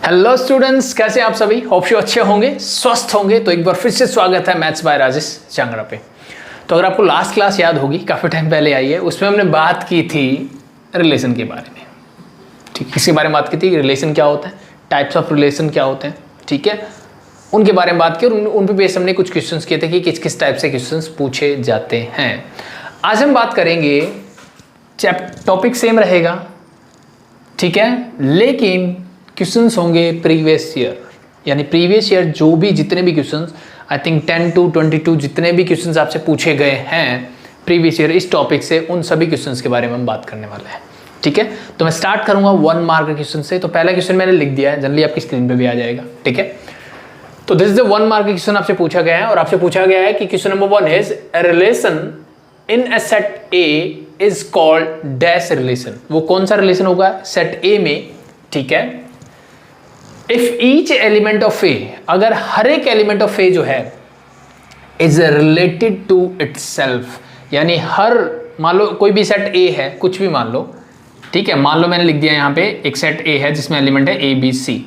Hello students, कैसे आप सभी? होप सो अच्छे होंगे, स्वस्थ होंगे। तो एक बार फिर से स्वागत है मैथ्स बाय राजेश चांगड़ा पे। तो अगर आपको लास्ट क्लास याद होगी, काफ़ी टाइम पहले आई है, उसमें हमने बात की थी रिलेशन के बारे में। ठीक, किसके बारे में बात की थी? रिलेशन क्या होता है, टाइप्स ऑफ रिलेशन क्या होते हैं, ठीक है, उनके बारे में बात की। और उन पर बेस हमने कुछ क्वेश्चन किए थे कि किस किस टाइप से क्वेश्चन पूछे जाते हैं। आज हम बात करेंगे, टॉपिक सेम रहेगा, ठीक है, लेकिन क्वेश्चंस होंगे प्रीवियस ईयर, यानी प्रीवियस ईयर जो भी जितने भी क्वेश्चंस, आई थिंक 10 to 22 जितने भी क्वेश्चंस आपसे पूछे गए हैं प्रीवियस ईयर इस टॉपिक से, उन सभी क्वेश्चंस के बारे में हम बात करने वाले हैं। ठीक है, तो मैं स्टार्ट करूंगा 1 मार्क के क्वेश्चन से। तो पहला क्वेश्चन मैंने लिख दिया है, जनरली आपकी स्क्रीन पे भी आ जाएगा। ठीक है, तो this is the 1 mark question आपसे पूछा गया है, और आपसे पूछा गया है कि question number 1 is a relation in a set A is called dash relation. वो कौन सा रिलेशन होगा सेट ए में? ठीक है, इफ ईच एलिमेंट ऑफ ए, अगर हर एक एलिमेंट ऑफ ए जो है इज रिलेटेड टू इटसेल्फ, यानी हर, मान लो कोई भी सेट ए है, कुछ भी मान लो, ठीक है, मान लो मैंने लिख दिया यहाँ पे एक सेट ए है जिसमें एलिमेंट है ए बी सी।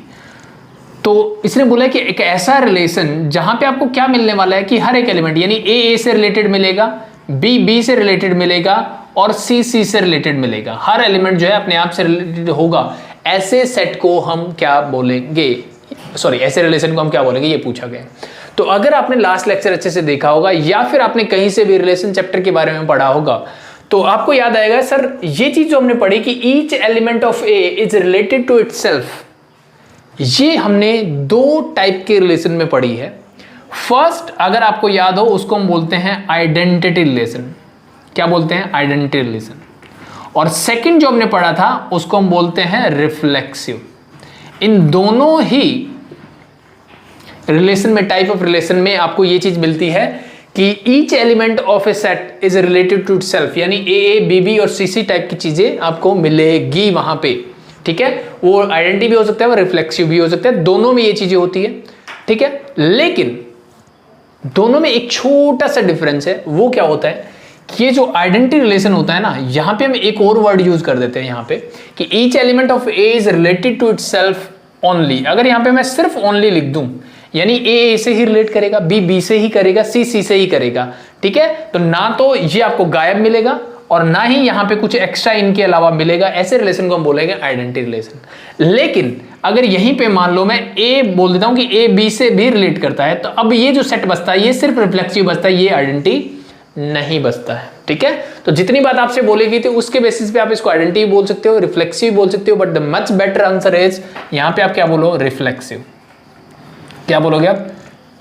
तो इसने बोला कि एक ऐसा रिलेशन जहां पे आपको क्या मिलने वाला है कि हर एक एलिमेंट, यानी ए से रिलेटेड मिलेगा, बी बी से रिलेटेड मिलेगा और सी सी से रिलेटेड मिलेगा। हर एलिमेंट जो है अपने आप से रिलेटेड होगा। ऐसे सेट को हम क्या बोलेंगे, सॉरी ऐसे रिलेशन को हम क्या बोलेंगे, ये पूछा गया। तो अगर आपने लास्ट लेक्चर अच्छे से देखा होगा या फिर आपने कहीं से भी रिलेशन चैप्टर के बारे में पढ़ा होगा, तो आपको याद आएगा सर ये चीज जो हमने पढ़ी कि each element of A is related to itself, ये हमने 2 टाइप के रिलेशन में पढ़ी है। फर्स्ट, अगर आपको याद हो, उसको हम बोलते हैं आइडेंटिटी रिलेशन। क्या बोलते हैं? Identity relation. और सेकंड जो हमने पढ़ा था उसको हम बोलते हैं रिफ्लेक्सिव। इन दोनों ही रिलेशन में, टाइप ऑफ रिलेशन में आपको ये चीज मिलती है कि each element of A set is related to itself, यानी ए बी बी और सी सी टाइप की चीजें आपको मिलेगी वहां पे। ठीक है, वो आइडेंटिटी भी हो सकता है, वो रिफ्लेक्सिव भी हो सकता है, दोनों में ये चीजें होती है। ठीक है, लेकिन दोनों में एक छोटा सा डिफरेंस है। वो क्या होता है कि ये जो आइडेंटिटी रिलेशन होता है ना, यहां पे हम एक और वर्ड यूज कर देते हैं यहां पे कि each element of A is related to itself only. अगर यहां पे मैं सिर्फ ओनली लिख दूं, यानी ए से ही रिलेट करेगा, बी बी से ही करेगा, सी सी से ही करेगा। ठीक है, तो ना तो ये आपको गायब मिलेगा और ना ही यहां पे कुछ एक्स्ट्रा इनके अलावा मिलेगा। ऐसे रिलेशन को हम बोलेंगे आइडेंटिटी रिलेशन। लेकिन अगर यहीं पे मान लो मैं ए बोल देता हूं कि ए बी से भी रिलेट करता है, तो अब ये जो सेट बचता है ये सिर्फ रिफ्लेक्सिव बचता है, ये आइडेंटिटी नहीं बचता है। ठीक है, तो जितनी बात आपसे बोलेगी थी उसके बेसिस पे आप इसको आइडेंटिटी बोल सकते हो, रिफ्लेक्सिव बोल सकते हो, but the much better answer is, यहां पे आप क्या बोलो? रिफ्लेक्सिव। क्या बोलोगे आप?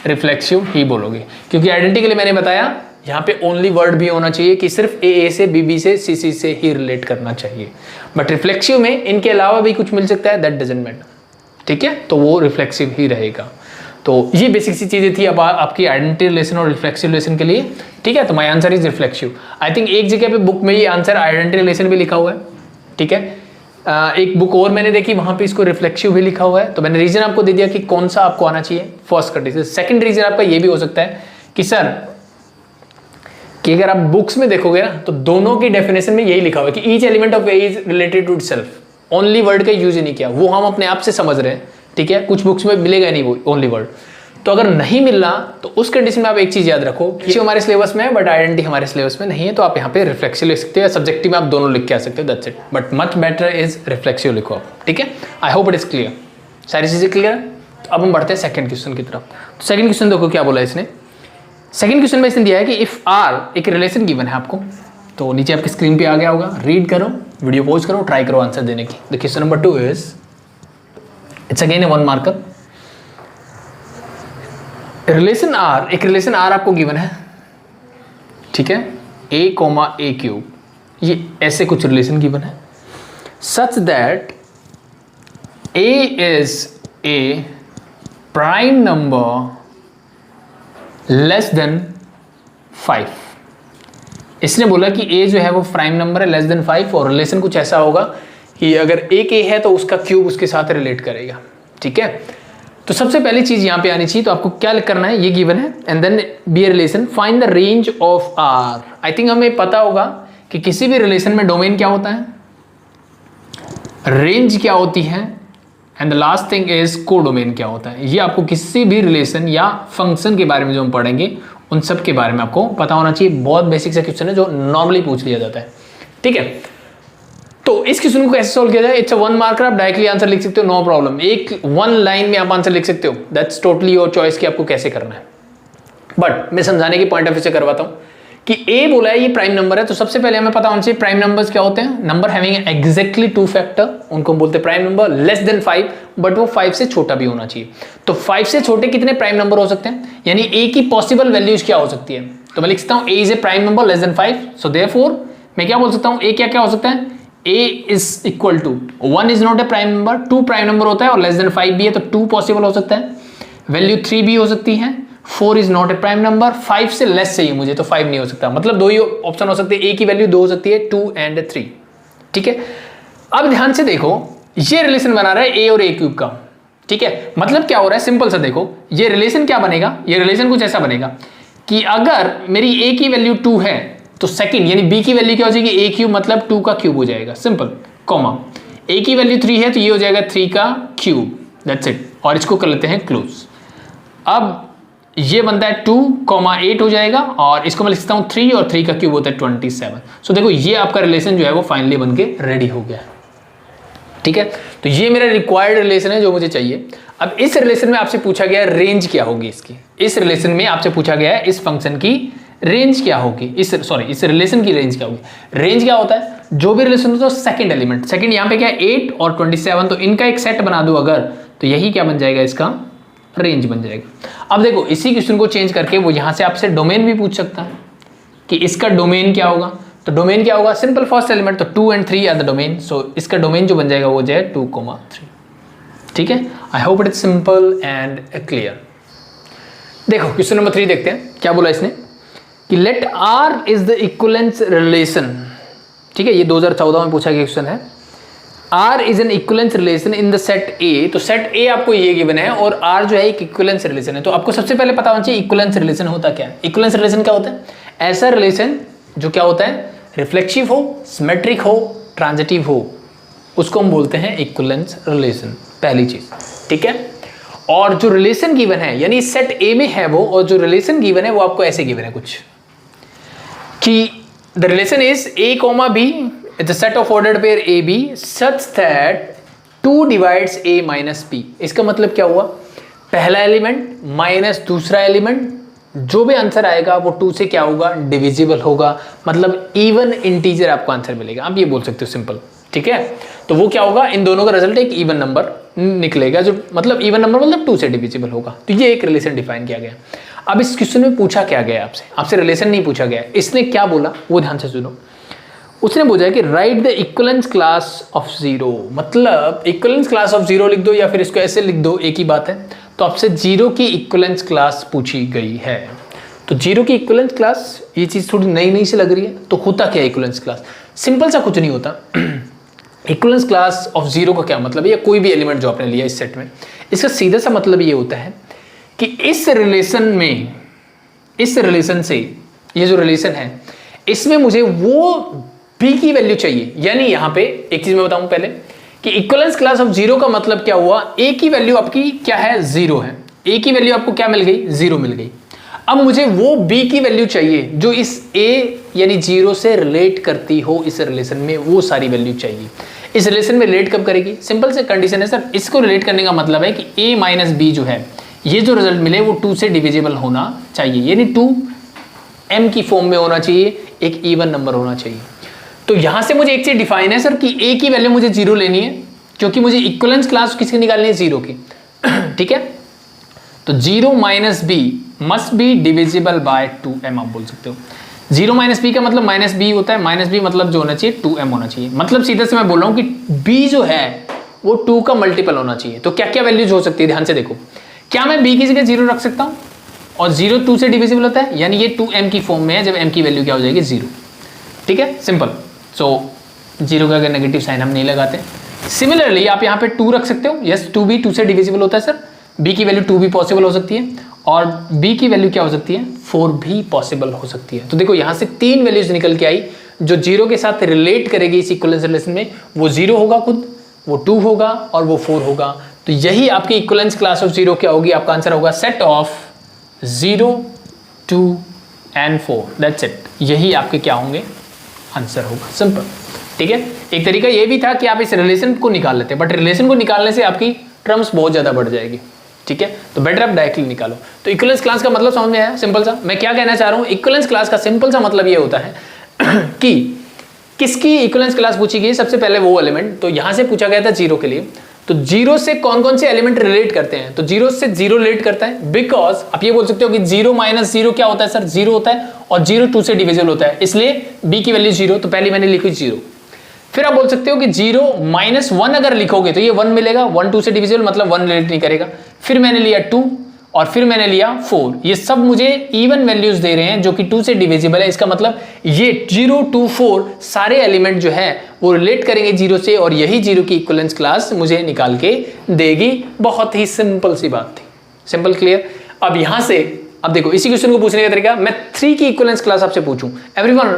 रिफ्लेक्सिव ही बोलोगे, क्योंकि आइडेंटिटी के लिए मैंने बताया यहां पे ओनली वर्ड भी होना चाहिए कि सिर्फ ए से, बी बी से, सी सी से ही रिलेट करना चाहिए। बट रिफ्लेक्सिव में इनके अलावा भी कुछ मिल सकता है, दैट डजंट मैटर। ठीक है, तो वो रिफ्लेक्सिव ही रहेगा। तो ये बेसिक सी चीजें थी अब आपकी आइडेंटिटी रिलेशन और रिफ्लेक्सिव रिलेशन के लिए। ठीक है, तो my answer is reflexive. I think एक जगह पे बुक में ये आंसर आइडेंटिटी रिलेशन भी लिखा हुआ है। ठीक है, एक बुक और मैंने देखी, वहां पे इसको रिफ्लेक्सिव भी लिखा हुआ है। तो मैंने रीजन आपको दे दिया कि कौन सा आपको आना चाहिए, फर्स्ट कंडीशन। सेकंड रीजन आपका ये भी हो सकता है कि सर कि अगर आप बुक्स में देखोगे ना, तो दोनों की डेफिनेशन में यही लिखा हुआ है कि each element of A is related to itself. Only word का यूज ही नहीं किया, वो हम अपने आप से समझ रहे हैं। ठीक है, कुछ बुक्स में मिलेगा नहीं वो ओनली वर्ड। तो अगर नहीं मिल रहा तो उस कंडीशन में आप एक चीज याद रखो कि हमारे सिलेबस में है बट आइडेंटिटी हमारे सिलेबस में नहीं है, तो आप यहाँ पे रिफ्लेक्सिव लिख सकते हो या सब्जेक्टिव में आप दोनों लिख के आ सकते हो, that's it. But much better is reflexive लिखो आप। ठीक है, I hope it is clear, सारी चीजें क्लियर है। तो अब हम बढ़ते हैं सेकंड क्वेश्चन की तरफ। तो सेकंड क्वेश्चन देखो क्या बोला इसने। सेकंड क्वेश्चन में इसने दिया है कि इफ आर, एक रिलेशन गिवन है आपको, तो नीचे आपकी स्क्रीन पे आ गया होगा, रीड करो, वीडियो पॉज करो, ट्राई करो आंसर देने की। The question number 2 is, it's again a 1 marker. Relation R, एक रिलेशन आर आपको गिवन है, ठीक है, ए कॉमा ए क्यूब, ये ऐसे कुछ रिलेशन गिवन है, such that A is a prime number less than 5। इसने बोला कि ए जो है वो प्राइम नंबर है लेस देन 5, और रिलेशन कुछ ऐसा होगा कि अगर एक ए है तो उसका क्यूब उसके साथ रिलेट करेगा। ठीक है, तो सबसे पहली चीज यहां पे आनी चाहिए, तो आपको क्या करना है, ये गिवन है and then B a relation, find the range of R. I think हमें पता होगा कि किसी भी रिलेशन में डोमेन क्या होता है, रेंज क्या होती है, and the last thing is codomain क्या होता है। ये आपको किसी भी रिलेशन या फंक्शन के बारे में जो हम पढ़ेंगे उन सब के बारे में आपको पता होना चाहिए। बहुत बेसिक सा क्वेश्चन है जो नॉर्मली पूछ लिया जाता है, ठीक है। तो इस क्वेश्चन को कैसे सोल्व किया जाए, इट्स अ 1 मार्कर, आप डायरेक्टली आंसर लिख सकते हो, नो प्रॉब्लम। एक 1 लाइन में आप आंसर लिख सकते हो, दैट्स टोटली योर चॉइस कि आपको कैसे करना है। बट मैं समझाने के पॉइंट ऑफ व्यू से करवाता हूं कि ए बोला है ये प्राइम नंबर है, तो सबसे पहले हमें पता होना चाहिए प्राइम नंबर्स क्या होते हैं। नंबर हैविंग एग्जैक्टली 2 फैक्टर, उनको हम बोलते हैं prime number. Less than 5, but वो 5 से छोटा भी होना चाहिए। तो 5 से छोटे कितने प्राइम नंबर हो सकते हैं, यानी ए की पॉसिबल वैल्यूज क्या हो सकती है। तो मैं लिख सकता हूं A is a prime number less than 5, so therefore मैं क्या बोल सकता हूं, ए क्या क्या हो सकता है, a is equal to 1 is not a prime number, 2 prime number होता है और लेस देन 5 भी है, तो 2 पॉसिबल हो सकता है। वैल्यू 3 भी हो सकती है, 4 is not A prime number, 5 से लेस चाहिए मुझे, तो 5 नहीं हो सकता। मतलब 2 ही ऑप्शन हो सकते हैं, a की वैल्यू 2 हो सकती है, 2 and 3, ठीक है। अब ध्यान से देखो, ये रिलेशन बना रहा है a और a क्यूब का, ठीक है। मतलब क्या हो रहा है, सिंपल सा देखो, ये रिलेशन क्या बनेगा, ये रिलेशन कुछ ऐसा बनेगा कि अगर मेरी a की वैल्यू 2 है तो सेकंड यानी b की वैल्यू क्या हो जाएगी, a क्यूब मतलब 2 का क्यूब हो जाएगा, सिंपल, कॉमा। a की वैल्यू 3 है तो ये हो जाएगा 3 का क्यूब, दैट्स इट। और इसको कर लेते हैं क्लोज। अब ये बनता है 2,8 हो जाएगा और इसको मैं लिख सकता हूँ 3 और 3 का क्यूब होता है 27। सो देखो ये आपका रिलेशन जो है वो फाइनली बन के रेडी हो गया, ठीक है। तो ये मेरा रिक्वायर्ड रिलेशन है जो मुझे चाहिए। अब इस रिलेशन में आपसे पूछा गया रेंज क्या होगी इसकी, इस रिलेशन में आपसे पूछा गया है इस फंक्शन की रेंज क्या होगी, इस रिलेशन की रेंज क्या होगी। रेंज क्या होता है, जो भी रिलेशन होता है सेकंड एलिमेंट, सेकंड यहाँ पे क्या है 8 और 27, तो इनका एक सेट बना दो अगर, तो यही क्या बन जाएगा, इसका रेंज बन जाएगा। अब देखो इसी क्वेश्चन को चेंज करके वो यहाँ से आपसे डोमेन भी पूछ सकता है कि इसका डोमेन क्या होगा। तो डोमेन क्या होगा, सिंपल फर्स्ट एलिमेंट, तो 2 and 3 आर द डोमेन, सो इसका डोमेन जो बन जाएगा वो जाए 2,3, ठीक है। I hope it is simple and clear. देखो क्वेश्चन नंबर 3 देखते हैं क्या बोला इसने कि let R is the equivalence relation, ठीक है। ये 2014 में पूछा गया क्वेश्चन है। R is an equivalence relation in the set A, तो सेट A आपको ये गिवन है और R जो है एक इक्विवेलेंस रिलेशन है। तो आपको सबसे पहले पता होना चाहिए इक्विवेलेंस रिलेशन होता क्या है। इक्विवेलेंस रिलेशन क्या होता है, ऐसा रिलेशन जो क्या होता है, रिफ्लेक्सिव हो, सिमेट्रिक हो, ट्रांजिटिव हो, उसको हम बोलते हैं इक्विवेलेंस रिलेशन, पहली चीज, ठीक है। और जो रिलेशन गिवन है यानी सेट A में है वो, और जो रिलेशन गिवन है वो आपको ऐसे गिवन है कुछ कि the relation is A, B, the set of ordered pair AB such that 2 divides A minus B। इसका मतलब क्या हुआ, पहला एलिमेंट माइनस दूसरा एलिमेंट, जो भी आंसर आएगा वो 2 से क्या होगा, डिविजिबल होगा, मतलब इवन इंटीजर आपको आंसर मिलेगा, आप ये बोल सकते हो सिंपल, ठीक है। तो वो क्या होगा, इन दोनों का रिजल्ट एक इवन नंबर निकलेगा, जो मतलब इवन नंबर मतलब 2 से डिविजिबल होगा। तो ये एक रिलेशन डिफाइन किया गया। अब इस क्वेश्चन में पूछा क्या गया आपसे रिलेशन नहीं पूछा गया, इसने क्या बोला वो ध्यान से सुनो। उसने बोला कि right the equivalence class of 0, मतलब इक्विवेलेंस क्लास ऑफ 0 लिख दो या फिर इसको ऐसे लिख दो, एक ही बात है। तो आपसे 0 की इक्विवेलेंस क्लास पूछी गई है। तो 0 की इक्विवेलेंस क्लास, ये चीज थोड़ी नई से लग रही है। तो होता क्या इक्विवेलेंस क्लास, सिंपल सा कुछ नहीं होता। इक्विवेलेंस क्लास ऑफ 0 का क्या मतलब है, या कोई भी एलिमेंट जो आपने लिया इस सेट में, इसका सीधा सा मतलब ये होता है कि इस रिलेशन में, इस रिलेशन से, ये जो रिलेशन है इसमें मुझे वो b की वैल्यू चाहिए। यानी यहां पे एक चीज मैं बताऊं पहले कि इक्विवेलेंस क्लास ऑफ 0 का मतलब क्या हुआ, a की वैल्यू आपकी क्या है, 0 है। a की वैल्यू आपको क्या मिल गई, 0 मिल गई। अब मुझे वो b की वैल्यू चाहिए जो इस a यानी 0 से रिलेट करती हो इस रिलेशन में, वो सारी वैल्यू चाहिए। इस रिलेशन में रिलेट कब करेगी, सिंपल से कंडीशन है सर, इसको रिलेट करने का मतलब है कि a माइनस b जो है, ये जो रिजल्ट मिले वो 2 से डिविजिबल होना चाहिए, यानी 2 m की फॉर्म में होना चाहिए, एक इवन नंबर होना चाहिए। तो यहां से मुझे एक चीज डिफाइन है सर कि a की वैल्यू मुझे 0 लेनी है, क्योंकि मुझे इक्विवेलेंस क्लास किसकी निकालनी है, 0 की, ठीक है। तो 0 minus b must be divisible by 2m, आप बोल सकते हो। 0 माइनस बी का मतलब माइनस बी होता है, माइनस बी मतलब जो होना चाहिए 2m होना चाहिए। मतलब सीधे से मैं बोल रहा हूं कि b जो है वो 2 का मल्टीपल होना चाहिए। तो क्या क्या वैल्यूज हो सकती है, ध्यान से देखो। क्या मैं b की जगह 0 रख सकता हूं, और 0 2 से डिविजिबल होता है, यानी ये 2m की फॉर्म में है, जब m की वैल्यू क्या हो जाएगी, 0, ठीक है, सिंपल। सो 0 का अगर नेगेटिव साइन हम नहीं लगाते। सिमिलरली आप यहाँ पे 2 रख सकते हो, यस 2 भी 2 से डिविजिबल होता है सर, b की वैल्यू 2 भी पॉसिबल हो सकती है, और b की वैल्यू क्या हो सकती है, 4 भी पॉसिबल हो सकती है। तो देखो यहाँ से 3 वैल्यूज निकल के आई जो 0 के साथ रिलेट करेगी इस इक्विवेलेंस रिलेशन में। वो 0 होगा खुद, वो 2 होगा और वो 4 होगा। तो यही आपकी इक्विवेलेंस क्लास ऑफ 0 क्या होगी, आपका आंसर होगा set of 0, 2 and 4, that's it. यही आपके क्या होंगे, आंसर होगा, सिंपल। ठीक है, एक तरीका ये भी था कि आप इस रिलेशन को निकाल लेते, बट रिलेशन को निकालने से आपकी टर्म्स बहुत ज़्यादा बढ़ जाएगी। ठीक है, तो बेटर आप डायरेक्टली निकालो। तो इक्विवेलेंस क्लास का मतलब समझ में आया, सिंपल सा। मैं क्या कहना चाह रहा हूँ, इक्विवेलेंस क्लास का सिंपल सा मतलब ये होता है कि किसकी इक्विवेलेंस क्लास पूछी गई, सबसे पहले वो एलिमेंट, तो यहां से पूछा गया था 0 के लिए, तो 0 से कौन कौन से एलिमेंट रिलेट करते हैं, तो 0 से 0 रिलेट करता है, बिकॉज आप ये बोल सकते हो कि 0 माइनस 0 क्या होता है सर, 0 होता है, और 0 2 से डिविजिबल होता है, इसलिए b की वैल्यू 0, तो पहले मैंने लिखी 0। फिर आप बोल सकते हो कि 0 माइनस 1 अगर लिखोगे तो ये 1 मिलेगा, 1 2 से डिविजिबल मतलब 1 रिलेट नहीं करेगा। फिर मैंने लिया 2 और फिर मैंने लिया 4, ये सब मुझे इवन वैल्यूज दे रहे हैं जो कि 2 से डिविजिबल है। इसका मतलब ये 0 2 4 सारे एलिमेंट जो है वो रिलेट करेंगे 0 से, और यही 0 की इक्विवेलेंस क्लास मुझे निकाल के देगी। बहुत ही सिंपल सी बात थी, सिंपल, क्लियर। अब यहां से अब देखो इसी क्वेश्चन को पूछने का तरीका, मैं 3 की इक्विवेलेंस क्लास आपसे पूछूं, everyone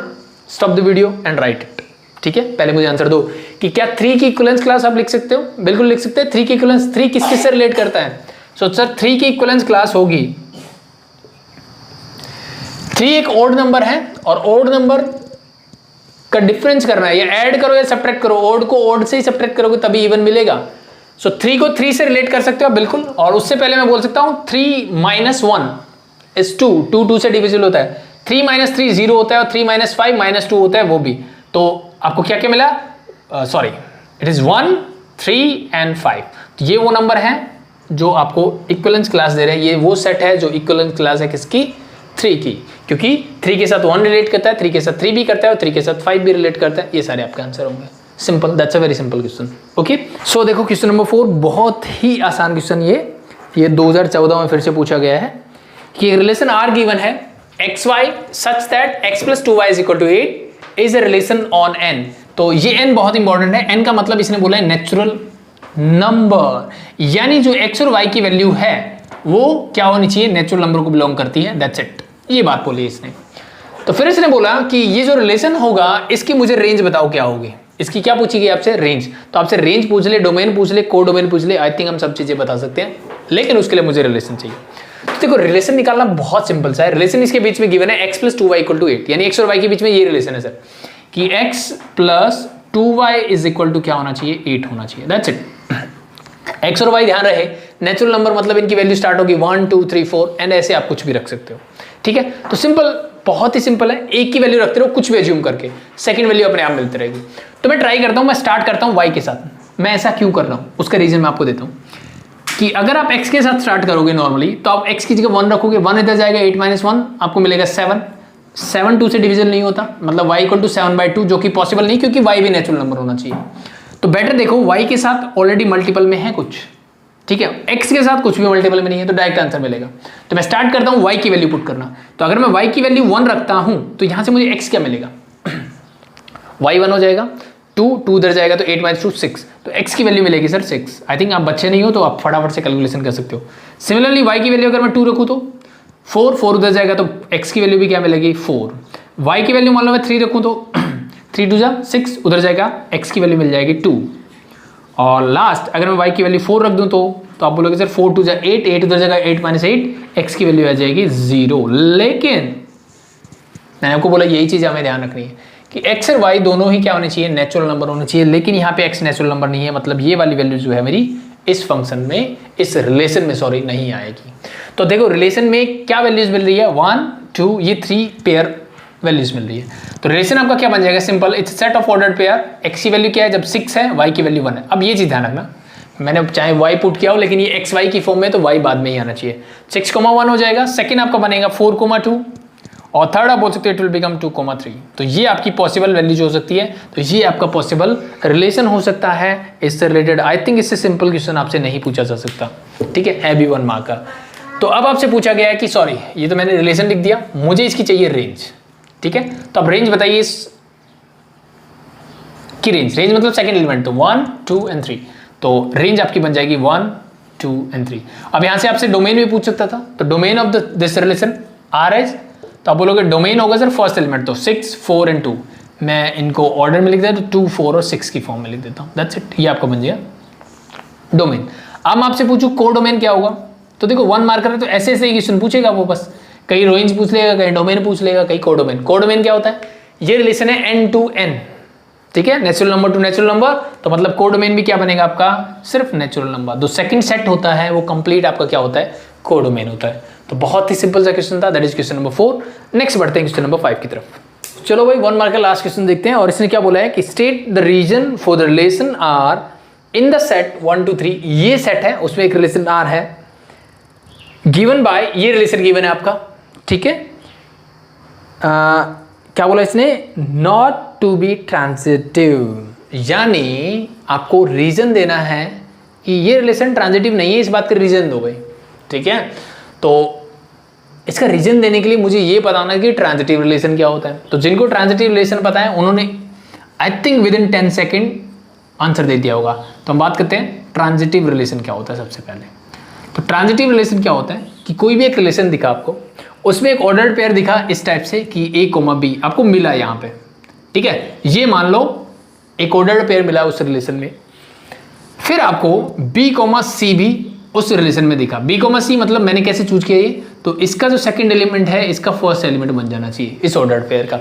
stop the video and right it. ठीक है, पहले मुझे आंसर दो कि क्या 3 की इक्विवेलेंस क्लास आप लिख सकते हो, बिल्कुल लिख सकते हैं। 3 की इक्विवेलेंस, 3 किस किस से रिलेट करता है, सो सर 3 की इक्विवेलेंस क्लास होगी, 3 एक ओड नंबर है और ओड नंबर का डिफरेंस करना है, या ऐड करो या सब्ट्रैक्ट करो, ओड को ओड से ही सब्ट्रैक्ट करोगे तभी इवन मिलेगा। सो 3 को 3 से रिलेट कर सकते हो बिल्कुल, और उससे पहले मैं बोल सकता हूं 3 माइनस 1 इज 2, 2 2 से डिविजिबल होता है, 3 माइनस 3 0 होता है, और 3 माइनस 5 माइनस 2 होता है वो भी। तो आपको क्या क्या मिला, सॉरी इट इज 1 3 एंड 5, तो ये वो नंबर है जो आपको इक्विवेलेंस क्लास दे रहे हैं, ये वो सेट है जो इक्विवेलेंस क्लास है किसकी, 3 की, क्योंकि 3 के साथ 1 रिलेट करता है, 3 के साथ 3 भी करता है, और 3 के साथ 5 भी रिलेट करता है। ये सारे आपके आंसर होंगे, simple, that's a very simple question. Okay, so देखो क्वेश्चन नंबर 4 बहुत ही आसान क्वेश्चन, ये 2014 में फिर से पूछा गया है कि रिलेशन आर गिवन है xy such that x plus 2y is equal to 8 is a relation on n। तो ये n बहुत इंपॉर्टेंट है, n का मतलब इसने बोला है नेचुरल नंबर, यानी जो x और y की वैल्यू है वो क्या होनी चाहिए, नेचुरल नंबर को बिलोंग करती है, दैट्स इट, ये बात बोली इसने। तो फिर इसने बोला कि ये जो रिलेशन होगा इसकी मुझे रेंज बताओ क्या होगी, इसकी क्या पूछी गई आपसे, रेंज। तो आपसे रेंज पूछ ले, डोमेन पूछ ले, को डोमेन पूछ ले, आई थिंक हम सब चीजें बता सकते हैं, लेकिन उसके लिए मुझे रिलेशन चाहिए। तो देखो रिलेशन निकालना बहुत सिंपल सा है, रिलेशन इसके बीच में गिवन है x plus 2y equal to 8, यानी x और y के बीच में ये रिलेशन है सर कि x plus 2y is equal to क्या होना चाहिए, 8 होना चाहिए, दैट्स इट। x और y ध्यान रहे नेचुरल नंबर मतलब इनकी वैल्यू स्टार्ट होगी 1 2 3 4 एंड ऐसे आप कुछ भी रख सकते हो। ठीक है, तो सिंपल, बहुत ही सिंपल है, एक की वैल्यू रखते रहो कुछ भी एज्यूम करके, सेकंड वैल्यू अपने आप मिलती रहेगी। तो मैं ट्राई करता हूं, मैं स्टार्ट करता हूं y के साथ। मैं ऐसा क्यों कर रहा हूं उसका रीजन मैं आपको देता हूं कि अगर आप x के साथ स्टार्ट करोगे नॉर्मली तो आप x की जगह 1 रखोगे, 1 इधर जाएगा, 8 माइनस 1 आपको मिलेगा 7, 7 2 से डिवीजन नहीं होता, मतलब y इक्वल टू 7/2 जो कि पॉसिबल नहीं, क्योंकि y भी नेचुरल नंबर होना चाहिए। तो बेटर देखो y के साथ ऑलरेडी मल्टीपल में है कुछ, ठीक है, x के साथ कुछ भी मल्टीपल में नहीं है, तो डायरेक्ट आंसर मिलेगा। तो मैं स्टार्ट करता हूं y की वैल्यू पुट करना, तो अगर मैं y की वैल्यू 1 रखता हूं तो यहां से मुझे x क्या मिलेगा, y 1 हो जाएगा, 2 2 उधर जाएगा तो 8 माइनस 2 6, तो x की वैल्यू मिलेगी सर 6। आई थिंक आप बच्चे नहीं हो तो आप फटाफट से कैलकुलेशन कर सकते हो। सिमिलरली y की वैल्यू अगर मैं 2 रखूँ तो 4 4 उधर जाएगा तो x की वैल्यू भी क्या मिलेगी 4। y की वैल्यू मान लो मैं 3 रखूँ तो 3 2 जा 6 उधर जाएगा, x की वैल्यू मिल जाएगी 2। और लास्ट अगर मैं y की वैल्यू 4 रख दूँ तो आप बोलोगे सर 4 2 जा 8 8 उधर जाएगा 8 माइनस 8 x की वैल्यू आ जाएगी 0। लेकिन मैंने आपको बोला यही चीज़ हमें ध्यान रखनी है कि x और y दोनों ही क्या होने चाहिए, नेचुरल नंबर होने चाहिए, लेकिन यहाँ पे x नेचुरल नंबर नहीं है, मतलब ये वाली वैल्यू जो है मेरी इस फंक्शन में, इस रिलेशन में सॉरी नहीं आएगी। तो देखो रिलेशन में क्या वैल्यूज मिल रही है 1 2, ये 3 पेयर वैल्यूज मिल रही है। तो रिलेशन आपका क्या बन जाएगा, simple, it's set of ordered pair. x की वैल्यू क्या है, जब 6 है, y की वैल्यू 1 है। अब ये चीज ध्यान रखना, मैंने चाहे y पुट किया हो लेकिन ये x y की फॉर्म में तो y बाद में ही आना चाहिए। 6,1 हो जाएगा, सेकंड आपका बनेगा 4,2 और थर्ड आप बोल सकते हो इट विल बिकम 2,3। तो ये आपकी पॉसिबल वैल्यूज हो सकती है, तो ये आपका पॉसिबल रिलेशन हो सकता है इससे रिलेटेड। आई थिंक इससे सिंपल क्वेश्चन आपसे नहीं पूछा जा सकता, ठीक है भी 1 मार्क का। तो अब आपसे पूछा गया है कि सॉरी ये तो मैंने रिलेशन लिख दिया, मुझे इसकी चाहिए रेंज, ठीक है। तो अब रेंज बताइए इस की रेंज मतलब सेकंड एलिमेंट, तो 1 2 एंड 3, तो रेंज आपकी बन जाएगी 1 2 एंड 3। अब यहां से आपसे डोमेन भी पूछ सकता था, तो domain of this relation R as, तो आप बोलोगे डोमेन होगा सर फर्स्ट एलिमेंट, तो 6 4 एंड 2, मैं इनको ऑर्डर में लिख देता हूँ, 2, 4 और 6 की फॉर्म में लिख देता हूँ, दैट्स इट। ये आपका बन गया डोमेन। अब मैं आपसे पूछूं को डोमेन क्या होगा, तो देखो 1 मार्कर है तो ऐसे ऐसे ही क्वेश्चन पूछेगा वो, बस कहीं रेंज पूछ लेगा, कहीं डोमेन पूछ लेगा, कहीं को डोमेन। को डोमेन क्या होता है, ये रिलेशन है n to n, ठीक है, natural number two natural number, तो मतलब को डोमेन भी क्या बनेगा आपका, सिर्फ नेचुरल नंबर। जो सेकंड सेट होता है वो कंप्लीट आपका क्या होता है, को डोमेन होता है। तो बहुत ही सिंपल सा क्वेश्चन था, that is question number 4। Next बढ़ते हैं क्वेश्चन नंबर 5 की तरफ। चलो भाई 1 मार्क का लास्ट क्वेश्चन देखते हैं, और इसने क्या बोला है कि state the reason for the relation R in the set 1 to 3। ये सेट है, उसमें एक रिलेशन आर है, गिवन बाय, ये रिलेशन गिवन है आपका, ठीक है। क्या बोला इसने, नॉट टू बी ट्रांजिटिव, यानी आपको रीजन देना है कि ये रिलेशन ट्रांजिटिव नहीं है, इस बात का रीजन दो भाई, ठीक है। तो इसका रीजन देने के लिए मुझे ये बताना कि ट्रांजिटिव रिलेशन क्या होता है। तो जिनको ट्रांजिटिव रिलेशन पता है उन्होंने I think within 10 second answer दे दिया होगा। तो हम बात करते हैं ट्रांजिटिव रिलेशन क्या होता है सबसे पहले। तो ट्रांजिटिव रिलेशन क्या होता है कि कोई भी एक रिलेशन दिखा आपको, उसमें एक ऑर्डर्ड पेयर दिखा इस टाइप से कि A, B आपको मिला यहाँ पे, ठीक है। ये मान लो एक ऑर्डर्ड पेयर मिला उस रिलेशन में, फिर आपको B, C भी उस रिलेशन में दिखा। B, C मतलब मैंने कैसे चूज किया ये, तो इसका जो सेकंड एलिमेंट है इसका फर्स्ट एलिमेंट बन जाना चाहिए इस ऑर्डर्ड पेयर का।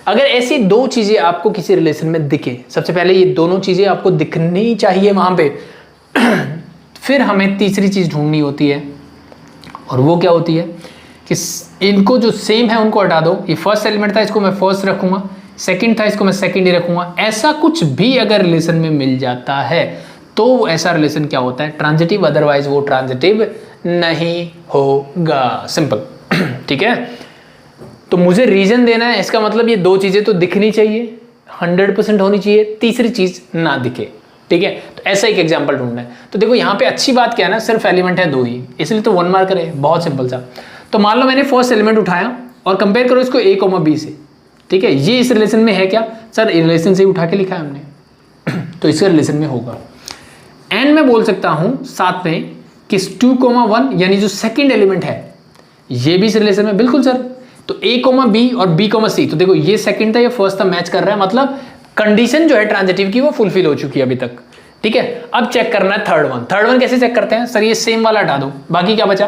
अगर ऐसी दो चीजें आपको किसी रिलेशन में दिखे, सबसे पहले ये दोनों चीजें आपको दिखनी चाहिए वहां पे फिर हमें तीसरी चीज ढूंढनी होती है, और वो क्या होती है कि इनको जो सेम है उनको हटा दो। ये फर्स्ट एलिमेंट था, इसको मैं फर्स्ट रखूंगा, सेकंड था, इसको मैं सेकंड ही रखूंगा। ऐसा कुछ भी अगर रिलेशन में मिल जाता है तो ऐसा रिलेशन क्या होता है, ट्रांजिटिव, अदरवाइज वो ट्रांजिटिव नहीं होगा, सिंपल ठीक है। तो मुझे रीजन देना है, इसका मतलब ये दो चीजें तो दिखनी चाहिए, 100% होनी चाहिए, तीसरी चीज ना दिखे, ठीक है। तो ऐसा एक एग्जांपल ढूंढना है। तो देखो यहाँ पे अच्छी बात क्या है ना, सिर्फ एलिमेंट है 2 ही, इसलिए तो 1 मार्कर है, बहुत सिंपल सा। तो मान लो मैंने फर्स्ट एलिमेंट उठाया और कंपेयर करो इसको A, B से, ठीक है। ये इस रिलेशन में है क्या, सर रिलेशन से उठा के लिखा है हमने तो इसके रिलेशन में होगा। एंड मैं बोल सकता हूं साथ में कि 2, 1 यानी जो सेकंड एलिमेंट है ये भी इस रिलेशन में, बिल्कुल सर। तो A, B और B, C, तो देखो ये सेकंड था, ये फर्स्ट था, मैच कर रहा है, मतलब कंडीशन जो है ट्रांजिटिव की वो फुलफिल हो चुकी है अभी तक, ठीक है। अब चेक करना है थर्ड वन कैसे चेक करते हैं, सर ये सेम वाला हटा दो, बाकी क्या बचा,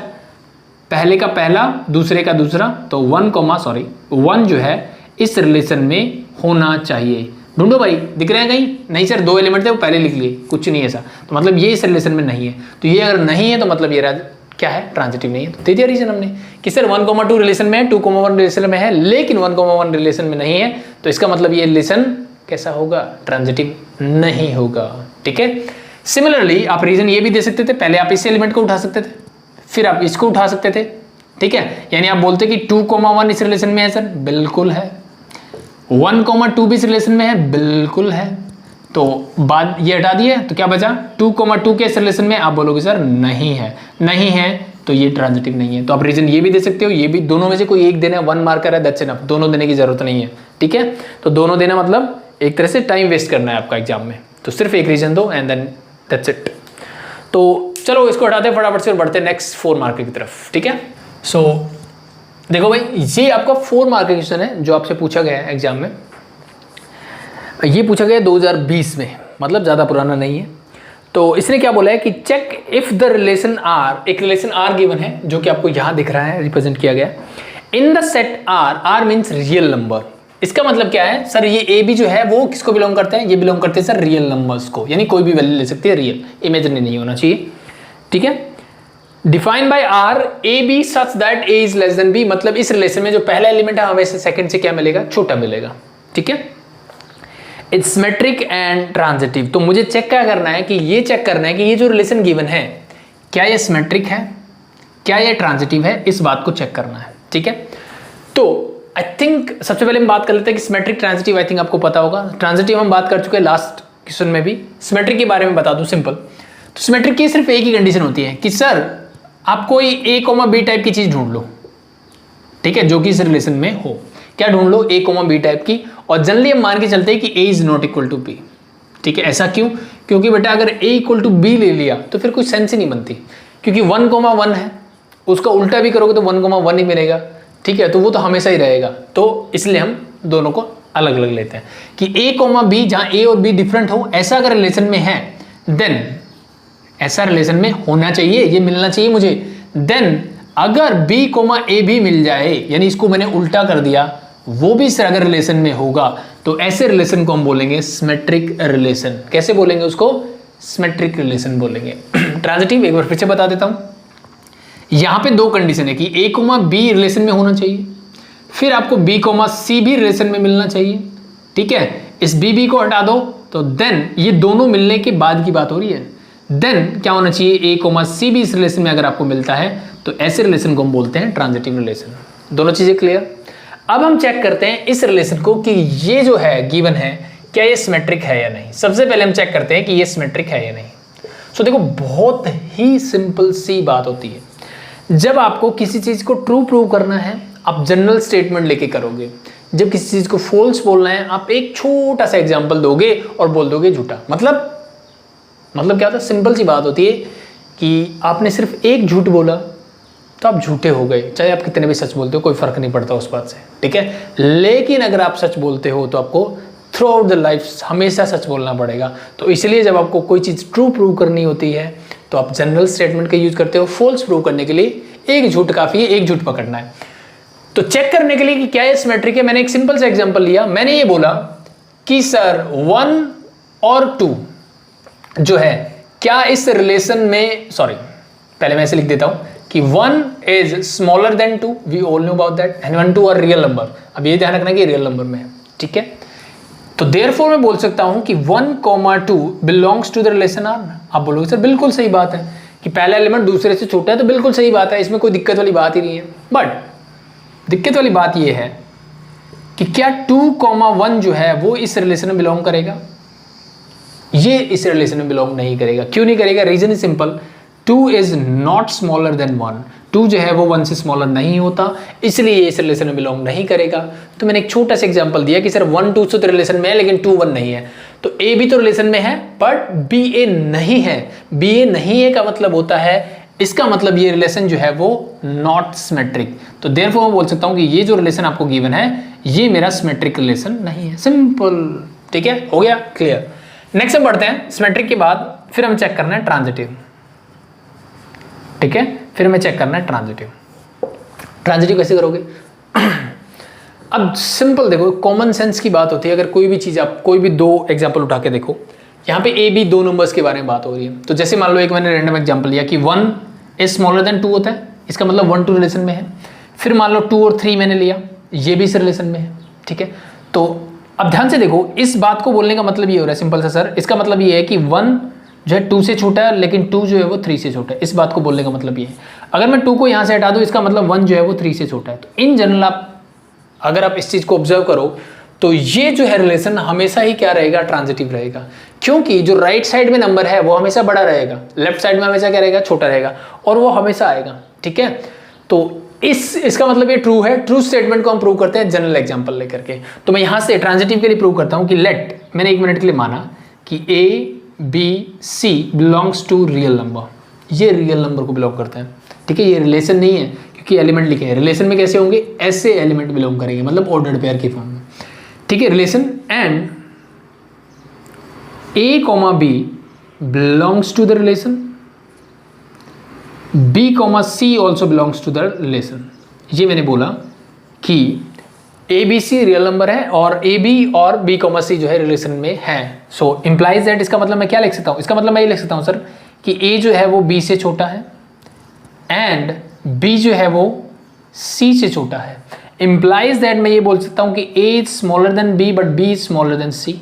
पहले का पहला, दूसरे का दूसरा, तो 1 जो है इस रिलेशन में होना चाहिए। ढूंढो भाई, दिख रहे हैं कहीं, नहीं सर 2 एलिमेंट थे वो पहले लिख लिए, कुछ नहीं ऐसा, तो मतलब ये इस रिलेशन में नहीं है। तो ये अगर नहीं है तो मतलब ये क्या है, ट्रांजिटिव नहीं है। तो दे दिया रीजन हमने कि सर 1, 2 रिलेशन में है, 2, 1 रिलेशन में है, लेकिन 1, 1 रिलेशन में नहीं है, तो इसका मतलब ये रिलेशन कैसा होगा, ट्रांजिटिव नहीं होगा, ठीक है। सिमिलरली आप रीजन ये भी दे सकते थे, पहले आप इस एलिमेंट को उठा सकते थे, फिर आप इसको उठा सकते थे, ठीक है। यानी आप बोलते कि 2, 1 इस रिलेशन में है सर, बिल्कुल है। 1, 2 भी इस रिलेशन में है, बिल्कुल है। तो बाद ये हटा दिए तो क्या बचा, 2, 2 के इस रिलेशन में, आप बोलोगे सर नहीं है तो ये ट्रांजिटिव नहीं है। तो आप रीजन ये भी दे सकते हो, ये भी, दोनों में से कोई एक देना है, 1 मार्कर है, दैट्स इनफ, दोनों देने की जरूरत नहीं है, ठीक है। तो दोनों देना मतलब एक तरह से टाइम वेस्ट करना है आपका एग्जाम में, तो सिर्फ एक रीजन दो एंड देन दैट्स इट। तो चलो इसको हटाते हैं फटाफट से और बढ़ते हैं नेक्स्ट 4 मार्कर की तरफ, ठीक है। सो देखो भाई, ये आपका 4 मार्कर क्वेश्चन है जो आपसे पूछा गया है एग्जाम में। ये पूछा गया 2020 में, मतलब ज़्यादा पुराना नहीं है। तो इसने क्या बोला है कि check if the relation R, एक रिलेशन आर गिवन है जो कि आपको यहाँ दिख रहा है, रिप्रेजेंट किया गया in the set R means real number. इसका मतलब क्या है सर, ये ए बी जो है वो किसको बिलोंग करते हैं, ये बिलोंग करते हैं सर रियल नंबर्स को, यानी कोई भी वैल्यू ले सकती है, रियल, इमेजिनरी नहीं होना चाहिए, ठीक है। Define by R A B such that A is less than B, मतलब इस रिलेशन में जो पहला एलिमेंट है हमें सेकंड से क्या मिलेगा, छोटा मिलेगा, ठीक है। It's symmetric and transitive. तो मुझे चेक क्या करना है कि ये चेक करना है कि ये जो रिलेशन गिवन है क्या ये सिमेट्रिक है, क्या ये ट्रांजिटिव है, इस बात को चेक करना है, ठीक है। तो आई थिंक सबसे पहले हम बात कर लेते हैं कि सिमेट्रिक ट्रांजिटिव, आई थिंक आपको पता होगा। ट्रांजिटिव हम बात कर चुके हैं लास्ट क्वेश्चन में भी। सिमेट्रिक के बारे में बता दूं सिंपल, तो सिमेट्रिक की सिर्फ एक ही कंडीशन होती है कि सर आप कोई ए कोमा बी टाइप की चीज ढूंढ लो, ठीक है, जो कि इस रिलेशन में हो। क्या ढूंढ लो, ए कोमा बी टाइप की, और जनरली हम मान के चलते हैं कि A is not equal to B, ठीक है। ऐसा क्यों, क्योंकि बेटा अगर ए इक्वल टू बी ले लिया तो फिर कोई सेंस ही नहीं बनती, क्योंकि 1, 1 है, उसका उल्टा भी करोगे तो 1, 1 ही मिलेगा, ठीक है, तो वो तो हमेशा ही रहेगा। तो इसलिए हम दोनों को अलग अलग लेते हैं कि ए कोमा बी, जहां ए और बी डिफरेंट हो, ऐसा अगर रिलेशन में है देन ऐसा रिलेशन में होना चाहिए, ये मिलना चाहिए मुझे। देन अगर बी कोमा ए भी मिल जाए, यानी इसको मैंने उल्टा कर दिया, वो भी अगर रिलेशन में होगा तो ऐसे रिलेशन को हम बोलेंगे सिमेट्रिक रिलेशन। कैसे बोलेंगे उसको? सिमेट्रिक रिलेशन बोलेंगे। ट्रांजिटिव एक बार फिर से बता देता हूं। यहां पे दो कंडीशन है कि ए कोमा बी रिलेशन में होना चाहिए, फिर आपको बी कोमा सी भी रिलेशन में मिलना चाहिए। ठीक है, इस बी को हटा दो तो देन ये दोनों मिलने के बाद की बात हो रही है। देन क्या होना चाहिए? ए कोमा सी भी इस रिलेशन में अगर आपको मिलता है तो ऐसे रिलेशन को हम बोलते हैं ट्रांजिटिव रिलेशन। दोनों चीजें क्लियर? अब हम चेक करते हैं इस रिलेशन को कि ये जो है गिवन है क्या ये सिमेट्रिक है या नहीं। सबसे पहले हम चेक करते हैं कि ये सिमेट्रिक है या नहीं। सो देखो, बहुत ही सिंपल सी बात होती है। जब आपको किसी चीज को ट्रू प्रूव करना है, आप जनरल स्टेटमेंट लेके करोगे। जब किसी चीज को फॉल्स बोलना है, आप एक छोटा सा एग्जांपल दोगे और बोल दोगे झूठा। मतलब क्या होता है? सिंपल सी बात होती है कि आपने सिर्फ एक झूठ बोला तो आप झूठे हो गए, चाहे आप कितने भी सच बोलते हो, कोई फर्क नहीं पड़ता उस बात से। ठीक है, लेकिन अगर आप सच बोलते हो तो आपको थ्रू आउट द लाइफ हमेशा सच बोलना पड़ेगा। तो इसलिए जब आपको कोई चीज़ ट्रू प्रूव करनी होती है तो आप जनरल स्टेटमेंट का यूज करते हो। फॉल्स प्रूव करने के लिए एक झूठ काफ़ी है, एक झूठ पकड़ना है। तो चेक करने के लिए कि क्या ये सिमेट्रिक है, मैंने एक सिंपल सा एग्जाम्पल लिया। मैंने ये बोला कि सर 1 और 2 जो है क्या इस रिलेशन में, सॉरी पहले मैं ऐसे लिख देता हूं कि 1 is smaller than 2, we all know about that, and 1 2 are real number. अब ये ध्यान रखना कि रियल नंबर में है। ठीक है, तो देयरफॉर मैं बोल सकता हूं कि 1, 2 belongs to the relation R. आप बोलोगे सर बिल्कुल सही बात है कि पहला एलिमेंट दूसरे से छोटा है, तो बिल्कुल सही बात है, इसमें कोई दिक्कत वाली बात ही नहीं है। बट दिक्कत वाली बात यह है कि क्या 2, 1 जो है वो इस रिलेशन में बिलोंग करेगा? ये इस रिलेशन में बिलोंग नहीं करेगा। क्यों नहीं करेगा? Reason is simple, 2 is not smaller than 1। 2 जो है वो 1 से स्मॉलर नहीं होता, इसलिए ये इस रिलेशन में बिलोंग नहीं करेगा। तो मैंने एक छोटा सा एग्जांपल दिया कि सर 1 2 से तो रिलेशन में है लेकिन 2 1 नहीं है। तो ए भी तो रिलेशन में है बट बी ए नहीं है। बी ए नहीं है का मतलब होता है, इसका मतलब ये रिलेशन जो है वो नॉट सिमेट्रिक। तो देयरफॉर मैं बोल सकता हूं कि ये जो रिलेशन आपको गिवन है ये मेरा सिमेट्रिक रिलेशन नहीं है। सिंपल। ठीक है, हो गया क्लियर? नेक्स्ट हम बढ़ते हैं। सिमेट्रिक के बाद फिर हम चेक करना है ट्रांजिटिव। ठीक है, फिर हमें चेक करना है ट्रांजिटिव। ट्रांजिटिव कैसे करोगे? अब सिंपल देखो, कॉमन सेंस की बात होती है। अगर कोई भी चीज, आप कोई भी दो एग्जांपल उठा के देखो, यहाँ पे ए बी दो नंबर्स के बारे में बात हो रही है। तो जैसे मान लो एक मैंने रैंडम एग्जांपल लिया कि 1 इज स्मॉलर देन 2 होता है, इसका मतलब 1 2 रिलेशन में है। फिर मान लो 2 और 3 मैंने लिया, ये भी इस रिलेशन में है। ठीक है, तो अब ध्यान से देखो, इस बात को बोलने का मतलब ये हो रहा है सिंपल सा, सर इसका मतलब ये है कि 1 जो है 2 से छोटा है लेकिन 2 जो है वो 3 से छोटा है। इस बात को बोलने का मतलब ये है। अगर मैं 2 को यहाँ से हटा दूँ, इसका मतलब 1 जो है वो 3 से छोटा है। तो इन जनरल अगर आप इस चीज़ को ऑब्जर्व करो तो ये जो है रिलेशन हमेशा ही क्या रहेगा? ट्रांजिटिव रहेगा। क्योंकि जो राइट साइड में नंबर है वो हमेशा बड़ा रहेगा, लेफ्ट साइड में हमेशा क्या रहेगा? छोटा रहेगा, और वो हमेशा आएगा। ठीक है, तो इसका मतलब ये ट्रू है। ट्रू स्टेटमेंट को हम प्रूव करते हैं जनरल एग्जांपल लेकर के। तो मैं यहाँ से ट्रांजिटिव के लिए प्रूव करता हूँ कि लेट, मैंने 1 मिनट के लिए माना कि A B C belongs to real number, ये रियल नंबर को बिलोंग करते हैं। ठीक है, ये रिलेशन नहीं है क्योंकि एलिमेंट लिखे हैं। रिलेशन में कैसे होंगे? ऐसे एलिमेंट बिलोंग करेंगे, मतलब ऑर्डर्ड पेयर की फॉर्म में। ठीक है, relation and A comma B belongs to the relation, B comma C also belongs to the relation. ये मैंने बोला कि A B C real number है और ए बी और बी कॉमा सी जो है रिलेशन में है। सो इंप्लाइज दैट, इसका मतलब मैं क्या लिख सकता हूँ? इसका मतलब मैं ये लिख सकता हूँ सर कि ए जो है वो बी से छोटा है एंड बी जो है वो सी से छोटा है। इंप्लाइज दैट मैं ये बोल सकता हूँ कि A is smaller than B but B is smaller than C.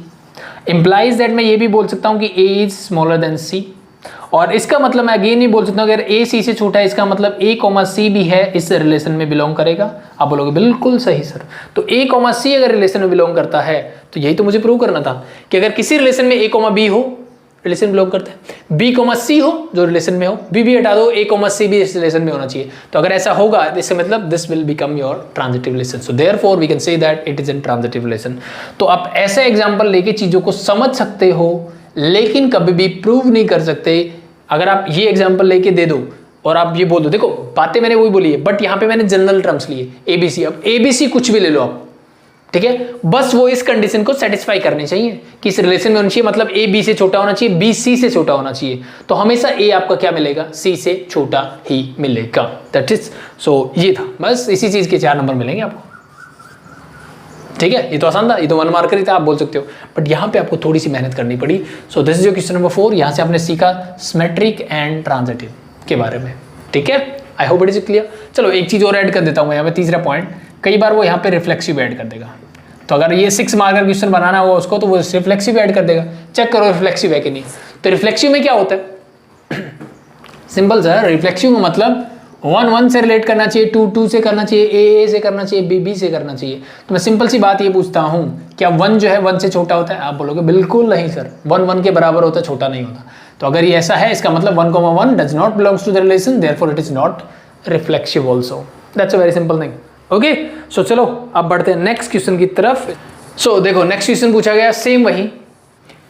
Implies that मैं ये भी बोल सकता हूँ कि A is smaller than C. और इसका मतलब मैं अगेन ही बोल सकता हूँ अगर ए सी से छोटा है, इसका मतलब ए कॉमा सी भी है इस रिलेशन में बिलोंग करेगा। आप बोलोगे बिल्कुल सही सर। तो ए कॉमा सी अगर रिलेशन में बिलोंग करता है तो यही तो मुझे प्रूव करना था कि अगर किसी रिलेशन में ए कॉमा बी हो, रिलेशन में बिलोंग करता है, बी कॉमा सी हो जो रिलेशन में हो, बी भी हटा दो, ए कॉमा सी भी इस रिलेशन में होना चाहिए। तो अगर ऐसा होगा इससे मतलब this will become your transitive relation. So therefore we can say that it is an transitive relation. तो आप ऐसा एग्जांपल लेके चीजों को समझ सकते हो लेकिन कभी भी प्रूव नहीं कर सकते। अगर आप ये एग्जांपल लेके दे दो और आप ये बोल दो, देखो बातें मैंने वही बोली है बट यहाँ पे मैंने जनरल टर्म्स लिए एबीसी। अब एबीसी कुछ भी ले लो आप, ठीक है, बस वो इस कंडीशन को सेटिस्फाई करनी चाहिए कि इस रिलेशन में होना चाहिए, मतलब ए बी से छोटा होना चाहिए, बी सी से छोटा होना चाहिए, तो हमेशा ए आपका क्या मिलेगा, सी से छोटा ही मिलेगा। दैट इज सो ये था, बस इसी चीज के 4 नंबर मिलेंगे आपको। ठीक है, ये तो आसान था, ये तो 1 मार्कर ही था, आप बोल सकते हो, बट यहाँ पे आपको थोड़ी सी मेहनत करनी पड़ी। So this is your question number 4। यहाँ से आपने सीखा सिमेट्रिक एंड ट्रांजिटिव के बारे में। ठीक है, I hope it is clear. चलो एक चीज और ऐड कर देता हूँ यहाँ पे, तीसरा पॉइंट, कई बार वो यहाँ पे रिफ्लेक्सिव ऐड कर देगा, तो अगर ये 6 मार्कर क्वेश्चन बनाना हुआ उसको, तो वो रिफ्लेक्सिव ऐड कर देगा। चेक करो रिफ्लेक्सिव है कि नहीं। तो रिफ्लेक्सिव में क्या होता है, सिंपल सर, रिफ्लेक्सिव में मतलब 1 1 से रिलेट करना चाहिए, 2 2 से करना चाहिए, ए से करना चाहिए, बी बी से करना चाहिए। तो मैं सिंपल सी बात ये पूछता हूँ, क्या 1 जो है 1 से छोटा होता है? आप बोलोगे बिल्कुल नहीं सर, 1 1 के बराबर होता है, छोटा नहीं होता। तो अगर ये ऐसा है, इसका मतलब 1 1 does not belongs to the relation, therefore it is not reflexive also. That's a very simple thing. Okay, so चलो अब बढ़ते हैं नेक्स्ट क्वेश्चन की तरफ। सो देखो नेक्स्ट क्वेश्चन पूछा गया सेम वही,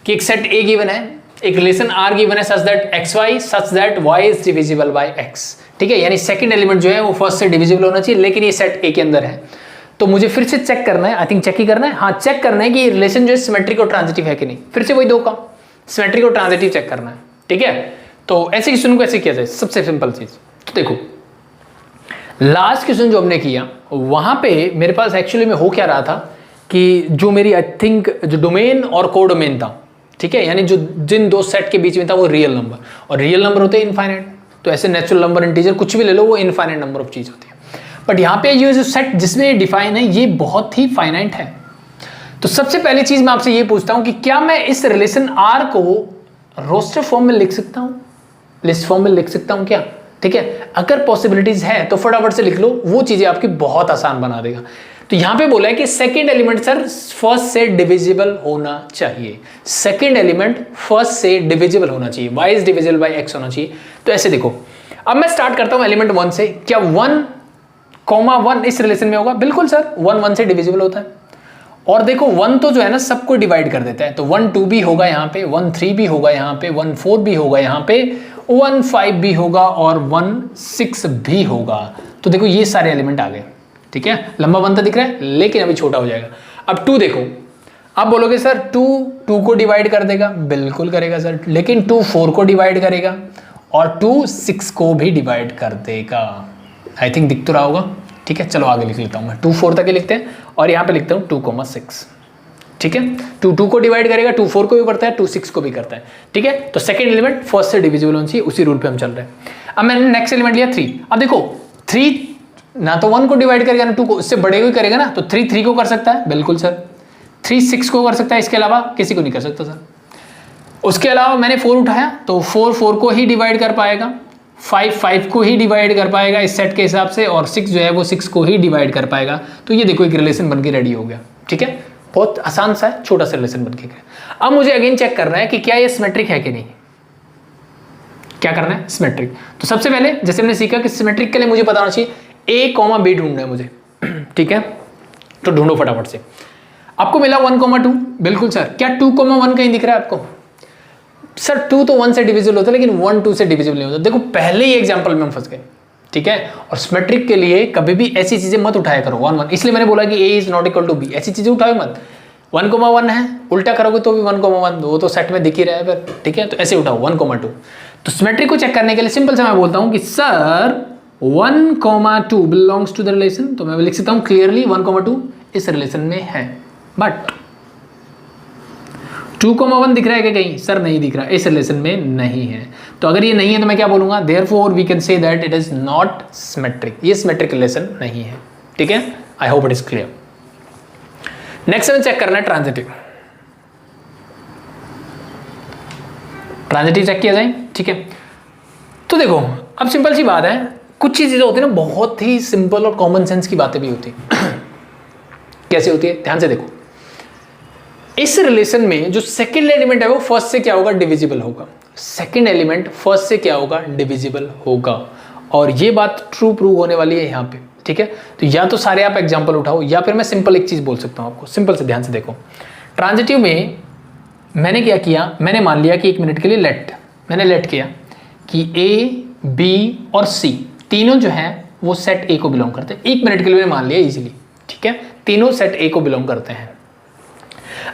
कि एक सेट ए गिवन है, एक रिलेशन आर गिवन है, such that X Y such that Y is divisible by X. ठीक है, यानी सेकंड एलिमेंट जो है वो फर्स्ट से डिविजिबल होना चाहिए, लेकिन ये सेट ए के अंदर है। तो मुझे फिर से चेक करना है, आई थिंक चेक ही करना है, हाँ चेक करना है कि रिलेशन जो है सिमेट्रिक और ट्रांजिटिव है कि नहीं। फिर से वही 2 काम, सिमेट्रिक और ट्रांजिटिव चेक करना है। ठीक है, तो ऐसे क्वेश्चन को ऐसे किया जाए, सबसे सिंपल चीज। तो देखो लास्ट क्वेश्चन जो हमने किया, वहां पे मेरे पास एक्चुअली में हो क्या रहा था कि जो मेरी आई थिंक जो डोमेन और कोडोमेन था, ठीक है, यानी जो जिन 2 सेट के बीच में था वो रियल नंबर, और रियल नंबर होते हैं इनफाइनाइट। तो ऐसे नेचुरल नंबर, इंटीजर कुछ भी ले लो, वो इनफाइनाइट नंबर ऑफ चीज होती है। बट यहाँ पे ये जो सेट जिसमें डिफाइन है ये बहुत ही फाइनाइट है। तो सबसे पहली चीज मैं आपसे ये पूछता हूं कि क्या मैं इस रिलेशन आर को रोस्टर फॉर्म में लिख सकता हूं, लिस्ट फॉर्म में लिख सकता हूं क्या? ठीक है, अगर पॉसिबिलिटीज है तो फटाफट से लिख लो, वो चीजें आपकी बहुत आसान बना देगा। तो यहां पे बोला है कि सेकंड एलिमेंट सर फर्स्ट से डिविजिबल होना चाहिए, सेकंड एलिमेंट फर्स्ट से डिविजिबल होना चाहिए, y is divisible bye x होना चाहिए। तो ऐसे देखो, अब मैं स्टार्ट करता हूं एलिमेंट 1 से, क्या 1, 1 इस रिलेशन में होगा? बिल्कुल सर, 1 1 से डिविजिबल होता है। और देखो 1 तो जो है ना सबको डिवाइड कर देता है, तो 1 2 भी होगा यहाँ पे, 1 3 भी होगा यहाँ पे, 1 4 भी होगा यहाँ पे, 1 5 भी होगा और 1 6 भी होगा। तो देखो ये सारे एलिमेंट आ गए। ठीक है, लंबा बनता दिख रहा है, लेकिन अभी छोटा हो जाएगा। अब 2 देखो, आप बोलोगे सर 2 को डिवाइड कर देगा, बिल्कुल करेगा सर, लेकिन 2 4 को डिवाइड करेगा और 2 6 को भी डिवाइड कर देगा। आई थिंक दिख तो रहा होगा। ठीक है, चलो आगे लिख लेता हूं मैं, 2 4 तक ही लिखते हैं और यहां पे लिखता हूं 2,6। ठीक है, 2 2 को डिवाइड करेगा, 2 4 को भी करता है, 2 6 को भी करता है। ठीक है, तो सेकंड एलिमेंट फर्स्ट से डिविजिबल होना चाहिए, उसी रूल पे हम चल रहे हैं। अब मैंने नेक्स्ट एलिमेंट लिया 3। अब देखो 3 ना तो 1 को डिवाइड करेगा ना 2 को, इससे बड़े को ही करेगा ना, तो 3 को कर सकता है, बिल्कुल सर। 3 6 को कर सकता है, इसके अलावा किसी को नहीं कर सकता सर। उसके अलावा मैंने 4 उठाया तो 4 4 को ही डिवाइड कर पाएगा, 5 5 को ही डिवाइड कर पाएगा इस सेट के हिसाब से, और 6 जो है वो 6 को ही डिवाइड कर पाएगा। तो ये देखो एक रिलेशन बन के रेडी हो गया। ठीक है, बहुत आसान सा है, छोटा सा रिलेशन बन के गया। अब मुझे अगेन चेक करना है कि क्या ये सिमेट्रिक है कि नहीं। क्या करना है? सिमेट्रिक। तो सबसे पहले जैसे हमने सीखा कि सिमेट्रिक के लिए मुझे पता होना चाहिए A, B ढूंढना है मुझे। ठीक है, तो ढूंढो फटाफट से। आपको मिला 1, 2, बिल्कुल सर। क्या 2, 1 कहीं दिख रहा है आपको? सर 2 तो 1 से डिविजिबल होता है, लेकिन 1 2 से डिविजिबल नहीं होता। देखो पहले ही एग्जांपल में हम फंस गए। ठीक है, और सिमेट्रिक के लिए कभी भी ऐसी चीजें मत उठाया करो 1 1, इसलिए मैंने बोला कि A is not equal to B, ऐसी चीजें उठाओ मत। 1, 1 है, उल्टा करोगे तो भी 1, 1, वो तो सेट में दिख ही रहा है फिर। ठीक है, तो ऐसे उठाओ 1, 2। तो सिमेट्रिक को चेक करने के लिए सिंपल से मैं बोलता हूं कि sir 1, 2 belongs to the relation, तो मैं लिख सकता हूं क्लियरली 1, 2 इस रिलेशन में है। बट 2, 1 दिख रहा है क्या कहीं? सर नहीं दिख रहा, इस रिलेशन में नहीं है। तो अगर ये नहीं है तो मैं क्या बोलूंगा? Therefore we can say that it is not symmetric, ये सिमेट्रिक रिलेशन नहीं है। ठीक है, I hope it is clear. Next हमें चेक करना है ट्रांजिटिव। ट्रांजिटिव चेक किया जाए। ठीक है, तो देखो अब सिंपल सी बात है, कुछ चीजें होती है ना बहुत ही सिंपल और कॉमन सेंस की बातें भी होती है। कैसे होती है? ध्यान से देखो, इस रिलेशन में जो सेकंड एलिमेंट है वो फर्स्ट से क्या होगा? डिविजिबल होगा। सेकंड एलिमेंट फर्स्ट से क्या होगा? डिविजिबल होगा। और ये बात ट्रू प्रूव होने वाली है यहाँ पे। ठीक है, तो या तो सारे आप एग्जांपल उठाओ, या फिर मैं सिंपल एक चीज बोल सकता हूँ आपको। सिंपल से ध्यान से देखो, ट्रांजिटिव में मैंने क्या किया, मैंने मान लिया कि 1 मिनट के लिए मैंने लेट किया कि A, B और C तीनों जो हैं वो सेट A को बिलोंग करते हैं। 1 मिनट के लिए मान लिया इजीली। ठीक है, तीनों सेट ए को बिलोंग करते हैं।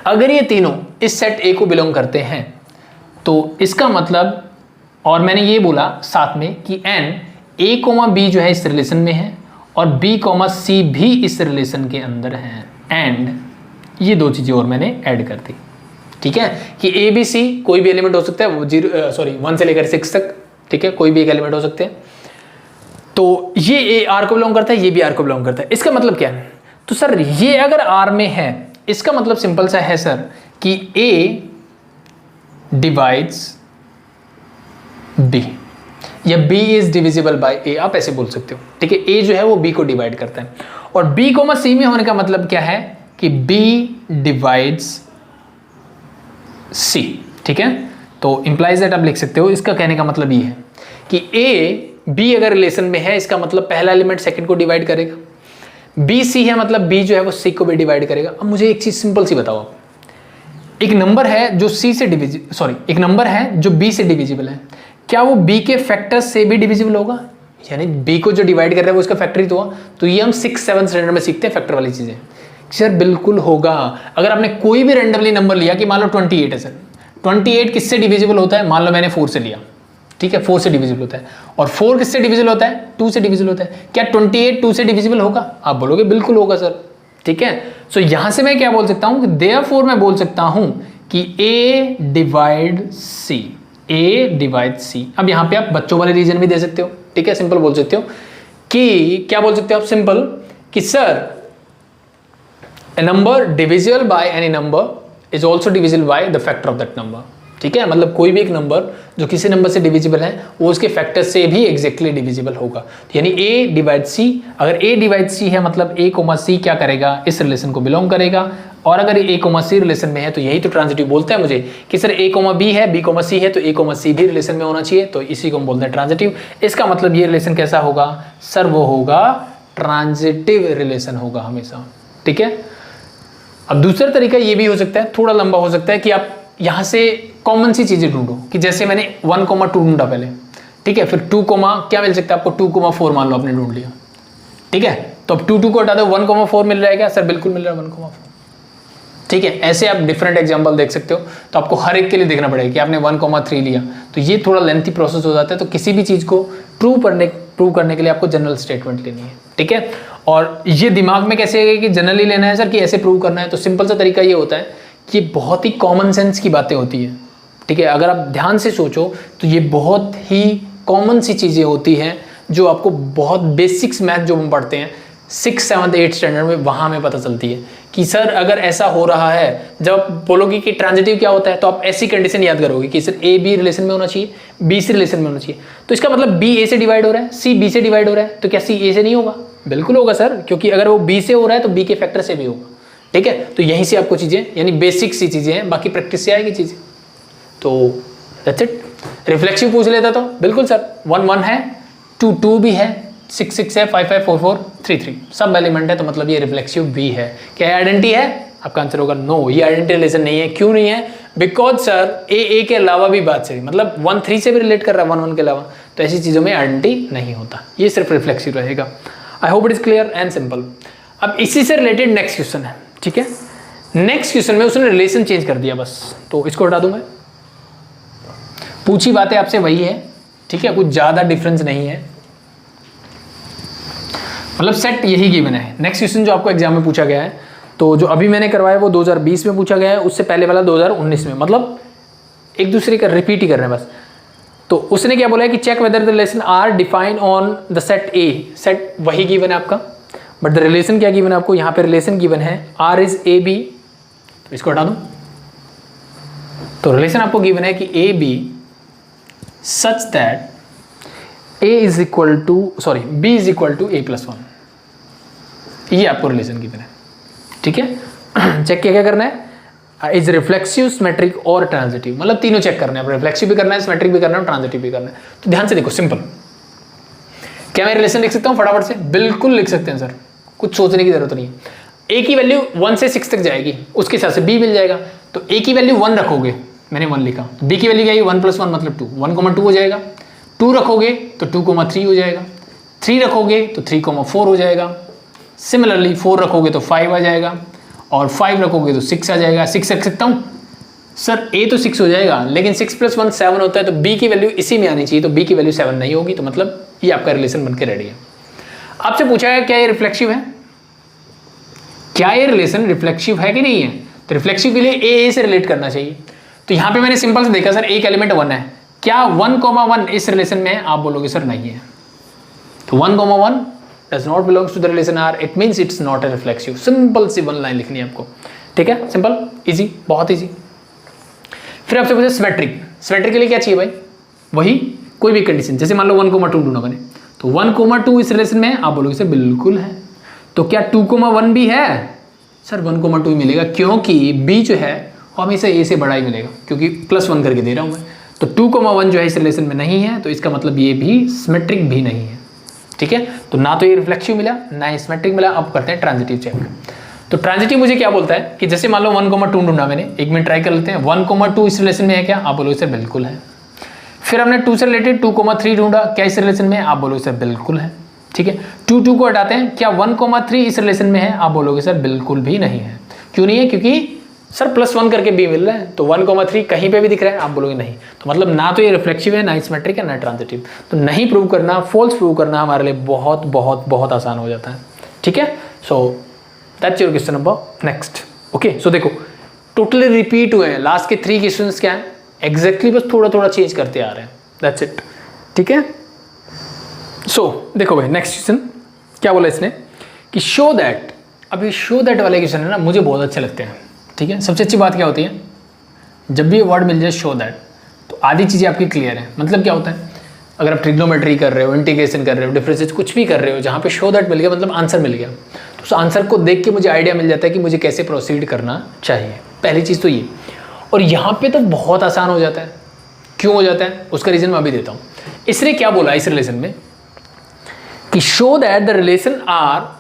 अगर ये तीनों इस सेट ए को बिलोंग करते हैं तो इसका मतलब, और मैंने ये बोला साथ में कि n a, b जो है इस रिलेशन में है और b, c भी इस रिलेशन के अंदर है, एंड ये दो चीजें और मैंने ऐड कर दी। ठीक है, कि a, b, c कोई भी एलिमेंट हो सकता है, 1 से लेकर 6 तक, ठीक है, कोई भी एक एलिमेंट हो सकते हैं। तो ये a R को बिलोंग करता है, ये भी R को बिलोंग करता है। इसका मतलब क्या है? तो सर ये अगर R में है, इसका मतलब सिंपल सा है सर कि A डिवाइड्स B या B is divisible bye A, आप ऐसे बोल सकते हो। ठीक है, A जो है वो B को डिवाइड करता है, और B, C में होने का मतलब क्या है कि B डिवाइड्स C। ठीक है, तो इंप्लाइज दैट आप लिख सकते हो। इसका कहने का मतलब ये है कि A B अगर रिलेशन में है, इसका मतलब पहला एलिमेंट सेकंड को डिवाइड करेगा, B C है मतलब B जो है वो C को भी डिवाइड करेगा। अब मुझे एक चीज सिंपल सी बताओ, आप एक नंबर है जो एक नंबर है जो B से डिविजिबल है, क्या वो B के फैक्टर से भी डिविजिबल होगा? यानी B को जो डिवाइड कर रहा है वो उसका फैक्टर ही तो हुआ। तो ये हम 6-7 स्टैंडर्ड में सीखते हैं फैक्टर वाली चीजें। सर बिल्कुल होगा। अगर आपने कोई भी रैंडमली नंबर लिया कि मान लो 28 है, सर 28 किससे डिविजिबल होता है? मान लो मैंने 4 से लिया, ठीक है, 4 से डिविजिबल होता है। और 4 किससे डिविजिबल होता है? 2 से डिविजिबल होता है। क्या 28 2 से डिविजिबल होगा? आप बोलोगे बिल्कुल होगा सर। ठीक है, सो यहां से मैं क्या बोल सकता हूं कि देयरफॉर मैं बोल सकता हूं कि A divide C, A divide C। अब यहां पे आप बच्चों वाले रीजन भी दे सकते हो। ठीक है, सिंपल बोल सकते हो कि क्या बोल सकते हो आप? सिंपल कि sir a number divisible by any number is also divisible by the factor of that number। ठीक है, मतलब कोई भी एक नंबर जो किसी नंबर से डिविजिबल है वो उसके फैक्टर से भी एग्जैक्टली डिविजिबल होगा। यानी A डिवाइड C, अगर A डिवाइड C है मतलब A, C क्या करेगा? इस रिलेशन को बिलोंग करेगा। और अगर A, C रिलेशन में है तो यही तो ट्रांजिटिव बोलता है मुझे कि सर A, B है, B, C है तो A, C भी रिलेशन में होना चाहिए, तो इसी को हम बोलते हैं ट्रांजिटिव। इसका मतलब ये रिलेशन कैसा होगा सर? वो होगा ट्रांजिटिव रिलेशन होगा हमेशा। ठीक है, अब दूसरा तरीका ये भी हो सकता है, थोड़ा लंबा हो सकता है, कि आप यहां से कॉमन सी चीजें ढूंढो कि जैसे मैंने 1, 2 ढूंढा पहले, ठीक है, फिर 2, क्या मिल सकता है आपको? 2, 4 मान लो आपने ढूंढ लिया। ठीक है, तो अब 2 को हटा दो, 1, 4 मिल रहा है क्या? सर बिल्कुल मिल रहा है 1, 4। ठीक है, ऐसे आप डिफरेंट एग्जांपल देख सकते हो। तो आपको हर एक के लिए देखना पड़ेगा कि आपने 1, 3 लिया, तो ये थोड़ा लेंथी प्रोसेस हो जाता है। तो किसी भी चीज को प्रूव करने के लिए आपको जनरल स्टेटमेंट लेनी है। ठीक है, और ये दिमाग में कैसे है कि जनरली लेना है सर कि ऐसे प्रूव करना है? तो सिंपल सा तरीका ये होता है कि बहुत ही कॉमन सेंस की बातें होती है। ठीक है, अगर आप ध्यान से सोचो तो ये बहुत ही कॉमन सी चीज़ें होती हैं जो आपको बहुत बेसिक्स मैथ जो हम पढ़ते हैं 6, 7, 8 स्टैंडर्ड में, वहाँ में पता चलती है कि सर अगर ऐसा हो रहा है, जब आप बोलोगे कि ट्रांजिटिव क्या होता है तो आप ऐसी कंडीशन याद करोगे कि सर A B रिलेशन में होना चाहिए, B C रिलेशन में होना चाहिए। तो इसका मतलब B A से डिवाइड हो रहा है, C B से डिवाइड हो रहा है, तो क्या C A से नहीं होगा? बिल्कुल होगा सर, क्योंकि अगर वो B से हो रहा है तो B के फैक्टर से भी होगा। ठीक है, तो यहीं से आपको चीज़ें, यानी बेसिक सी चीज़ें हैं, बाकी प्रैक्टिस से आएगी चीज़ें। तो दैट्स इट। रिफ्लेक्सिव पूछ लेता तो बिल्कुल सर 1, 1 है, 2, 2 भी है, 6, 6 है, 5, 5, 4, 4, 3, 3 सब एलिमेंट है, तो मतलब ये रिफ्लेक्सिव भी है। क्या आइडेंटिटी है? आपका आंसर होगा नो, ये आइडेंटिटी रिलेशन नहीं है। क्यों नहीं है? बिकॉज सर A के अलावा भी बात से, मतलब 1, 3 से भी रिलेट कर रहा है 1, 1 के अलावा, तो ऐसी चीज़ों में आइडेंटिटी नहीं होता, ये सिर्फ रिफ्लेक्सिव रहेगा। आई hope it is clear and simple. अब इसी से रिलेटेड नेक्स्ट क्वेश्चन है। ठीक है, नेक्स्ट क्वेश्चन में उसने रिलेशन चेंज कर दिया बस, तो इसको हटा दूं मैं। पूछी बातें आपसे वही है, ठीक है, कुछ ज्यादा डिफरेंस नहीं है, मतलब सेट यही गिवन है। नेक्स्ट क्वेश्चन जो आपको एग्जाम में पूछा गया है, तो जो अभी मैंने करवाया वो 2020 में पूछा गया है, उससे पहले वाला 2019 में, मतलब एक दूसरे का रिपीट ही कर रहे हैं बस। तो उसने क्या बोला है कि check whether the relation R define on the set A. Set वही गिवन है आपका, बट द रिलेशन क्या गिवन है आपको? यहाँ पे रिलेशन गिवन है आर इज ए बी, तो इसको हटा दूं। तो रिलेशन आपको गिवन है कि A B such that A is equal to B is equal to A plus 1, ये आपको रिलेशन गिवन है। ठीक है, चेक क्या करना है? इज रिफ्लेक्सिव, सिमेट्रिक और ट्रांजिटिव, मतलब तीनों चेक करना है, रिफ्लेक्सिव भी करना है, सिमेट्रिक भी करना है, ट्रांजिटिव भी करना है। तो ध्यान से देखो, सिंपल। क्या मैं रिलेशन लिख सकता हूँ फटाफट से? बिल्कुल लिख सकते हैं सर, कुछ सोचने की जरूरत नहीं है। ए की वैल्यू 1 से 6 तक जाएगी, उसके हिसाब से बी मिल जाएगा। तो ए की वैल्यू 1 रखोगे, मैंने 1 लिखा, बी की वैल्यू क्या है? 1 + 1 मतलब 2, 1, 2 हो जाएगा। 2 रखोगे तो 2, 3 हो जाएगा, 3 रखोगे तो 3, 4 हो जाएगा, सिमिलरली 4 रखोगे तो 5 आ जाएगा, और 5 रखोगे तो 6 आ जाएगा। 6 रख सकता हूँ सर, ए तो 6 हो जाएगा, लेकिन 6 + 1 7 होता है, तो बी की वैल्यू इसी में आनी चाहिए, तो बी की वैल्यू 7 नहीं होगी, तो मतलब ये आपका रिलेशन बनके रेडी है। आपसे पूछा है क्या ये रिफ्लेक्सिव है, क्या ये रिलेशन रिफ्लेक्सिव है कि नहीं है, तो रिफ्लेक्सिव के लिए ए से रिलेट करना चाहिए। तो यहाँ पे मैंने सिंपल से देखा सर एक एलिमेंट 1 है, क्या 1,1 इस रिलेशन में है, आप बोलोगे सर नहीं है, तो 1,1 does not belongs to the relation R, it means it's not a reflexive। Simple सी 1 लाइन लिखनी है आपको, ठीक है, सिंपल इजी, बहुत इजी। फिर आपसे पूछे सिमेट्रिक, सिमेट्रिक के लिए क्या चाहिए भाई, वही कोई भी कंडीशन, जैसे मान लो 1,2 ढूंढना मैंने, तो 1,2 इस रिलेशन में है, आप बोलोगे सर बिल्कुल है। तो क्या 2,1 भी है, सर 1,2 ही मिलेगा, क्योंकि बी जो है वो हमेशा ए से बड़ा ही मिलेगा, क्योंकि +1 करके दे रहा हूँ मैं। तो 2,1 जो है इस रिलेशन में नहीं है, तो इसका मतलब ये भी सिमेट्रिक भी नहीं है, ठीक है। तो ना तो ये रिफ्लेक्सिव मिला ना ही सिमेट्रिक मिला। अब करते हैं ट्रांजिटिव चेक। तो ट्रांजिटिव मुझे क्या बोलता है कि जैसे मान लो 1,2 ढूंढा मैंने, एक मिनट ट्राई कर लेते हैं। 1,2 इस रिलेशन में है क्या, आप बोलोगे सर बिल्कुल है। फिर हमने 2 से रिलेटेड 2,3 ढूंढा, क्या इस रिलेशन में है, आप बोलोगे सर बिल्कुल है, ठीक है। 2 को हटाते हैं, क्या 1,3 इस रिलेशन में है, आप बोलोगे सर बिल्कुल भी नहीं है। क्यों नहीं है, क्योंकि सर +1 करके बी मिल रहा है, तो 1,3 कहीं पे भी दिख रहा है, आप बोलोगे नहीं। तो मतलब ना तो ये रिफ्लेक्सिव है, ना ही सिमेट्रिक है, ना ट्रांजिटिव। तो नहीं प्रूव करना, फॉल्स प्रूव करना हमारे लिए बहुत बहुत बहुत आसान हो जाता है, ठीक है। So that's your question number next. Okay, so देखो टोटली रिपीट हुए हैं, लास्ट के 3 क्वेश्चन क्या है एग्जैक्टली, बस थोड़ा थोड़ा चेंज करते आ रहे हैं, दैट्स इट, ठीक है। सो देखो भाई नेक्स्ट क्वेश्चन क्या बोला इसने कि शो दैट। अभी शो दैट वाले क्वेश्चन है ना, मुझे बहुत अच्छे लगते हैं, ठीक है। सबसे अच्छी बात क्या होती है, जब भी वर्ड मिल जाए शो दैट, तो आधी चीज़ें आपकी क्लियर है। मतलब क्या होता है, अगर आप ट्रिग्नोमेट्री कर रहे हो, इंटीग्रेशन कर रहे हो, डिफरेंसेस कुछ भी कर रहे हो, जहाँ पे शो दैट मिल गया मतलब आंसर मिल गया, तो उस आंसर को देख के मुझे आइडिया मिल जाता है कि मुझे कैसे प्रोसीड करना चाहिए। पहली चीज़ तो ये, और यहाँ पे तो बहुत आसान हो जाता है। क्यों हो जाता है, उसका रीज़न मैं अभी देता हूँ। इसने क्या बोला इस रिलेशन में कि show that the relation R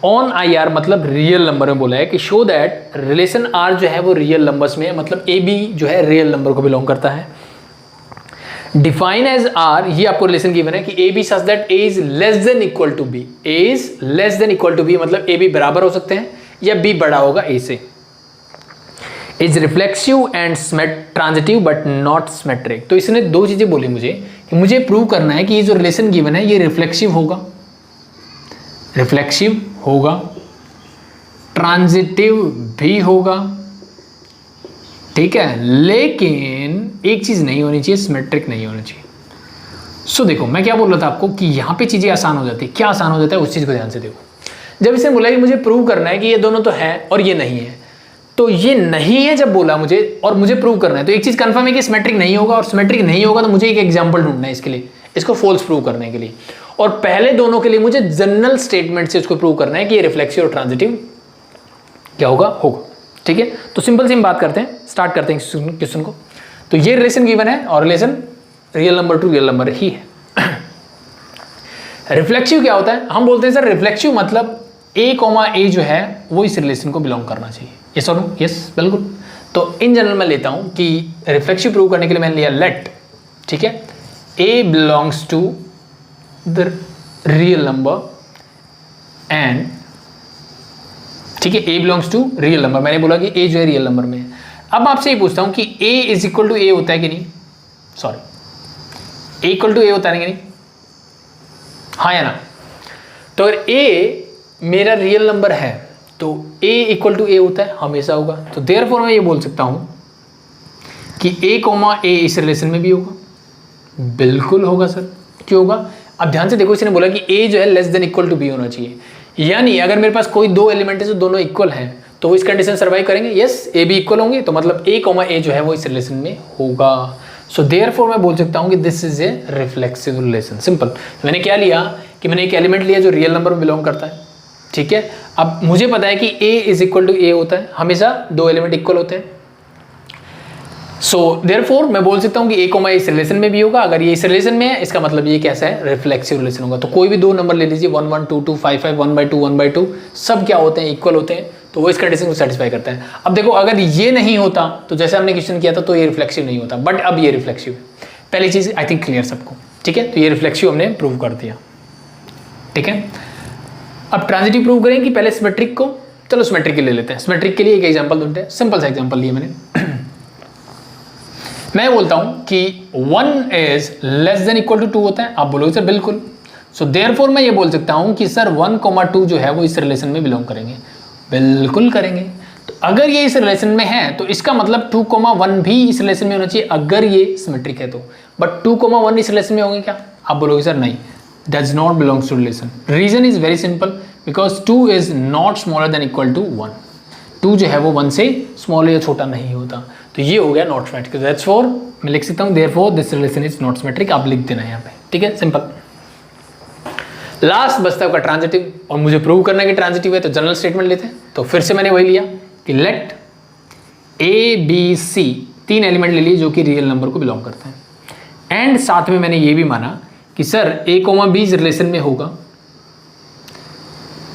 on I R, मतलब रियल नंबर में बोला है कि शो दैट रिलेशन आर जो है वो रियल नंबर्स में है, मतलब ए बी जो है रियल नंबर को बिलोंग करता है। डिफाइन एज आर, ये आपको रिलेशन गिवन है कि A B such that A is less than equal to B, A is less than equal to B, मतलब ए बी बराबर हो सकते हैं या बी बड़ा होगा ए से। Is reflexive and transitive but not symmetric. तो इसने 2 चीजें बोली मुझे कि मुझे प्रूव करना है कि ये जो रिलेशन गिवन है ये रिफ्लेक्सिव होगा, रिफ्लेक्सिव होगा, ट्रांजिटिव भी होगा, ठीक है, लेकिन एक चीज नहीं होनी चाहिए, सिमेट्रिक नहीं होनी चाहिए। सो देखो मैं क्या बोल रहा था आपको कि यहाँ पे चीजें आसान हो जाती है। क्या आसान हो जाता है, उस चीज को ध्यान से देखो। जब इसने बोला कि मुझे प्रूव करना है कि ये दोनों तो है और ये नहीं है, तो ये नहीं है जब बोला मुझे और मुझे प्रूव करना है, तो एक चीज कंफर्म है कि सिमेट्रिक नहीं होगा, और सिमेट्रिक नहीं होगा तो मुझे एक एग्जांपल ढूंढना है इसके लिए, इसको फॉल्स प्रूव करने के लिए। और पहले दोनों के लिए मुझे जनरल स्टेटमेंट से इसको प्रूव करना है कि ये रिफ्लेक्सिव और ट्रांजिटिव क्या होगा, ठीक है। तो सिंपल सी हम बात करते हैं, स्टार्ट करते हैं क्वेश्चन को। तो ये रिलेशन गिवन है और relation real number to real number ही है। रिफ्लेक्सिव क्या होता है, हम बोलते हैं सर रिफ्लेक्सिव मतलब ए जो है वो इस रिलेशन को बिलोंग करना चाहिए। यस और नो, यस बिल्कुल। तो इन जनरल मैं लेता हूं कि रिफ्लेक्सिव प्रूव करने के लिए मैंने लिया लेट, ठीक है, A belongs to the real number and, ठीक है, A belongs to real number. मैंने बोला कि ए जो है रियल नंबर में है। अब आपसे ये पूछता हूं कि ए इज इक्वल टू ए होता है कि नहीं, सॉरी ए इक्वल टू ए होता है कि नहीं, हाँ या ना। तो अगर ए मेरा रियल नंबर है तो a इक्वल टू ए होता है, हमेशा होगा। तो देयरफॉर मैं ये बोल सकता हूं कि a, इस रिलेशन में भी होगा, बिल्कुल होगा सर। क्यों होगा, अब ध्यान से देखो, इसने बोला कि a जो है less than equal to b होना चाहिए, यानी अगर मेरे पास कोई 2 एलिमेंट है जो दोनों इक्वल हैं तो वो इस कंडीशन सर्वाइव करेंगे। यस, a b इक्वल होंगे, तो मतलब a, जो है वो इस रिलेशन में होगा। सो देयरफॉर मैं बोल सकता हूं कि this is a reflexive relation. Simple. मैंने क्या लिया कि मैंने एक एलिमेंट लिया जो रियल नंबर में बिलोंग करता है, ठीक है। अब मुझे पता है कि a इज इक्वल टू ए होता है, हमेशा 2 एलिमेंट इक्वल होते हैं। सो देयरफॉर मैं बोल सकता हूं कि a, इस रिलेशन में भी होगा। अगर ये इस रिलेशन में है, इसका मतलब ये कैसा है, रिफ्लेक्सिव रिलेशन होगा। तो कोई भी 2 नंबर ले लीजिए, 1 1 2 2 5 5 1/2 1/2, सब क्या होते हैं, इक्वल होते हैं, तो वो इस कंडीशन को सेटिस्फाई करता है। अब देखो अगर ये नहीं होता तो जैसे हमने क्वेश्चन किया था तो ये रिफ्लेक्सिव नहीं होता, बट अब ये रिफ्लेक्सिव है। पहली चीज आई थिंक क्लियर सबको, ठीक है। तो ये रिफ्लेक्सिव हमने प्रूव कर दिया, ठीक है। अब ट्रांजिटिव प्रूव करें कि पहले सिमेट्रिक को, चलो सिमेट्रिक के ले लेते हैं। सिमेट्रिक के लिए एक एग्जांपल ढूंढते हैं, सिंपल सा एग्जांपल लिया मैंने। मैं बोलता हूं कि 1 is less than equal to 2 होता है, आप बोलोगे सर बिल्कुल। सो देयरफॉर मैं ये बोल सकता हूं कि सर 1,2 जो है वो इस रिलेशन में बिलोंग करेंगे, बिल्कुल करेंगे। तो अगर ये इस रिलेशन में है तो इसका मतलब 2,1 भी इस रिलेशन में होना चाहिए अगर ये सिमेट्रिक है तो। बट 2,1 इस रिलेशन में होंगे क्या? आप बोलोगे सर नहीं, does not belongs to relation. Reason is very simple because 2 is not smaller than equal to 1. 2 जो है वो 1 से स्मॉल या छोटा नहीं होता, तो ये हो गया नॉट सिमेट्रिक। दैट्स फॉर मैं लिख सकता हूँ therefore this relation is not symmetric, आप लिख देना यहाँ पे, ठीक है, सिंपल। लास्ट बचता है आपका ट्रांजिटिव, और मुझे प्रूव करना है कि ट्रांजिटिव है तो जनरल स्टेटमेंट लेते हैं। तो फिर से मैंने वही लिया कि let A B C 3 element ले लिए जो कि रियल नंबर को बिलोंग करते हैं, एंड साथ में मैंने ये भी माना कि सर A, B इस रिलेशन में होगा,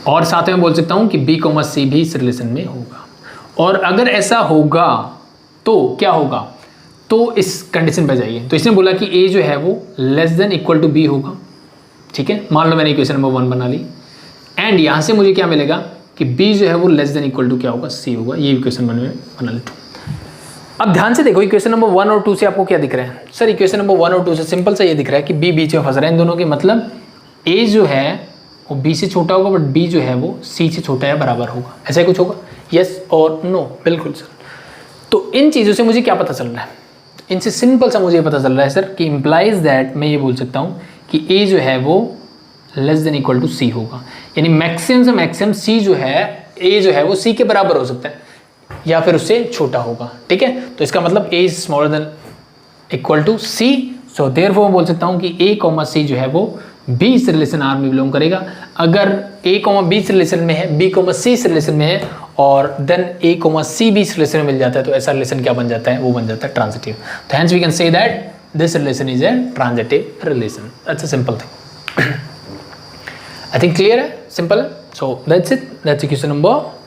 और साथ में बोल सकता हूं कि B, C भी इस रिलेशन में होगा। और अगर ऐसा होगा तो क्या होगा, तो इस कंडीशन पे जाइए। तो इसने बोला कि A जो है वो less than equal to B होगा, ठीक है, मान लो मैंने इक्वेशन नंबर 1 बना ली, एंड यहां से मुझे क्या मिलेगा कि B जो है वो लेस देन इक्वल टू क्या होगा, C होगा। ये इक्वेशन बना लेता हूँ। अब ध्यान से देखो इक्वेशन नंबर 1 और 2 से आपको क्या दिख रहा है? सर इक्वेशन नंबर 1 और 2 से सिंपल सा ये दिख रहा है कि B बीच में फंस रहा है इन दोनों के, मतलब A जो है वो B से छोटा होगा बट B जो है वो C से छोटा या बराबर होगा, ऐसा ही कुछ होगा, यस और नो? बिल्कुल सर। तो इन चीज़ों से मुझे क्या पता चल रहा है? इनसे सिंपल सा मुझे पता चल रहा है सर कि इम्प्लाइज दैट मैं ये बोल सकता हूँ कि A जो है वो less than equal to C होगा, यानी मैक्सिमम से मैक्सिमम C जो है A जो है वो C के बराबर हो सकता है या फिर उससे छोटा होगा, ठीक है। तो इसका मतलब A is smaller than equal to C, so therefore मैं बोल सकता हूँ कि A, C जो है वो B इस रिलेशन R में बिलोंग करेगा। अगर A, B इस रिलेशन में है, B, C इस रिलेशन में है, और देन A, C भी इस रिलेशन में मिल जाता है, तो ऐसा रिलेशन क्या बन जाता है? वो बन जाता है ट्रांजिटिव। तो hence we can say that this relation is a transitive relation. That's a simple thing. I think clear है, सिंपल है। So that's it, that's question number,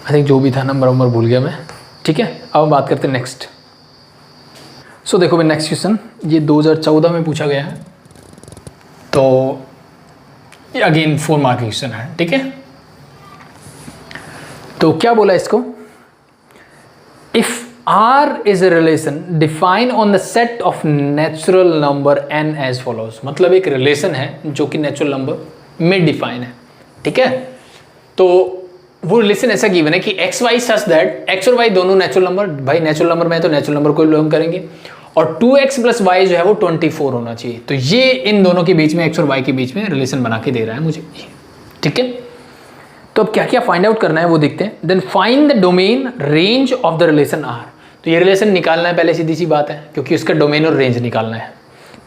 I think जो भी था नंबर भूल गया मैं, ठीक है। अब हम बात करते हैं नेक्स्ट। सो देखो भाई नेक्स्ट क्वेश्चन ये 2014 में पूछा गया है, तो ये अगेन 4 मार्क क्वेश्चन है, ठीक है। तो क्या बोला इसको, if R is a relation defined on the set of natural number n as follows, मतलब एक रिलेशन है जो कि नेचुरल नंबर में डिफाइन है, ठीक है। तो वो रिलेशन ऐसा गिवन है कि x y such that x और y दोनों नेचुरल नंबर, भाई नेचुरल नंबर में तो नेचुरल नंबर को बिलोंग करेंगे, और 2x + y जो है वो 24 होना चाहिए। तो ये इन दोनों के बीच में, x और y के बीच में रिलेशन बना के दे रहा है मुझे, ठीक है। तो अब क्या क्या फाइंड आउट करना है वो देखते हैं। Then find the domain range of the relation R, तो ये रिलेशन निकालना है पहले, सीधी सी बात है, क्योंकि उसका डोमेन और रेंज निकालना है,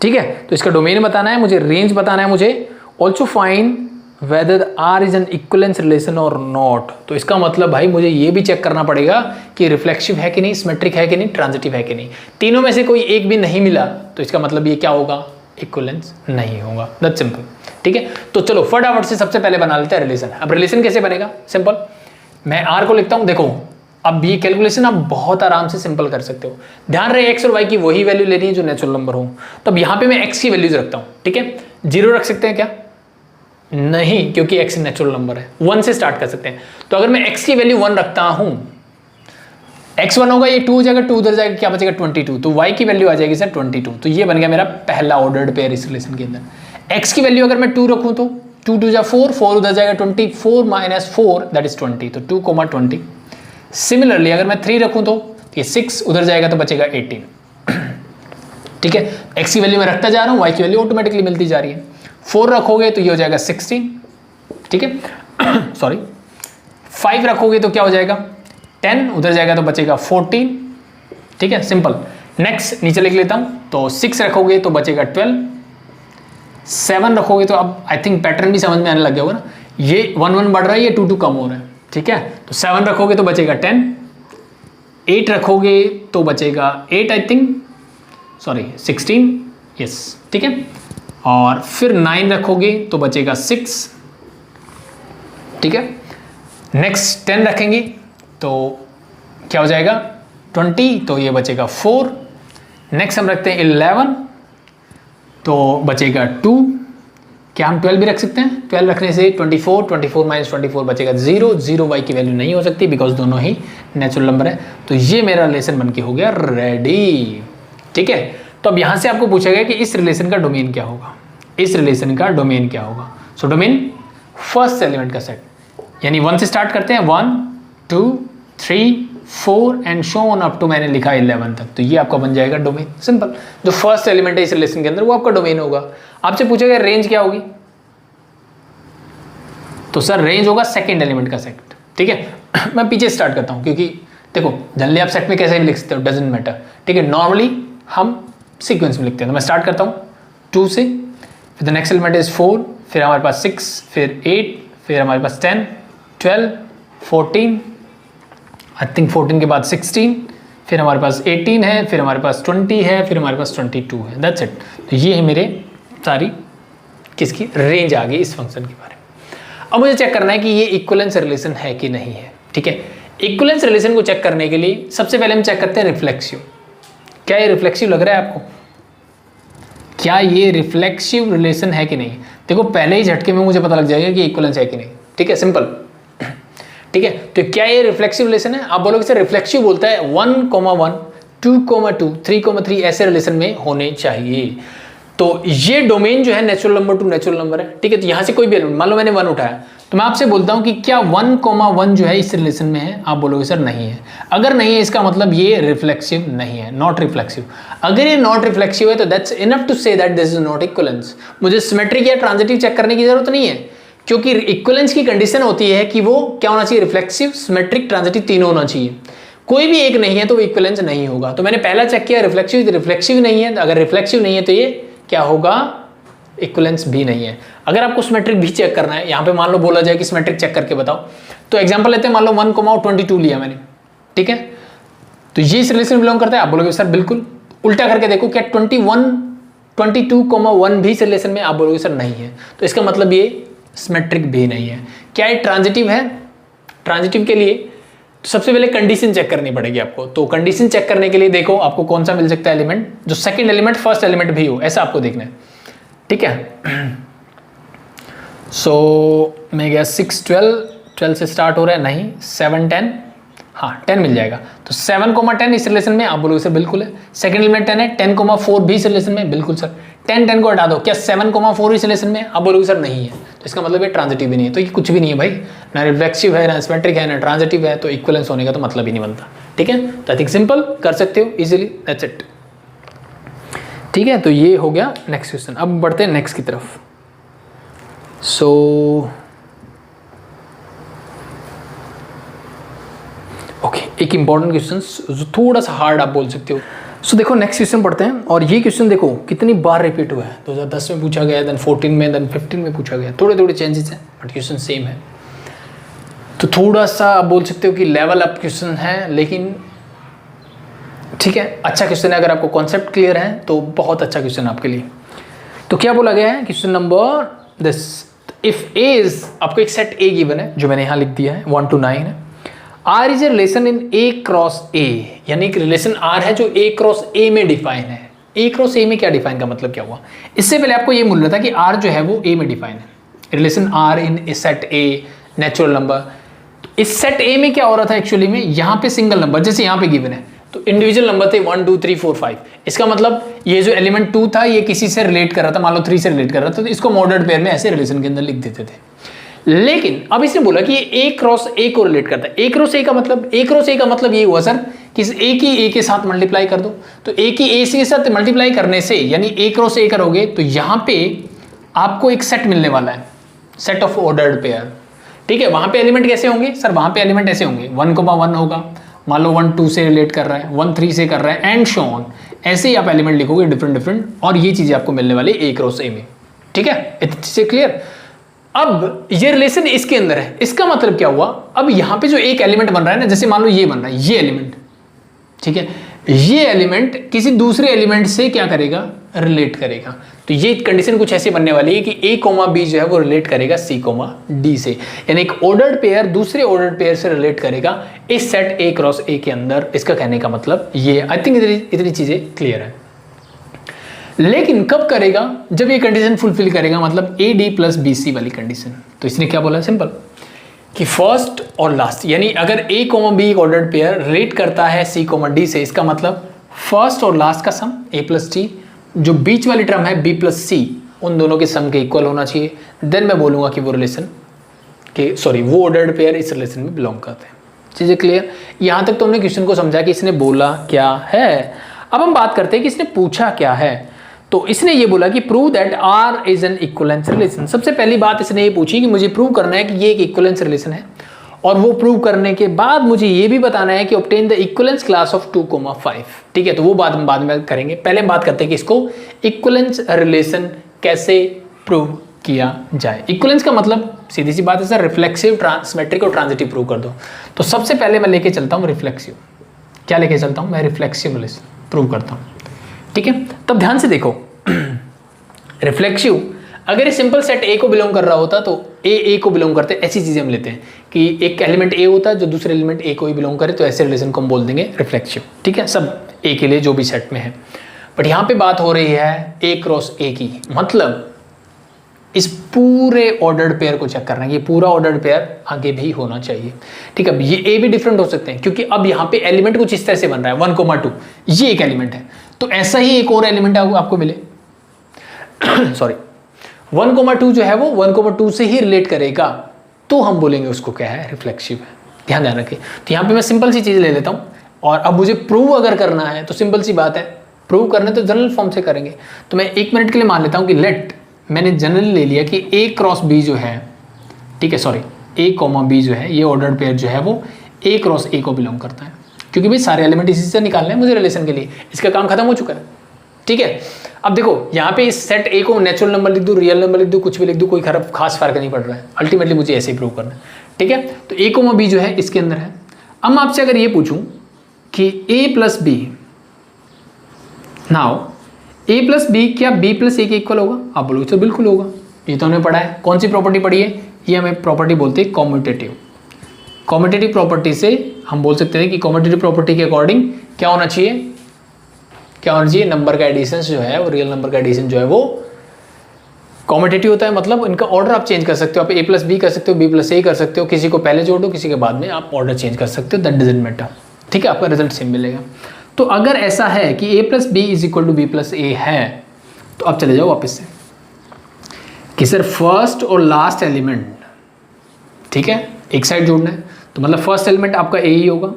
ठीक है। तो इसका डोमेन बताना है मुझे, रेंज बताना है मुझे, also find whether R is an equivalence relation or not। तो इसका मतलब भाई मुझे ये भी चेक करना पड़ेगा कि रिफ्लेक्सिव है कि नहीं, सिमेट्रिक है कि नहीं, ट्रांजिटिव है कि नहीं। तीनों में से कोई एक भी नहीं मिला तो इसका मतलब ये क्या होगा, इक्विवेलेंस नहीं होगा। दैट्स सिंपल, ठीक है। तो चलो फटाफट से सबसे पहले बना लेते हैं रिलेशन। अब रिलेशन कैसे बनेगा, सिंपल, मैं R को लिखता हूँ। देखो अब ये कैलकुलेशन आप बहुत आराम से सिंपल कर सकते हो। ध्यान रहे x और y की वही वैल्यू लेनी है जो नेचुरल नंबर हो। तो अब यहाँ पे मैं x की वैल्यूज रखता हूँ, ठीक है। 0 रख सकते हैं क्या? नहीं, क्योंकि x नेचुरल नंबर है। 1 से स्टार्ट कर सकते हैं। तो अगर मैं x की वैल्यू 1 रखता हूं, x 1 होगा, ये 2 हो जाएगा, 2 उधर जाएगा, क्या बचेगा 22। तो y की वैल्यू आ जाएगी सर 22। तो ये बन गया मेरा पहला ऑर्डर्ड पेयर इस रिलेशन के अंदर। x की वैल्यू अगर मैं 2 रखूं तो 2 2 जा 4, 4 उधर जाएगा 24 माइनस 4 दैट इज 20, तो 2,20। सिमिलरली अगर मैं 3 रखूं तो ये 6 उधर जाएगा तो बचेगा 18, ठीक है। x की वैल्यू मैं रखता जा रहा हूं, y की वैल्यू ऑटोमेटिकली मिलती जा रही है। 4 रखोगे तो ये हो जाएगा 16, ठीक है सॉरी। 5 रखोगे तो क्या हो जाएगा 10, उधर जाएगा तो बचेगा 14, ठीक है, सिंपल। नेक्स्ट नीचे लिख लेता हूं, तो 6 रखोगे तो बचेगा 12, 7 रखोगे तो अब आई थिंक पैटर्न भी समझ में आने लग गया होगा ना, ये 1 1 बढ़ रहा है, ये 2 2 कम हो रहा है, ठीक है। तो 7 रखोगे तो बचेगा 10, 8 रखोगे तो बचेगा 8 आई थिंक, सॉरी 16, यस, ठीक है। और फिर 9 रखोगे तो बचेगा 6, ठीक है। नेक्स्ट 10 रखेंगे तो क्या हो जाएगा 20, तो ये बचेगा 4। नेक्स्ट हम रखते हैं 11, तो बचेगा 2, क्या हम 12 भी रख सकते हैं? 12 रखने से 24, 24 माइनस 24 बचेगा 0, 0 y की वैल्यू नहीं हो सकती बिकॉज दोनों ही नेचुरल नंबर है। तो ये मेरा रिलेशन बन के हो गया रेडी। ठीक है, तो अब यहाँ से आपको पूछा गया कि इस रिलेशन का डोमेन क्या होगा, इस रिलेशन का डोमेन क्या होगा। सो डोमेन फर्स्ट एलिमेंट का सेट, यानी 1 से स्टार्ट करते हैं, 1 2 3 4 and so on up to मैंने लिखा 11 तक, तो ये आपका बन जाएगा डोमेन। सिंपल, जो फर्स्ट एलिमेंट है इस रिलेशन के अंदर वो आपका डोमेन होगा। आपसे पूछा गया रेंज क्या होगी, तो सर रेंज होगा सेकंड एलिमेंट का सेट। ठीक है मैं पीछे स्टार्ट करता हूं क्योंकि देखो जनरली आप सेट में कैसे भी लिख सकते हो, डजंट मैटर। ठीक है, नॉर्मली हम सीक्वेंस में लिखते हैं, तो मैं स्टार्ट करता हूं 2 से, फिर द नेक्स्ट एलिमेंट इज 4, फिर हमारे पास 6, फिर 8, फिर हमारे पास 10 12 14, आई थिंक 14 के बाद 16, फिर हमारे पास 18 है, फिर हमारे पास 20 है, फिर हमारे पास 22 है। That's it. तो ये है मेरे सारी किसकी रेंज आ गई इस फंक्शन के बारे में। अब मुझे चेक करना है कि ये इक्विवेलेंस रिलेशन है कि नहीं है। ठीक है, इक्विवेलेंस रिलेशन को चेक करने के लिए सबसे पहले हम चेक करते हैं रिफ्लेक्सिव। क्या ये रिफ्लेक्सिव लग रहा है आपको? क्या ये रिफ्लेक्सिव रिलेशन है कि नहीं? देखो पहले ही झटके में मुझे पता लग जाएगा कि इक्विवेलेंस है कि नहीं। ठीक है, सिंपल। ठीक है, तो क्या ये रिफ्लेक्सिव रिलेशन है? आप बोलोगे सर रिफ्लेक्सिव बोलता है 1,1 2,2 3,3 ऐसे रिलेशन में होने चाहिए। तो ये डोमेन जो है natural number two natural number है। ठीक है, तो यहां से कोई भी एलिमेंट, मान लो मैंने 1 उठाया, तो मैं आपसे बोलता हूं कि क्या 1,1 जो है इस रिलेशन में है? आप बोलोगे सर नहीं है। अगर नहीं है इसका मतलब ये रिफ्लेक्सिव नहीं है, नॉट रिफ्लेक्सिव। अगर ये नॉट रिफ्लेक्सिव है तो that's enough to say that this is not equivalence. मुझे सिमेट्रिक या ट्रांजिटिव चेक करने की जरूरत नहीं है, क्योंकि इक्विवेलेंस की कंडीशन होती है कि वो क्या होना चाहिए, रिफ्लेक्सिव, सिमेट्रिक, ट्रांजिटिव तीनों होना चाहिए। कोई भी एक नहीं है तो इक्विवेलेंस नहीं होगा। तो मैंने पहला चेक किया रिफ्लेक्सिव, रिफ्लेक्सिव नहीं है। अगर रिफ्लेक्सिव नहीं है तो ये क्या होगा, इक्विवेलेंस भी नहीं है। अगर आपको सिमेट्रिक भी चेक करना है, यहाँ पे मान लो बोला जाए कि सिमेट्रिक चेक करके बताओ, तो एग्जांपल लेते हैं, मान लो 1,22 लिया मैंने। ठीक है, तो ये इस रिलेशन में बिलोंग करता है। आप बोलोगे सर बिल्कुल। उल्टा करके देखो, क्या 22,1 भी इस रिलेशन में? आप बोलोगे सर नहीं है। तो इसका मतलब ये सिमेट्रिक भी नहीं है। क्या ये ट्रांजिटिव है? ट्रांजिटिव के लिए तो सबसे पहले कंडीशन चेक करनी पड़ेगी आपको। तो कंडीशन चेक करने के लिए देखो आपको कौन सा मिल सकता है एलिमेंट, जो सेकंड एलिमेंट फर्स्ट एलिमेंट भी हो, ऐसा आपको देखना है। ठीक है, सो मैं गया 6 12 से स्टार्ट हो रहा है, नहीं 7 10, हाँ 10 मिल जाएगा। तो 7,10 इस रिलेशन में? आप बोलोगे सर बिल्कुल है। सेकंड एलिमेंट 10 है, 10,4 भी इस रिलेशन में? बिल्कुल सर। 10 को हटा दो, क्या 7,4 इस रिलेशन में? आप बोलोगे सर नहीं है। तो इसका मतलब ये ट्रांजिटिव भी नहीं है। तो ये कुछ भी नहीं है भाई, ना रिफ्लेक्सिव है, ना सिमेट्रिक है, ना ट्रांजिटिव है, तो इक्विवेलेंस होने का तो मतलब ही नहीं बनता। ठीक है, तो आई थिंक सिंपल कर सकते हो इजीली, दैट्स इट। ठीक है, तो ये हो गया नेक्स्ट क्वेश्चन। अब बढ़ते हैं नेक्स्ट की तरफ। सो ओके, एक इंपॉर्टेंट क्वेश्चन जो थोड़ा सा हार्ड आप बोल सकते हो। सो देखो नेक्स्ट क्वेश्चन पढ़ते हैं, और ये क्वेश्चन देखो कितनी बार रिपीट हुआ है। 2010 में पूछा गया, देन 14 में, देन 15 में पूछा गया। थोड़े थोड़े चेंजेस हैं बट क्वेश्चन सेम है। तो थोड़ा सा आप बोल सकते हो कि लेवल अप क्वेश्चन है, लेकिन ठीक है, अच्छा क्वेश्चन है। अगर आपको कॉन्सेप्ट क्लियर है तो बहुत अच्छा क्वेश्चन है आपके लिए। तो क्या बोला गया है question number this, if A is, आपको एक सेट ए गिवन है जो मैंने यहाँ लिख दिया है 1 to 9 है। R is a relation in A cross A, यानी एक रिलेशन आर है जो ए क्रॉस ए में डिफाइन है। ए क्रॉस ए में क्या डिफाइन का मतलब क्या हुआ? इससे पहले आपको ये मिल रहा था कि आर जो है वो ए में डिफाइन है। Relation R in A set A natural number. इस सेट ए में क्या हो रहा था एक्चुअली में, यहाँ पे सिंगल नंबर जैसे यहाँ पे गिवन है तो इंडिविजुअल नंबर थे 1 2 3 4 5। इसका मतलब ये जो एलिमेंट 2 था ये किसी से रिलेट कर रहा था, मान लो 3 से रिलेट कर रहा था, तो इसको मॉडर्ड पेयर में ऐसे रिलेशन के अंदर लिख देते थे। लेकिन अब इसने बोला कि ये ए क्रॉस ए को रिलेट करता है। ए क्रॉस ए का मतलब, ए क्रॉस ए का मतलब ये हुआ सर कि ए की ए के साथ मल्टीप्लाई कर दो। तो ए की ए के साथ मल्टीप्लाई करने से, यानी ए क्रॉस ए करोगे तो यहाँ पे आपको एक सेट मिलने वाला है, सेट ऑफ ऑर्डर्ड पेयर। ठीक है, वहां पे एलिमेंट कैसे होंगे सर? वहां पे एलिमेंट ऐसे होंगे, 1,1 होगा, मान लो 1 2 से रिलेट कर रहा है, 1 3 से कर रहा है, एंड सो ऑन। ऐसे ही आप एलिमेंट लिखोगे डिफरेंट डिफरेंट, और ये चीजें आपको मिलने वाली ए क्रॉस ए में। ठीक है, इतनी चीजें क्लियर। अब ये रिलेशन इसके अंदर है, इसका मतलब क्या हुआ, अब यहां पे जो एक एलिमेंट बन रहा है ना, जैसे मान लो ये बन रहा है, ये एलिमेंट, ठीक है, ये एलिमेंट किसी दूसरे एलिमेंट से क्या करेगा, रिलेट करेगा। तो ये कंडीशन कुछ ऐसी बनने वाली है कि ए कॉमा बी जो है वो रिलेट करेगा सी कॉमा डी से, यानी एक ऑर्डर्ड पेयर दूसरे ऑर्डर्ड पेयर से रिलेट करेगा इस सेट ए क्रॉस ए के अंदर। इसका कहने का मतलब ये, आई थिंक इतनी चीजें क्लियर है। लेकिन कब करेगा, जब ये कंडीशन फुलफिल करेगा, मतलब A D plus B C वाली कंडीशन। तो इसने क्या बोला, सिंपल कि फर्स्ट और लास्ट, यानी अगर ए कोमा बी एक ऑर्डर्ड पेयर रिलेट करता है सी कोमा डी से, इसका मतलब फर्स्ट और लास्ट का सम ए प्लस टी, जो बीच वाली टर्म है बी प्लस सी, उन दोनों के सम के इक्वल होना चाहिए। देन मैं बोलूंगा कि वो रिलेशन के वो ऑर्डर्ड पेयर इस रिलेशन में बिलोंग करते हैं। चीजें क्लियर? यहां तक तो हमने क्वेश्चन को समझा कि इसने बोला क्या है। अब हम बात करते हैं कि इसने पूछा क्या है। तो इसने ये बोला कि prove that R is an equivalence relation. सबसे पहली बात इसने ये पूछी कि मुझे प्रूव करना है कि ये एक इक्विवेलेंस रिलेशन है, और वो प्रूव करने के बाद मुझे ये भी बताना है कि obtain the equivalence class of 2,5। ठीक है, तो वो बात हम बाद में करेंगे। पहले हम बात करते हैं कि इसको इक्विवेलेंस रिलेशन कैसे प्रूव किया जाए। इक्विवेलेंस का मतलब सीधी सी बात है सर, रिफ्लेक्सिव, ट्रांसमेट्रिक और ट्रांजिटिव प्रूव कर दो। तो सबसे पहले मैं लेके चलता हूँ रिफ्लेक्सिव। क्या लेके चलता हूँ मैं? रिफ्लेक्सिव रिलेशन प्रूव करता हूँ। ठीक है, तब ध्यान से देखो रिफ्लेक्सिव, अगर ये सिंपल सेट ए को बिलोंग कर रहा होता तो ए को बिलोंग करते, ऐसी चीजें हम लेते हैं कि एक एलिमेंट ए होता है जो दूसरे एलिमेंट ए को ही बिलोंग करे, तो ऐसे रिलेशन को हम बोल देंगे रिफ्लेक्सिव। ठीक है, सब ए के लिए जो भी सेट में है। बट यहाँ पे बात हो रही है ए क्रॉस ए की, मतलब इस पूरे ऑर्डर्ड पेयर को चेक करना है, ये पूरा ऑर्डर्ड पेयर आगे भी होना चाहिए। ठीक है, अब ये ए भी डिफरेंट हो सकते हैं क्योंकि अब यहाँ पे एलिमेंट कुछ इस तरह से बन रहा है 1,2, ये एक एलिमेंट है, तो ऐसा ही एक और एलिमेंट आपको मिले सॉरी 1,2 जो है वो 1,2 से ही रिलेट करेगा, तो हम बोलेंगे उसको क्या है, रिफ्लेक्सिव है। ध्यान रखिए। तो यहाँ पे मैं सिंपल सी चीज ले लेता हूँ, और अब मुझे प्रूव अगर करना है तो सिंपल सी बात है, प्रूव करना तो जनरल फॉर्म से करेंगे। तो मैं 1 मिनट के लिए मान लेता हूँ कि लेट, मैंने जनरली ले लिया कि ए क्रॉस बी जो है, ठीक है सॉरी, ए कॉमा बी जो है, ये ऑर्डर्ड पेयर जो है वो ए क्रॉस ए को बिलोंग करता है, क्योंकि भाई सारे एलिमेंट इसी से निकालने हैं मुझे रिलेशन के लिए, इसका काम खत्म हो चुका है। ठीक है, अब देखो यहाँ पे इस सेट ए को नेचुरल नंबर लिख दूँ, रियल नंबर लिख दूँ, कुछ भी लिख दूँ, कोई खास फर्क नहीं पड़ रहा है, अल्टीमेटली मुझे ऐसे ही प्रूव करना है। ठीक है, तो ए कोमा बी जो है इसके अंदर है। अब मैं आपसे अगर ये पूछूं कि A plus B, now A plus B क्या बी प्लस ए के इक्वल होगा? आप बोलोगे तो बिल्कुल होगा, ये तो हमने पढ़ा है। कौन सी प्रॉपर्टी पढ़ी है? ये हमें प्रॉपर्टी बोलते हैं कॉम्यूटेटिव। कॉम्यूटेटिव प्रॉपर्टी से हम बोल सकते हैं कि कॉम्यूटेटिव प्रॉपर्टी के अकॉर्डिंग क्या होना चाहिए, क्या होना चाहिए, नंबर का एडिशन जो है वो, रियल नंबर का एडिशन जो है वो कॉम्यूटेटिव होता है, मतलब इनका ऑर्डर आप चेंज कर सकते हो। आप ए प्लस बी कर सकते हो, बी प्लस ए कर सकते हो, किसी को पहले जोड़ दो, किसी के बाद में आप ऑर्डर चेंज कर सकते हो, दैट डजंट मैटर। ठीक है, आपका रिजल्ट सेम मिलेगा। तो अगर ऐसा है कि A plus B is equal to B plus A है, तो आप चले जाओ वापस से कि सर फर्स्ट और लास्ट एलिमेंट, ठीक है, एक साइड जोड़ना है, तो मतलब फर्स्ट एलिमेंट आपका ए ही होगा।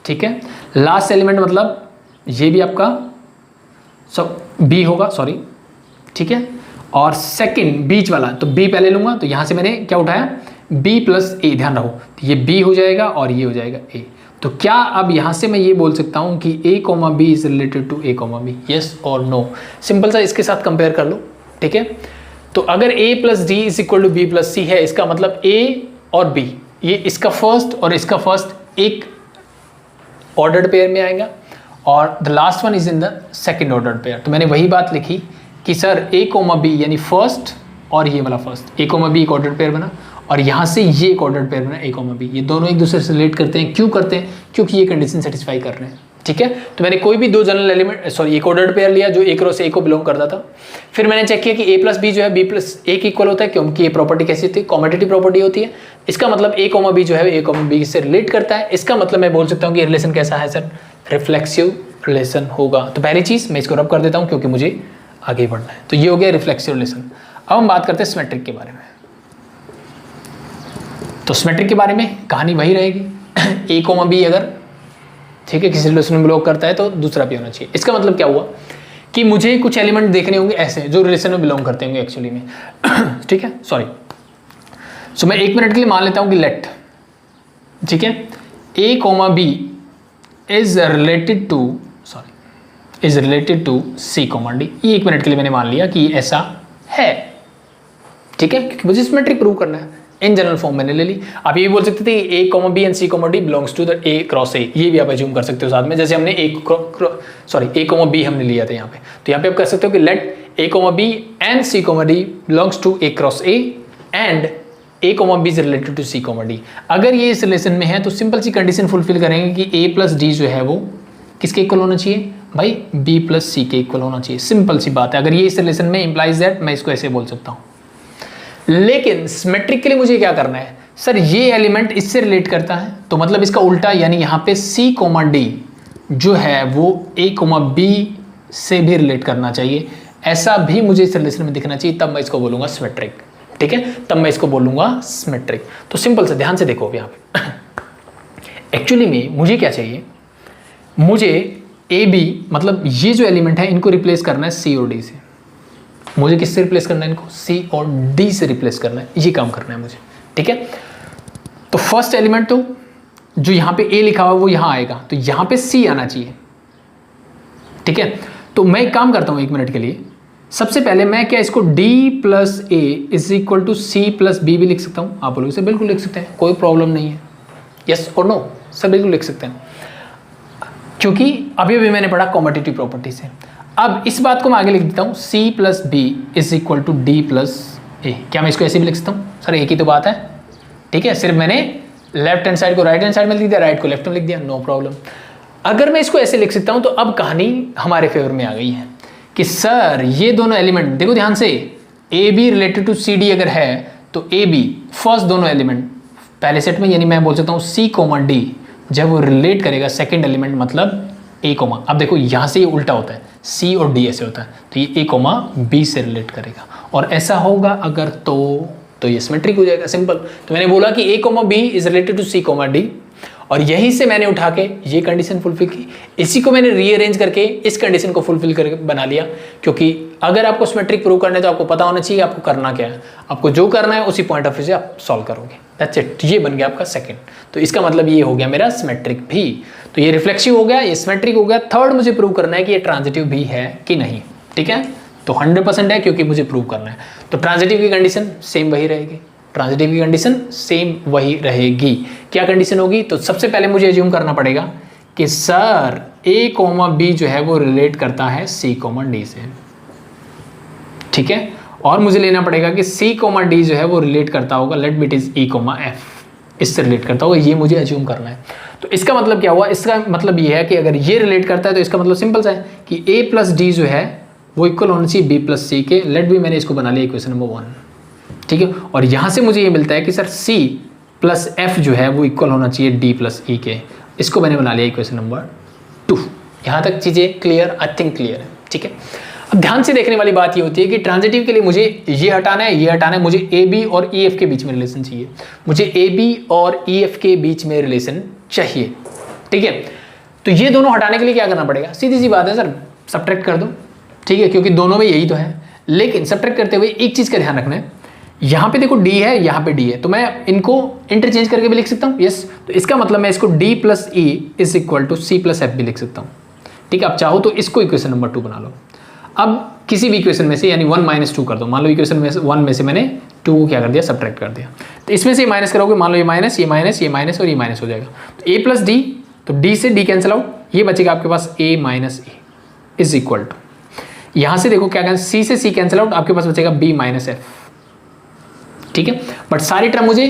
ठीक है, लास्ट एलिमेंट मतलब ये भी आपका सब बी होगा, सॉरी। ठीक है, और सेकंड बीच वाला तो बी पहले लूंगा, तो यहां से मैंने क्या उठाया, बी प्लस ए, ध्यान रखो, तो ये बी हो जाएगा और ये हो जाएगा ए। तो क्या अब यहां से मैं ये बोल सकता हूं कि A comma B is related to A comma B, yes और नो? सिंपल सा इसके साथ कंपेयर कर लो। ठीक है, तो अगर A plus D is equal to B plus C है, इसका मतलब ए और बी, ये इसका फर्स्ट और इसका फर्स्ट एक ऑर्डर्ड पेयर में आएगा, और the last one is in the second ordered pair. तो मैंने वही बात लिखी कि सर ए कोमा बी यानी फर्स्ट और ये वाला फर्स्ट, ए कोमा बी एक ऑर्डर्ड पेयर बना, और यहाँ से ये एक ऑर्डर्ड पेयर बना ए कोमा बी। ये दोनों एक दूसरे से रिलेट करते हैं, क्यों करते हैं? क्योंकि ये कंडीशन सेटिस्फाई कर रहे हैं। ठीक है, तो मैंने कोई भी दो जनरल एलिमेंट, सॉरी एक ऑर्डर्ड पेयर लिया जो ए क्रॉस ए को बिलोंग करता था, फिर मैंने चेक किया कि ए प्लस बी जो है बी प्लस ए के इक्वल होता है, क्योंकि ये प्रॉपर्टी कैसी होती है, कॉम्यूटेटिव प्रॉपर्टी होती है। इसका मतलब ए कोमा बी जो है ए कोमा बी से रिलेट करता है, इसका मतलब मैं बोल सकता हूँ कि रिलेशन कैसा है सर, रिफ्लेक्सिव रिलेशन होगा। तो पहली चीज मैं इसको रब कर देता हूँ क्योंकि मुझे आगे बढ़ना है। तो ये हो गया रिफ्लेक्सिव रिलेशन। अब हम बात करते हैं सिमेट्रिक के बारे में। तो सिमेट्रिक के बारे में कहानी वही रहेगी, ए कोमा बी अगर ठीक है किसी रिलेशन में बिलोंग करता है तो दूसरा भी होना चाहिए। इसका मतलब क्या हुआ कि मुझे कुछ एलिमेंट देखने होंगे ऐसे जो रिलेशन में बिलोंग करते होंगे एक्चुअली में ठीक है, सॉरी। सो मैं 1 मिनट के लिए मान लेता हूं कि लेट, ठीक है, A comma B is related to, sorry is related to C comma D. ये 1 मिनट के लिए मैंने मान लिया कि ऐसा है, ठीक है, क्योंकि मुझे सिमेट्रिक प्रूव करना है। इन जनरल फॉर्म मैंने ले ली। आप ये भी बोल सकते थे A comma B and C comma D belongs to the A cross A, ये भी आप एज्यूम कर सकते हो साथ में, जैसे हमने ए कोमा बी हमने लिया था यहाँ पे। तो यहाँ पे आप कर सकते हो कि let A comma B and C comma D belongs to A cross A and A comma B is related to C comma D. अगर ये इस रिलेशन में है तो सिंपल सी कंडीशन फुलफिल करेंगे कि ए प्लस डी जो है वो किसके इक्वल होना चाहिए, भाई बी प्लस सी के इक्वल होना चाहिए। सिंपल सी बात है। अगर ये इस रिलेशन में इंप्लाइज दैट, मैं इसको ऐसे बोल सकता हूं। लेकिन सिमेट्रिक के लिए मुझे क्या करना है सर, ये एलिमेंट इससे रिलेट करता है तो मतलब इसका उल्टा, यानी यहां पे सी कोमा डी जो है वो ए कोमा बी से भी रिलेट करना चाहिए। ऐसा भी मुझे इस रिलेशन में दिखना चाहिए, तब मैं इसको बोलूंगा सिमेट्रिक। ठीक है, तब मैं इसको बोलूंगा सिमेट्रिक। तो सिंपल से ध्यान से देखो अब यहाँ पे एक्चुअली में मुझे क्या चाहिए, मुझे ए बी मतलब ये जो एलिमेंट है इनको रिप्लेस करना है सी और डी से। मुझे किससे रिप्लेस करना है इनको, सी और डी से रिप्लेस करना है, ये काम करना है मुझे। ठीक है, तो फर्स्ट एलिमेंट तो जो यहां पे ए लिखा हुआ वो यहां आएगा, तो यहां पे सी आना चाहिए। ठीक है, तो मैं एक काम करता हूं 1 मिनट के लिए। सबसे पहले मैं क्या इसको d plus A is equal to C plus B भी लिख सकता हूं। आप बोलोगे सर बिल्कुल लिख सकते हैं, कोई प्रॉब्लम नहीं है। यस और नो, सब बिल्कुल लिख सकते हैं, क्योंकि अभी अभी मैंने पढ़ा कॉम्पिटिटिव प्रॉपर्टी से। अब इस बात को मैं आगे लिख देता हूं, C plus B is equal to D plus A. क्या मैं इसको ऐसे भी लिख सकता हूं सर, एक ही तो बात है। ठीक है, सिर्फ मैंने लेफ्ट हैंड साइड को राइट हैंड साइड में लिख दिया, राइट को लेफ्ट में लिख दिया, नो प्रॉब्लम। अगर मैं इसको ऐसे लिख सकता हूं तो अब कहानी हमारे फेवर में आ गई है कि सर ये दोनों एलिमेंट देखो ध्यान से, A B related to C D अगर है तो ए बी फर्स्ट दोनों एलिमेंट पहले सेट में, यानी मैं बोल सकता हूँ सी कोमा डी जब वो रिलेट करेगा सेकेंड एलिमेंट मतलब ए कोमा, अब देखो यहाँ से ये उल्टा होता है, सी और डी ऐसे होता है, तो ये ए कोमा बी से रिलेट करेगा और ऐसा होगा अगर तो ये सिमेट्रिक हो जाएगा। सिंपल। तो मैंने बोला कि A comma B is related to C comma D और यहीं से मैंने उठा के ये कंडीशन फुलफिल की, इसी को मैंने रीअरेंज करके इस कंडीशन को फुलफिल करके बना लिया। क्योंकि अगर आपको सिमेट्रिक प्रूव करना है तो आपको पता होना चाहिए आपको करना क्या है, आपको जो करना है उसी पॉइंट ऑफ व्यू से आप सॉल्व करोगे। दैट्स इट, ये बन गया आपका सेकंड। तो इसका मतलब ये हो गया मेरा सिमेट्रिक भी। तो ये रिफ्लेक्सिव हो गया, ये सिमेट्रिक हो गया। थर्ड मुझे प्रूव करना है कि ये ट्रांजिटिव भी है कि नहीं। ठीक है, तो 100% है क्योंकि मुझे प्रूव करना है। तो ट्रांजिटिव की कंडीशन सेम वही रहेगी, ट्रांजिटिव की कंडीशन सेम वही रहेगी। क्या कंडीशन होगी, तो सबसे पहले मुझे एज्यूम करना पड़ेगा कि सर ए कोमा बी जो है वो रिलेट करता है सी कोमा डी से। ठीक है, और मुझे लेना पड़ेगा कि सी कोमा डी जो है वो रिलेट करता होगा, let be it is E comma F, इससे रिलेट करता होगा, ये मुझे एज्यूम करना है। तो इसका मतलब क्या हुआ, इसका मतलब ये है कि अगर ये रिलेट करता है तो इसका मतलब सिंपल सा है कि ए प्लस डी जो है वो इक्वल होना चाहिए बी प्लस सी के। लेट बी, मैंने इसको बना लिया इक्वेशन नंबर 1। ठीक है, और यहां से मुझे ये मिलता है कि सर सी प्लस एफ जो है वो इक्वल होना चाहिए डी प्लस ई के। इसको मैंने बना लिया इक्वेशन नंबर 2। यहां तक चीजें क्लियर, आई थिंक क्लियर है। ठीक है, अब ध्यान से देखने वाली बात ये होती है कि ट्रांजिटिव के लिए मुझे ये हटाना है, ये हटाना है, मुझे ए बी और ई एफ के बीच में रिलेशन चाहिए, मुझे ए बी और ई एफ के बीच में रिलेशन चाहिए। ठीक है, तो ये दोनों हटाने के लिए क्या करना पड़ेगा, सीधी सी बात है सर, सब्ट्रैक्ट कर दो। ठीक है, क्योंकि दोनों में यही तो है। लेकिन सब्ट्रैक्ट करते हुए एक चीज का ध्यान रखना है, यहाँ पे देखो d है, यहाँ पे d है, तो मैं इनको इंटरचेंज करके भी लिख सकता हूँ। यस, तो इसका मतलब मैं इसको d plus E is equal to C plus F भी लिख सकता हूँ। ठीक है, आप चाहो तो इसको इक्वेशन नंबर 2 बना लो। अब किसी भी इक्वेशन में से यानी 1 - 2 कर दो। मान लो इक्वेशन में 1 में से मैंने 2 को क्या कर दिया, सब्ट्रैक्ट कर दिया, तो इसमें से माइनस करोगे, मान लो ये माइनस, ये माइनस, ये माइनस और ये माइनस हो जाएगा। तो a प्लस डी, तो d से d कैंसिल आउट, ये बचेगा आपके पास a minus A is equal to, यहाँ से देखो क्या कैंसिल, c से c कैंसिल आउट, आपके पास बचेगा b माइनस एफ। ठीक है, बट सारी टर्म मुझे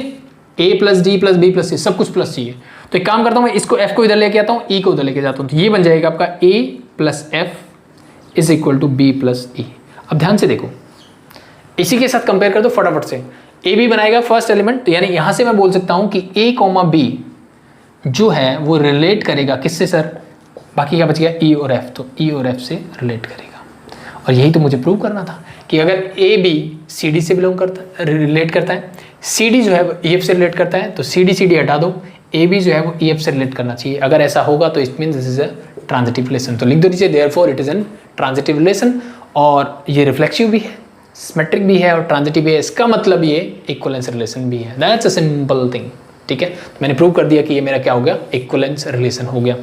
a plus D plus B plus C सब कुछ प्लस चाहिए। तो एक काम करता हूँ, मैं इसको f को इधर लेके आता हूँ, e को उधर लेके जाता हूँ, तो ये बन जाएगा आपका a plus F is equal to B plus E. अब ध्यान से देखो, इसी के साथ कंपेयर कर दो फटाफट से। ए बी बनाएगा फर्स्ट एलिमेंट, तो यानी यहां से मैं बोल सकता हूं कि ए कॉमा बी जो है वो रिलेट करेगा किससे सर, बाकी क्या बच गया ई और एफ, तो ई और एफ से रिलेट करेगा। और यही तो मुझे प्रूव करना था कि अगर ए बी सी डी से बिलोंग करता है, रिलेट करता है, सी डी जो है वो ई एफ से रिलेट करता है, तो सी डी हटा दो, ए बी जो है वो ई एफ से रिलेट करना चाहिए। अगर ऐसा होगा तो it means this is a transitive relation. तो लिख दो नीचे therefore it is an transitive relation, और ये रिफ्लेक्सिव भी है, सिमेट्रिक भी है और ट्रांजिटिव भी है। इसका मतलब ये इक्विवेलेंस रिलेशन भी है। That's a simple thing. ठीक है, तो मैंने प्रूव कर दिया कि ये मेरा क्या हो गया, इक्विवेलेंस रिलेशन हो गया।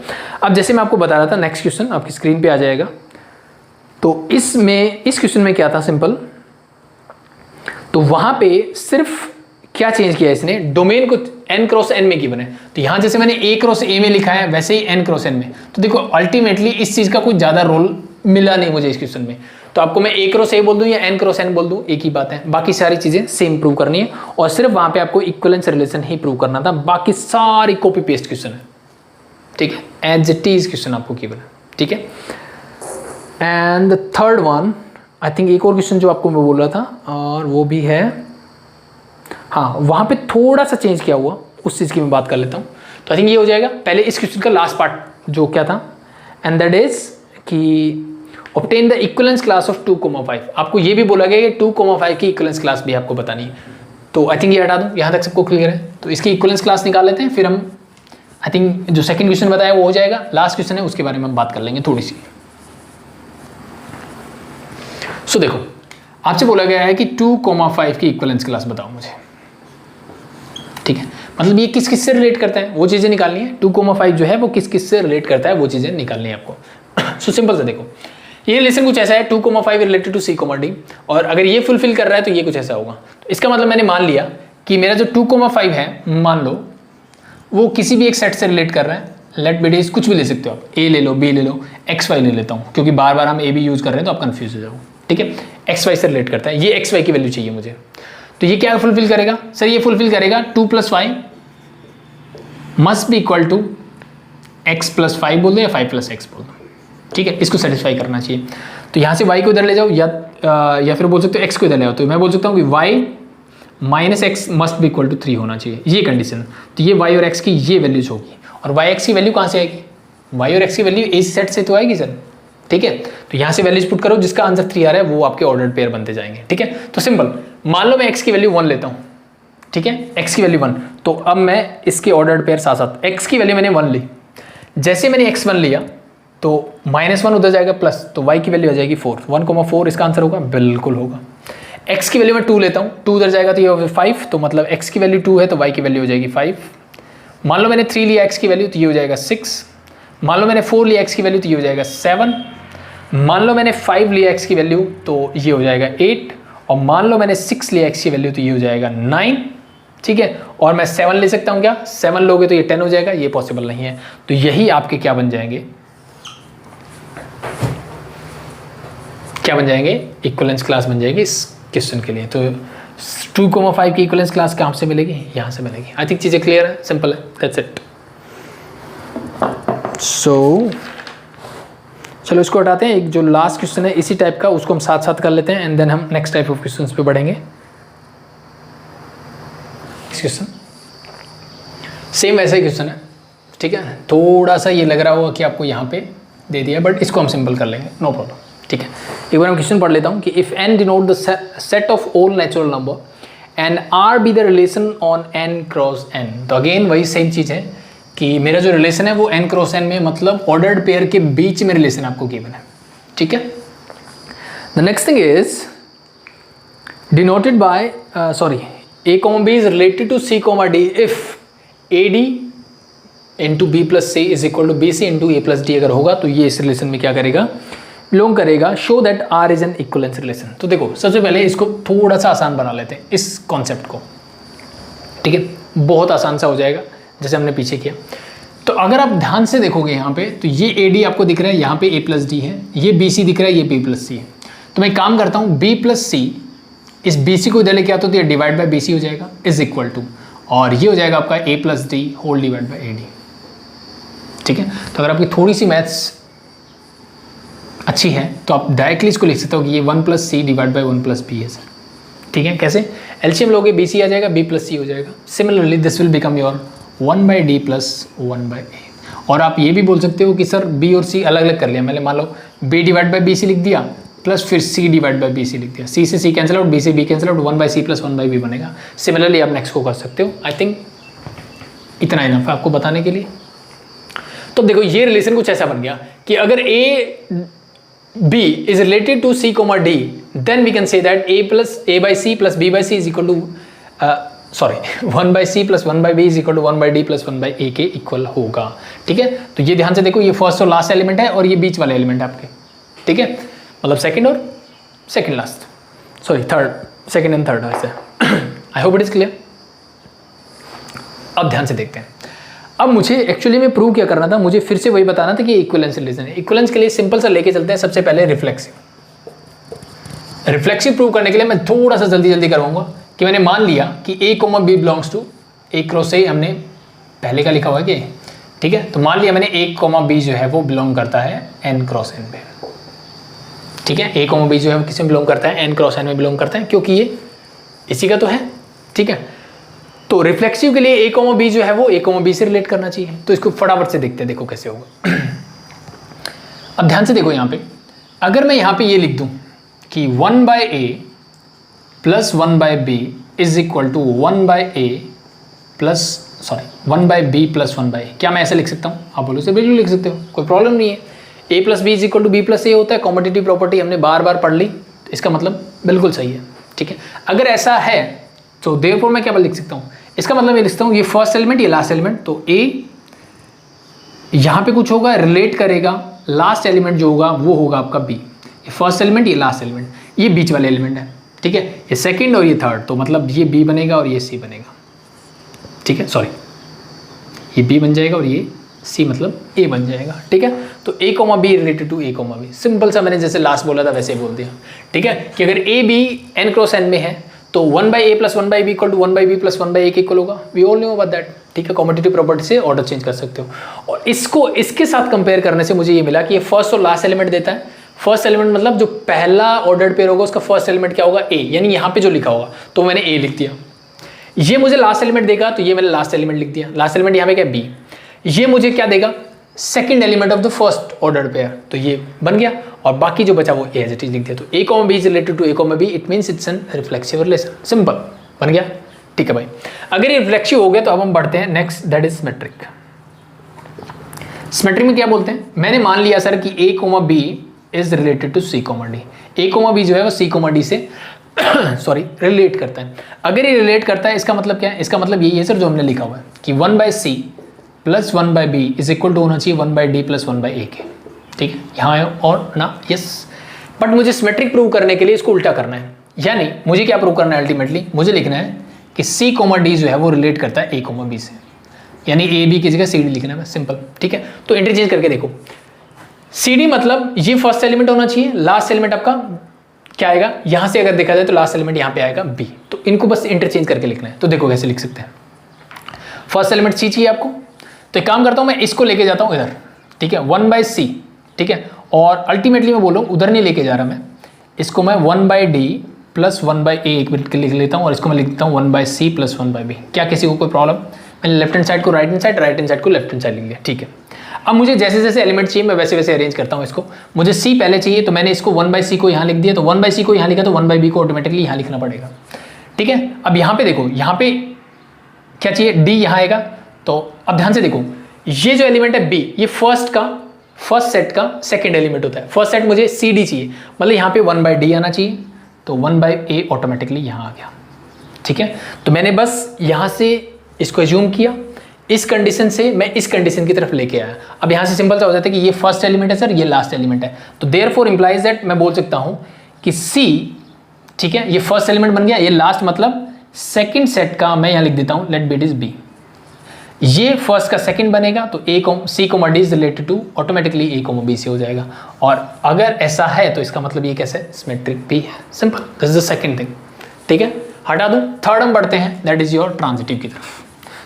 अब जैसे मैं आपको बता रहा था, नेक्स्ट क्वेश्चन आपकी स्क्रीन पे आ जाएगा। तो इस क्वेश्चन में क्या था, सिंपल, तो वहां पे सिर्फ क्या चेंज किया इसने, डोमेन को n क्रॉस n में गिवन है, तो यहां जैसे मैंने a क्रॉस a में लिखा है वैसे ही n क्रॉस n में। तो देखो अल्टीमेटली इस चीज का कुछ ज्यादा रोल मिला नहीं मुझे इस क्वेश्चन में, तो आपको मैं a क्रॉस a बोल दूं या n क्रॉस n बोल दूं, एक ही बात है। बाकी सारी चीजें सेम प्रूव करनी है और सिर्फ वहां पे आपको इक्विवेलेंस रिलेशन ही प्रूव करना था, बाकी सारी कॉपी पेस्ट क्वेश्चन है। ठीक है, एज इट इज क्वेश्चन आपको गिवन है। ठीक है, and the third one, I think एक और क्वेश्चन जो आपको मैं बोल रहा था, और वो भी है, हाँ वहाँ पे थोड़ा सा चेंज किया हुआ, उस चीज़ की मैं बात कर लेता हूँ। तो आई थिंक ये हो जाएगा पहले इस क्वेश्चन का लास्ट पार्ट जो क्या था, एंड दैट इज कि obtain the equivalence class of 2,5। आपको ये भी बोला गया कि 2,5 की इक्विवेलेंस क्लास भी आपको बतानी है। तो आई थिंक ये हटा दूँ, यहाँ तक सबको क्लियर है। तो इसकी इक्विवेलेंस क्लास निकाल लेते हैं, फिर हम आई थिंक जो सेकंड क्वेश्चन बताया वो हो जाएगा, लास्ट क्वेश्चन है उसके बारे में हम बात कर लेंगे थोड़ी सी। सो देखो आपसे बोला गया है कि 2,5 की इक्विवेलेंस क्लास बताओ मुझे, ठीक है। मतलब ये किस किस से रिलेट करता है वो चीज़ें निकालनी है। 2,5 जो है वो किस किस से रिलेट करता है वो चीज़ें निकालनी है आपको। सो सिंपल से देखो, ये रिलेशन कुछ ऐसा है 2,5 रिलेटेड टू C, D, और अगर ये फुलफिल कर रहा है तो ये कुछ ऐसा होगा। तो इसका मतलब मैंने मान लिया कि मेरा जो 2,5 है, मान लो वो किसी भी एक सेट से रिलेट कर रहा है। लेट बी डेज कुछ भी ले सकते हो आप, A ले लो, B ले लो, XY ले लेता हूँ क्योंकि बार बार हम A B यूज़ कर रहे हैं तो आप कन्फ्यूज हो जाओ, ठीक है। XY से रिलेट करता है, ये XY की वैल्यू चाहिए मुझे। तो ये क्या फुलफिल करेगा सर, ये फुलफिल करेगा 2 + y must be equal to x + 5 बोल दो या 5 + x बोल दो, ठीक है। इसको सेटिस्फाई करना चाहिए। तो यहाँ से y को इधर ले जाओ या फिर बोल सकते हो x को इधर ले आओ। तो मैं बोल सकता हूँ कि y - x must be equal to 3 होना चाहिए, ये कंडीशन। तो ये y और x की ये वैल्यूज होगी, और y x की वैल्यू कहाँ से आएगी, y और x की वैल्यू इस सेट से तो आएगी सर, ठीक है। तो यहाँ से वैल्यूज पुट करो, जिसका आंसर 3 आ रहा है वो आपके ऑर्डर्ड पेयर बनते जाएंगे, ठीक है। तो सिंपल, मान लो मैं x की वैल्यू 1 लेता हूँ, ठीक है, x की वैल्यू 1। तो अब मैं इसके ऑर्डर्ड पेयर साथ साथ, x की वैल्यू मैंने 1 ली, जैसे मैंने x1 लिया तो -1 उधर जाएगा प्लस, तो y की वैल्यू आ जाएगी 4, 1,4 इसका आंसर होगा, बिल्कुल होगा। x की वैल्यू मैं 2 लेता हूँ, 2 उधर जाएगा तो ये होगा 5, तो मतलब x की वैल्यू 2 है तो y की वैल्यू हो जाएगी 5। मान लो मैंने 3 लिया x की वैल्यू तो ये हो जाएगा 6। मान लो मैंने 4 लिया x की वैल्यू तो ये हो जाएगा 7। मान लो मैंने 5 लिया x की वैल्यू तो ये हो जाएगा 8, और मान लो मैंने 6 लिया x की वैल्यू तो ये हो जाएगा 9, ठीक है। और मैं 7 ले सकता हूँ क्या, 7 लोगे तो ये 10 हो जाएगा, ये पॉसिबल नहीं है। तो यही आपके क्या बन जाएंगे, क्या बन जाएंगे, इक्विवेलेंस क्लास बन जाएगी इस क्वेश्चन के लिए। तो 2,5 की इक्विवेलेंस क्लास कहाँ से मिलेगी, यहाँ से मिलेगी। आई थिंक चीज़ें क्लियर है, सिंपल है, दैट्स इट। सो चलो इसको हटाते हैं। एक जो लास्ट क्वेश्चन है इसी टाइप का, उसको हम साथ साथ कर लेते हैं, एंड देन हम नेक्स्ट टाइप ऑफ क्वेश्चंस पे बढ़ेंगे। क्वेश्चन सेम वैसा ही क्वेश्चन है, ठीक है। थोड़ा सा ये लग रहा होगा कि आपको यहाँ पे दे दिया, बट इसको हम सिंपल कर लेंगे, नो प्रॉब्लम, ठीक है। एक बार हम क्वेश्चन पढ़ लेता हूँ कि if n denote the set of all natural number and r be the relation on n cross n। तो अगेन वही सेम चीज़ है कि मेरा जो रिलेशन है वो n क्रॉस n में, मतलब ऑर्डर्ड पेयर के बीच में रिलेशन आपको गिवन है, ठीक है। The next thing is denoted by a, B is related to C, D if AD into B plus C is equal to BC into A plus D अगर होगा तो ये इस रिलेशन में क्या करेगा, बिलोंग करेगा। Show that R is an equivalence relation. तो देखो सबसे पहले इसको थोड़ा सा आसान बना लेते हैं इस कॉन्सेप्ट को, ठीक है। बहुत आसान सा हो जाएगा जैसे हमने पीछे किया। तो अगर आप ध्यान से देखोगे यहाँ पे, तो ये AD आपको दिख रहा है, यहाँ पे A plus D है, ये BC दिख रहा है, ये B plus C है। तो मैं काम करता हूँ B plus C, इस BC को इधर लेके आता हूँ तो ये डिवाइड बाय BC हो जाएगा, इज इक्वल टू, और ये हो जाएगा आपका A plus D whole divide by AD, ठीक है। तो अगर आपकी थोड़ी सी मैथ्स अच्छी है तो आप डायरेक्टली इसको लिख सकते हो कि ये 1 plus C divide by 1 plus B है सर, ठीक है। कैसे, एलसीएम लोगे BC आ जाएगा, B plus C हो जाएगा। Similarly this will become your 1 by D plus 1 by A। और आप ये भी बोल सकते हो कि सर B और C अलग अलग कर लिया, मैंने मान लो B डिवाइड बाय BC लिख दिया प्लस फिर C डिवाइड बाय BC लिख दिया, C से C कैंसिल आउट, B से B cancel out, 1 by C plus 1 by B बनेगा। सिमिलरली आप नेक्स्ट को कर सकते हो। आई थिंक इतना इनफ है आपको बताने के लिए। तो देखो ये रिलेशन कुछ ऐसा बन गया कि अगर B is related to C, D, then we can say that A by C plus B by C is equal to 1 by C plus 1 by B is equal to 1 by D plus 1 by A के इक्वल होगा, ठीक है। तो ये ध्यान से देखो, ये फर्स्ट और लास्ट एलिमेंट है और ये बीच वाले एलिमेंट है आपके, ठीक है। मतलब सेकंड और second last, third, second and third ऐसे। I hope it is clear. अब ध्यान से देखते हैं। अब मुझे एक्चुअली में प्रूव क्या करना था, मुझे फिर से वही बताना था कि इक्विवेलेंस रिलेशन है। इक्विवेलेंस के लिए सिंपल सा लेके चलते हैं। सबसे पहले रिफ्लेक्सिव प्रूव करने के लिए मैं थोड़ा सा जल्दी करवाऊंगा कि मैंने मान लिया कि A, B belongs to A cross A, हमने पहले का लिखा हुआ है कि, ठीक है। तो मान लिया मैंने A, B जो है वो बिलोंग करता है N क्रॉस N पे, ठीक है। ए कॉमा बी जो है वो किस में बिलोंग करता है, एन क्रॉस एन में बिलोंग करता है, क्योंकि ये इसी का तो है। ठीक है, तो रिफ्लेक्सिव के लिए ए कॉमा बी जो है वो ए कॉमा बी से रिलेट करना चाहिए। तो इसको फटाफट से देखते हैं, देखो कैसे होगा। अब ध्यान से देखो यहाँ पे, अगर मैं यहाँ पे ये लिख दूं कि 1/a plus 1/b is equal to 1/a plus 1/b plus 1/a, क्या मैं ऐसे लिख सकता हूँ? आप बोलो सर बिल्कुल लिख सकते हो, कोई प्रॉब्लम नहीं है। a plus B is equal to B plus A होता है, कॉम्पिटिटिव प्रॉपर्टी हमने बार बार पढ़ ली, तो इसका मतलब बिल्कुल सही है। ठीक है, अगर ऐसा है तो देयरफॉर मैं क्या लिख सकता हूँ, इसका मतलब मैं लिखता हूँ ये फर्स्ट एलिमेंट ये लास्ट एलिमेंट, तो a यहाँ पे कुछ होगा रिलेट करेगा, लास्ट एलिमेंट जो होगा वो होगा आपका b। ये फर्स्ट एलिमेंट ये लास्ट एलिमेंट, ये बीच वाले एलिमेंट है। ठीक है, ये सेकंड और ये थर्ड, तो मतलब ये b बनेगा और ये c बनेगा। ठीक है, सॉरी ये b बन जाएगा और ये c मतलब a बन जाएगा। ठीक है, तो a comma B related to a comma B, simple सा मैंने जैसे लास्ट बोला था वैसे बोल दिया। ठीक है, कि अगर a b n cross n में है तो 1/a plus 1/b equal to 1/b plus 1/a के इक्वल होगा। We all know about that. ठीक है, कॉम्पिटिटिव प्रॉपर्टी से ऑर्डर चेंज कर सकते हो। और इसको इसके साथ कंपेयर करने से मुझे ये मिला कि ये फर्स्ट और लास्ट एलिमेंट देता है। फर्स्ट एलिमेंट मतलब जो पहला ऑर्डर्ड पेयर होगा उसका फर्स्ट एलिमेंट क्या होगा, a, यानी यहाँ पे जो लिखा होगा तो मैंने a लिख दिया। ये मुझे लास्ट एलिमेंट देगा तो ये मैंने लास्ट एलिमेंट लिख दिया। लास्ट एलिमेंट यहाँ पे क्या b, ये मुझे क्या देगा, second element of the first ordered pair, तो ये बन गया। और बाकी जो बचा वो a एज इट इज लिख दिया। तो a comma b is related to a comma b, it means it's an reflexive relation, simple बन गया। ठीक है भाई, अगर ये रिफ्लेक्सिव हो गया तो अब हम बढ़ते हैं next, that is symmetric. Symmetric में क्या बोलते हैं, मैंने मान लिया सर कि a comma b is related to c comma d। a comma b जो है वो c कॉमा d से सॉरी रिलेट करता है। अगर ये रिलेट करता है इसका मतलब क्या है, इसका मतलब यही है सर जो हमने लिखा हुआ है कि 1/c plus 1/b is equal to होना चाहिए 1/d प्लस 1/a के। ठीक है, यहाँ है और ना, यस। बट मुझे सिमेट्रिक प्रूव करने के लिए इसको उल्टा करना है, यानी मुझे क्या प्रूव करना है, अल्टीमेटली मुझे लिखना है कि c कॉमा d जो है वो रिलेट करता है a कॉमा b से, यानी a b की जगह c d लिखना है, सिंपल। ठीक है, तो इंटरचेंज करके देखो, c d मतलब ये फर्स्ट एलिमेंट होना चाहिए, लास्ट एलिमेंट आपका क्या आएगा, यहाँ से अगर देखा जाए तो लास्ट एलिमेंट यहाँ पे आएगा b, तो इनको बस इंटरचेंज करके लिखना है। तो देखो कैसे लिख सकते हैं, फर्स्ट एलिमेंट c चाहिए आपको, तो एक काम करता हूँ मैं इसको लेके जाता हूँ इधर। ठीक है, 1/c। ठीक है, और अल्टीमेटली मैं बोलूँ उधर नहीं लेके जा रहा मैं, इसको मैं 1/d प्लस 1/a लिख लेता हूँ और इसको मैं लिख देता हूँ 1/c प्लस 1/b। क्या किसी को कोई प्रॉब्लम? मैंने लेफ्ट हैंड साइड को right hand side, right hand side को लेफ्ट हैंड साइड लिख लिया। ठीक है, अब मुझे जैसे जैसे एलिमेंट चाहिए मैं वैसे वैसे अरेंज करता हूँ इसको। मुझे c पहले चाहिए तो मैंने इसको 1/c को यहाँ लिख दिया, तो 1/c को यहाँ लिखा तो 1/b को ऑटोमेटिकली यहाँ लिखना पड़ेगा। ठीक है, अब यहाँ पे देखो, यहाँ पे क्या चाहिए, d यहाँ आएगा। तो अब ध्यान से देखो, ये जो एलिमेंट है b, ये फर्स्ट सेट का सेकंड एलिमेंट होता है। फर्स्ट सेट मुझे c d चाहिए, मतलब यहाँ पे 1/d आना चाहिए, तो 1/a ऑटोमेटिकली यहाँ आ गया। ठीक है, तो मैंने बस यहाँ से इसको एज्यूम किया, इस कंडीशन से मैं इस कंडीशन की तरफ लेके आया। अब यहाँ से सिंपल सा हो जाता है कि ये फर्स्ट एलिमेंट है सर, ये लास्ट एलिमेंट है, तो देयरफॉर इंप्लाइज दैट मैं बोल सकता हूँ कि c, ठीक है, ये फर्स्ट एलिमेंट बन गया, ये लास्ट मतलब सेकंड सेट का मैं यहाँ लिख देता हूँ let be it is b। ये फर्स्ट का सेकंड बनेगा तो c comma d is related to automatically a comma b से हो जाएगा। और अगर ऐसा है तो इसका मतलब ये कैसे सिमेट्रिक भी है, simple, this is the second thing. ठीक है, हटा दूं, थर्ड हम बढ़ते हैं, दैट इज योर ट्रांजिटिव की तरफ।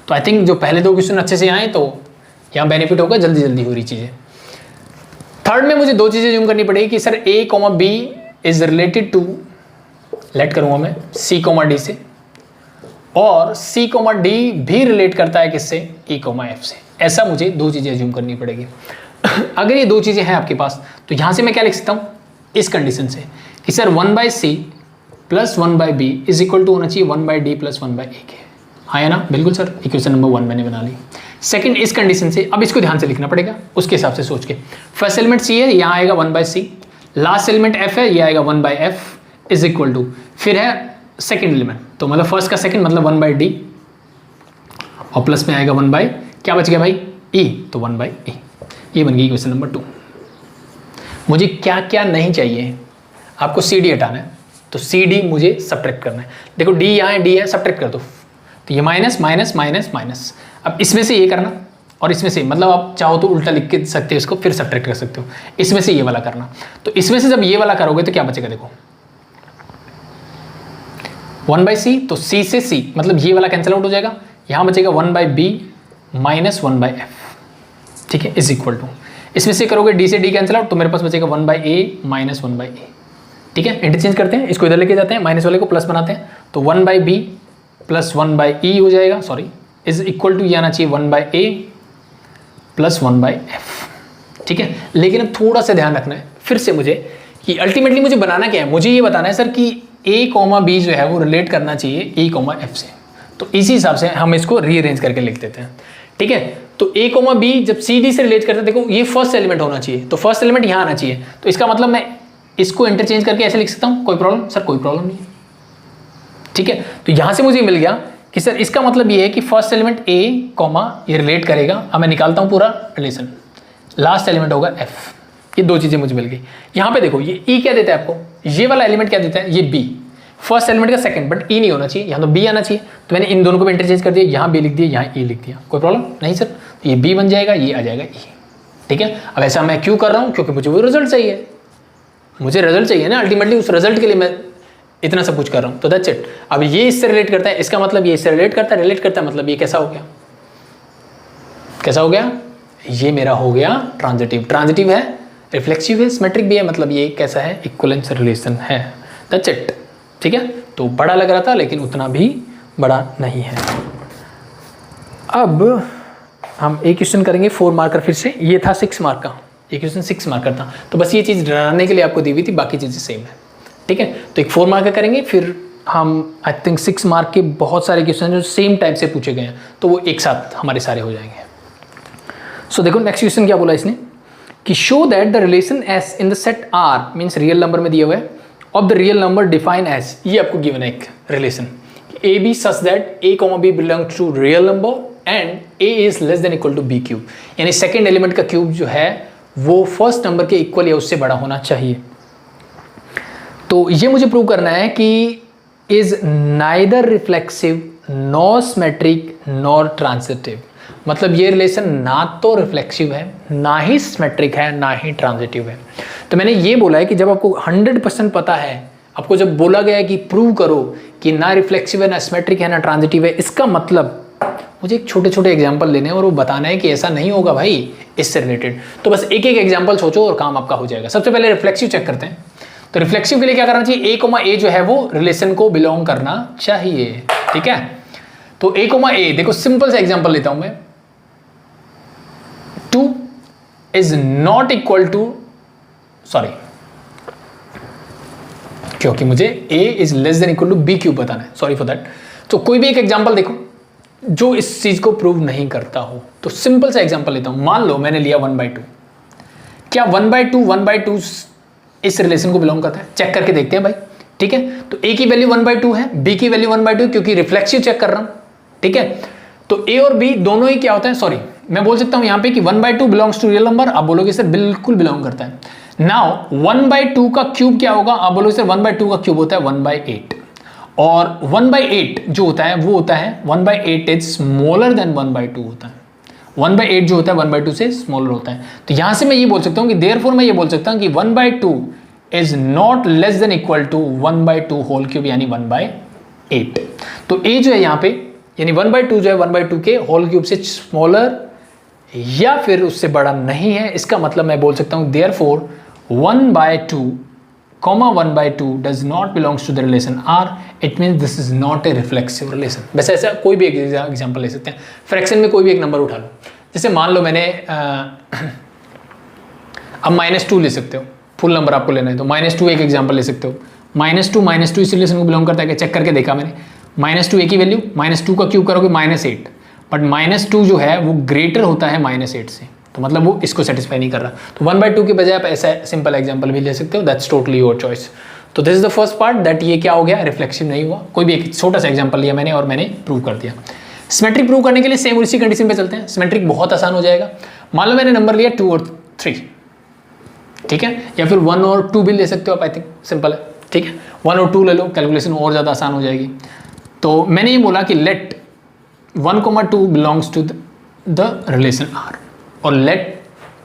तो आई थिंक जो पहले दो क्वेश्चन अच्छे से आए तो यहाँ बेनिफिट होगा, जल्दी जल्दी हो रही चीज़ें। थर्ड में मुझे दो चीज़ें जूम करनी पड़ेगी कि sir a comma b is related to, let करूँगा मैं c कॉमा d से, और c कॉमा d भी रिलेट करता है किससे, e कॉमा f से। ऐसा मुझे दो चीज़ें अज्यूम करनी पड़ेगी। अगर ये दो चीज़ें हैं आपके पास तो यहाँ से मैं क्या लिख सकता हूँ, इस कंडीशन से कि sir 1/c plus 1/b is equal to होना चाहिए 1/d प्लस 1/a के। हाँ है ना, बिल्कुल सर, इक्वेशन नंबर 1 मैंने बना ली। सेकंड इस कंडीशन से, अब इसको ध्यान से लिखना पड़ेगा उसके हिसाब से सोच के। फर्स्ट एलिमेंट c है, यहाँ आएगा 1/c, लास्ट एलिमेंट f है, ये आएगा 1/f इज इक्वल टू, फिर है सेकंड एलिमेंट, तो मतलब फर्स्ट का सेकंड मतलब 1/d और प्लस में आएगा 1/, क्या बच गया भाई, e, तो 1/e। ये बन गई क्वेश्चन नंबर 2। मुझे क्या क्या नहीं चाहिए, आपको CD हटाना है, तो CD मुझे सब्ट्रैक्ट करना है। देखो D यहाँ है, D है, सब्ट्रैक्ट कर दो, तो ये माइनस माइनस माइनस माइनस। अब इसमें से ये करना और इसमें से, मतलब आप चाहो तो उल्टा लिख के सकते हो इसको, फिर सब्ट्रैक्ट कर सकते हो। इसमें से ये वाला करना, तो इसमें से जब ये वाला करोगे तो क्या बचेगा, देखो 1/c, तो c से c मतलब ये वाला कैंसिल आउट हो जाएगा, यहाँ बचेगा 1/b माइनस 1/f। ठीक है, इज इक्वल टू, इसमें से करोगे डी से डी कैंसिल आउट, तो मेरे पास बचेगा 1/a माइनस 1/a। ठीक है, इंटरचेंज करते हैं, इसको इधर लेके जाते हैं, माइनस वाले को प्लस बनाते हैं, तो 1/b प्लस 1/e हो जाएगा, सॉरी इज इक्वल टू ये आना चाहिए 1/a प्लस 1/f। ठीक है, लेकिन अब थोड़ा सा ध्यान रखना है फिर से मुझे कि अल्टीमेटली मुझे बनाना क्या है, मुझे ये बताना है सर कि a, b जो है वो रिलेट करना चाहिए e, f से। तो इसी हिसाब से हम इसको रीअरेंज करके लिख देते हैं। ठीक है, तो a, b जब c, d से रिलेट करते हैं, देखो ये फर्स्ट एलिमेंट होना चाहिए, तो फर्स्ट एलिमेंट यहाँ आना चाहिए, तो इसका मतलब मैं इसको इंटरचेंज करके ऐसे लिख सकता हूँ, कोई प्रॉब्लम? सर कोई प्रॉब्लम नहीं है। ठीक है, तो यहाँ से मुझे मिल गया कि सर इसका मतलब ये है कि फर्स्ट एलिमेंट a, ये रिलेट करेगा। अब मैं निकालता हूँ पूरा रिलेशन, लास्ट एलिमेंट होगा f। ये दो चीजें मुझे मिल गई। यहाँ पे देखो ये e क्या देता है आपको, ये वाला एलिमेंट क्या देता है, ये b, फर्स्ट एलिमेंट का सेकंड, बट e नहीं होना चाहिए, यहाँ तो b आना चाहिए, तो मैंने इन दोनों को भी इंटरचेंज कर दिया, यहाँ b लिख दिया, यहाँ e लिख दिया, कोई प्रॉब्लम नहीं सर। तो ये b बन जाएगा, ये आ जाएगा e। ठीक है, अब ऐसा मैं क्यों कर रहा हूँ, क्योंकि मुझे वो रिजल्ट चाहिए, मुझे रिजल्ट चाहिए ना, अल्टीमेटली उस रिजल्ट के लिए मैं इतना सब कुछ कर रहा हूँ। तो दैट्स इट। अब ये इससे रिलेट करता है, इसका मतलब ये इससे रिलेट करता है, मतलब ये कैसा हो गया, कैसा हो गया, ये मेरा हो गया ट्रांजिटिव। ट्रांजिटिव है, रिफ्लेक्सिव है, सिमेट्रिक भी है, मतलब ये कैसा है, इक्विवेलेंस रिलेशन है। That's it. ठीक है, तो बड़ा लग रहा था लेकिन उतना भी बड़ा नहीं है। अब हम एक क्वेश्चन करेंगे 4 मार्कर फिर से, ये था 6 मार्क का, ये क्वेश्चन 6 मार्कर था, तो बस ये चीज़ डराने के लिए आपको दी हुई थी, बाकी चीज़ें सेम है। ठीक है, तो एक 4 मार्क का करेंगे, फिर हम आई थिंक 6 मार्क के बहुत सारे क्वेश्चन जो सेम टाइप से पूछे गए हैं, तो वो एक साथ हमारे सारे हो जाएंगे। सो देखो नेक्स्ट क्वेश्चन क्या बोला इसने कि show that the relation S in the set R, means real number में दिया हुआ है, of the real number define as, ये आपको गिवन है एक relation A B such that A, B belongs to real number and A is less than equal to B cube, यानी second element का क्यूब जो है वो फर्स्ट नंबर के इक्वल या उससे बड़ा होना चाहिए। तो ये मुझे प्रूव करना है कि is neither reflexive nor symmetric nor transitive, मतलब ये रिलेशन ना तो रिफ्लेक्सिव है, ना ही सिमेट्रिक है, ना ही ट्रांजिटिव है। तो मैंने ये बोला है कि जब आपको 100% पता है, आपको जब बोला गया है कि प्रूव करो कि ना रिफ्लेक्सिव है, ना सिमेट्रिक है, ना ट्रांजिटिव है, इसका मतलब मुझे एक छोटे छोटे एग्जाम्पल लेने हैं और वो बताना है कि ऐसा नहीं होगा भाई इससे रिलेटेड। तो बस एक एक एग्जाम्पल सोचो और काम आपका हो जाएगा। सबसे पहले रिफ्लेक्सिव चेक करते हैं। तो रिफ्लेक्सिव के लिए क्या करना चाहिए, a, जो है वो रिलेशन को बिलोंग करना चाहिए। ठीक है, तो a, देखो सिंपल सा एग्जाम्पल लेता हूं मैं, 2 is not equal to, sorry क्योंकि मुझे a is less than equal to B cube बताना है, सॉरी फॉर दैट। तो कोई भी एक एग्जांपल देखो जो इस चीज को प्रूव नहीं करता हो। तो सिंपल सा एग्जांपल लेता हूं, मान लो मैंने लिया 1/2, क्या 1/2 इस रिलेशन को बिलोंग करता है, चेक करके देखते हैं भाई। ठीक है, तो a की वैल्यू 1/2 है, b की वैल्यू 1/2, क्योंकि रिफ्लेक्सिव चेक कर रहा हूं। ठीक है, तो a और b दोनों ही क्या होता है, सॉरी मैं बोल सकता हूं यहां पे कि 1/2 बिलोंग्स टू रियल नंबर, आप बोलोगे सर बिल्कुल बिलोंग करता है। नाउ 1/2 का क्यूब क्या होगा, आप बोलोगे सर 1/2 का क्यूब होता है 1/8, और 1/8 जो होता है वो होता है 1/8 इज स्मॉलर देन 1/2 होता है। 1/8 जो होता है 1/2 से स्मॉलर होता है। तो यहां से मैं ये बोल सकता हूं कि देयरफॉर मैं ये बोल सकता हूं कि 1/2 is not less than equal to 1/2 whole cube, यानी 1/8। तो a जो है यहाँ पे यानी 1/2 जो है 1/2 के होल क्यूब से स्मॉलर या फिर उससे बड़ा नहीं है। इसका मतलब मैं बोल सकता हूं therefore 1/2 does not belongs to the relation R, it means this is not a reflexive relation. वैसे ऐसा कोई भी एक एग्जाम्पल ले सकते हैं, फ्रैक्शन में कोई भी एक नंबर उठा लो, जैसे मान लो मैंने अब -2 ले सकते हो, फुल नंबर आपको लेना है तो -2 एक एग्जाम्पल ले सकते हो। -2 इस रिलेशन को बिलोंग करता है कि चेक करके देखा मैंने, -2 a की वैल्यू, -2 का क्यूब करोगे -8, बट -2 जो है वो ग्रेटर होता है -8 से, तो मतलब वो इसको सेटिस्फाई नहीं कर रहा। तो 1/2 के बजाय आप ऐसा सिंपल एग्जांपल भी ले सकते हो, दैट्स टोटली योर चॉइस। तो this is the first part that ये क्या हो गया, रिफ्लेक्सिव नहीं हुआ। कोई भी एक छोटा सा एग्जांपल लिया मैंने और मैंने प्रूव कर दिया। सिमेट्रिक प्रूव करने के लिए सेम उसी कंडीशन पे चलते हैं। सिमेट्रिक बहुत आसान हो जाएगा। मान लो मैंने नंबर लिया 2 और 3, ठीक है, या फिर 1 और 2 भी ले सकते हो आप, आई थिंक सिंपल है। ठीक है, 1 और 2 ले लो, कैलकुलेशन और ज़्यादा आसान हो जाएगी। तो मैंने ये बोला कि let 1, 2 belongs to the relation R, और लेट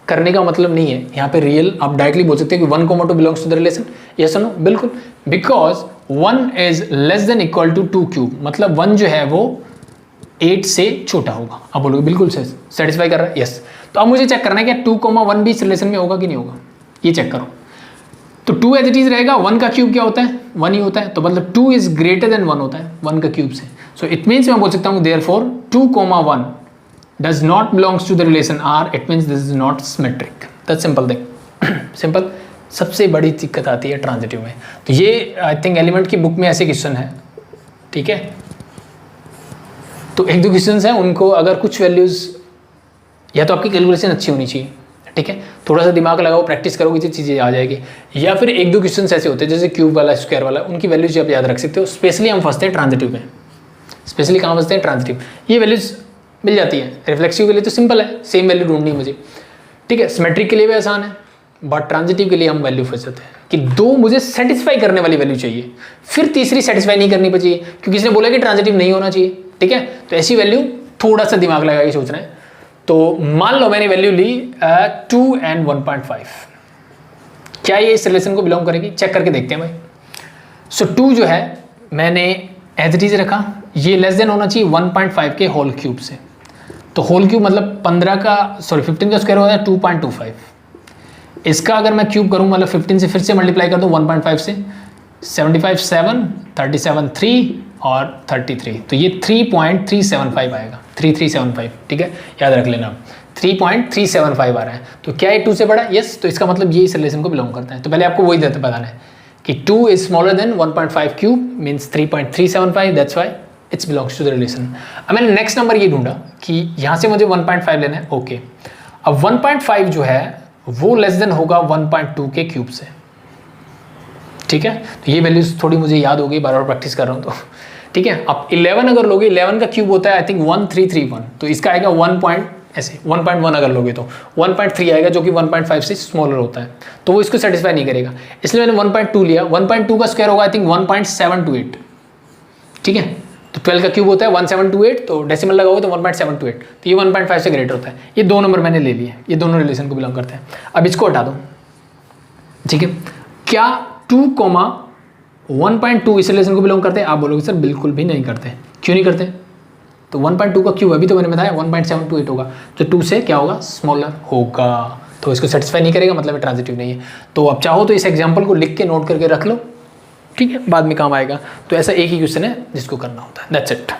करने का मतलब नहीं है यहाँ पे रियल, आप डायरेक्टली बोल सकते हैं कि 1, 2 belongs to the relation, yes और नो, बिल्कुल, because 1 is less than equal to 2 cube, मतलब 1 जो है वो 8 से छोटा होगा। आप बोलोगे बिल्कुल सेटिस्फाई कर रहा है, यस। तो अब मुझे चेक करना है कि 2,1 भी इस रिलेशन में होगा कि नहीं होगा, ये चेक करो। तो 2 एज इट इज रहेगा, 1 का क्यूब क्या होता है, 1 ही होता है, तो मतलब 2 इज ग्रेटर देन 1 होता है 1 का क्यूब से। सो इट मीन्स मैं बोल सकता हूँ therefore 2,1 does not belongs to the relation R, it means this is not symmetric. That's simple thing, simple. सबसे बड़ी दिक्कत आती है ट्रांजिटिव में, तो ये आई थिंक एलिमेंट की बुक में ऐसे क्वेश्चन है, ठीक है। तो एक दो क्वेश्चन हैं उनको अगर कुछ वैल्यूज, या तो आपकी कैलकुलेशन अच्छी होनी चाहिए, ठीक है, थोड़ा सा दिमाग लगाओ, प्रैक्टिस करोगे तो चीज़ें आ जाएगी, या फिर एक दो क्वेश्चन ऐसे होते हैं जैसे क्यूब वाला, स्क्वायर वाला, उनकी वैल्यूज आप याद रख सकते हो। स्पेशली हम फंसते हैं ट्रांजिटिव में, स्पेशली कहाँ फंसते हैं, ट्रांजिटिव। ये वैल्यूज मिल जाती है, रिफ्लेक्सिव के लिए तो सिंपल है, सेम वैल्यू ढूंढनी है मुझे, ठीक है। सिमेट्रिक के लिए भी आसान है, बट ट्रांजिटिव के लिए हम वैल्यू फंस जाते हैं कि दो मुझे सेटिस्फाई करने वाली वैल्यू चाहिए, फिर तीसरी सेटिस्फाई नहीं करनी चाहिए क्योंकि इसने बोला कि ट्रांजिटिव नहीं होना चाहिए, ठीक है। तो ऐसी वैल्यू थोड़ा सा दिमाग लगा के सोचना है। तो मान लो मैंने वैल्यू ली 2 and 1.5, क्या ये इस रिलेशन को बिलोंग करेगी, चेक करके देखते हैं भाई। सो 2 जो है मैंने एज इट इज रखा, ये लेस देन होना चाहिए 1.5 के होल क्यूब से। तो होल क्यूब मतलब 15 का 15 का स्क्वायर होता है 2.25। इसका अगर मैं क्यूब करूँ मतलब 15 से फिर से मल्टीप्लाई कर दूँ 1.5 से, 75 7, 37 3 और 33, तो ये 3.375 आएगा, 3375, ठीक है, याद रख लेना। 3.375 आ रहा है, तो क्या ये 2 से बड़ा, यस, तो इसका मतलब ये इस रिलेशन को बिलोंग करता है। तो पहले आपको वही बताना है कि 2 is smaller than 1.5 cube means 3.375, that's why it's belongs to the relation. अब मैंने नेक्स्ट नंबर ये ढूंढा कि यहाँ से मुझे 1.5 लेना है, ओके। अब 1.5 जो है वो लेस देन होगा 1.2 के क्यूब से, ठीक है। तो ये वैल्यूज थोड़ी मुझे याद हो गई, बार बार प्रैक्टिस कर रहा हूँ तो, ठीक है। अब 11 अगर लोगे, 11 का क्यूब होता है आई थिंक 1331, तो इसका आएगा 1.1 अगर लोगे तो 1.3 आएगा जो कि 1.5 से स्मॉलर होता है, तो वो इसको सेटिस्फाई नहीं करेगा, इसलिए मैंने 1.2 लिया। 1.2 का स्क्वायर होगा आई थिंक 1728, ठीक है। तो 12 का क्यूब होता है 1728, तो डेसिमल लगाओगे तो 1.728, तो ये 1.5 से ग्रेटर होता है। ये दो नंबर मैंने ले लिए, ये दोनों रिलेशन को बिलोंग करते हैं। अब इसको हटा दो, ठीक है। क्या 2,1.2 इस रिलेशन को बिलोंग करते हैं, आप बोलोगे सर बिल्कुल भी नहीं करते, क्यों नहीं करते। तो 1.2 का क्यूब अभी तो मैंने बताया 1.728 होगा, तो 2 से क्या होगा, स्मॉलर होगा, तो इसको सेटिस्फाई नहीं करेगा, मतलब ट्रांजिटिव नहीं है। तो आप चाहो तो इस एग्जाम्पल को लिख के नोट करके रख लो, ठीक है, बाद में काम आएगा। तो ऐसा एक ही क्वेश्चन है जिसको करना होता है, दैट्स इट।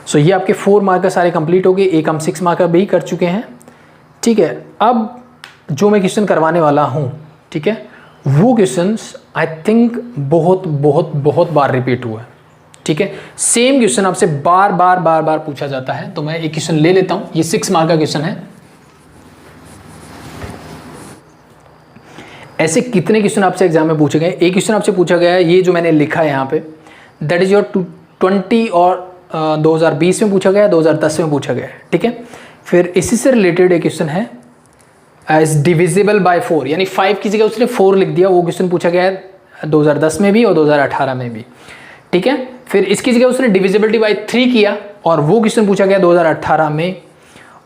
सो ये आपके 4 मार्क का सारे कंप्लीट हो गए, एक हम 6 मार्क का भी कर चुके हैं, ठीक है। अब जो मैं क्वेश्चन करवाने वाला हूँ, ठीक है, वो क्वेश्चंस आई थिंक बहुत बहुत बहुत बार रिपीट हुआ है, ठीक है। सेम क्वेश्चन आपसे बार बार पूछा जाता है, तो मैं एक क्वेश्चन ले लेता हूँ। ये 6 मार्क का क्वेश्चन है। ऐसे कितने क्वेश्चन आपसे एग्जाम में पूछे गए, एक क्वेश्चन आपसे पूछा गया है, ये जो मैंने लिखा है यहाँ पे, दैट इज योर 20 और 2020 में पूछा गया है, 2010 में पूछा गया है, ठीक है। फिर इसी से रिलेटेड एक क्वेश्चन है एज डिविजिबल बाय 4, यानी 5 की जगह उसने 4 लिख दिया, वो क्वेश्चन पूछा गया है 2010 में भी और 2018 में भी, ठीक है। फिर इसकी जगह उसने डिविजिबिलिटी बाय 3 किया और वो क्वेश्चन पूछा गया 2018 में,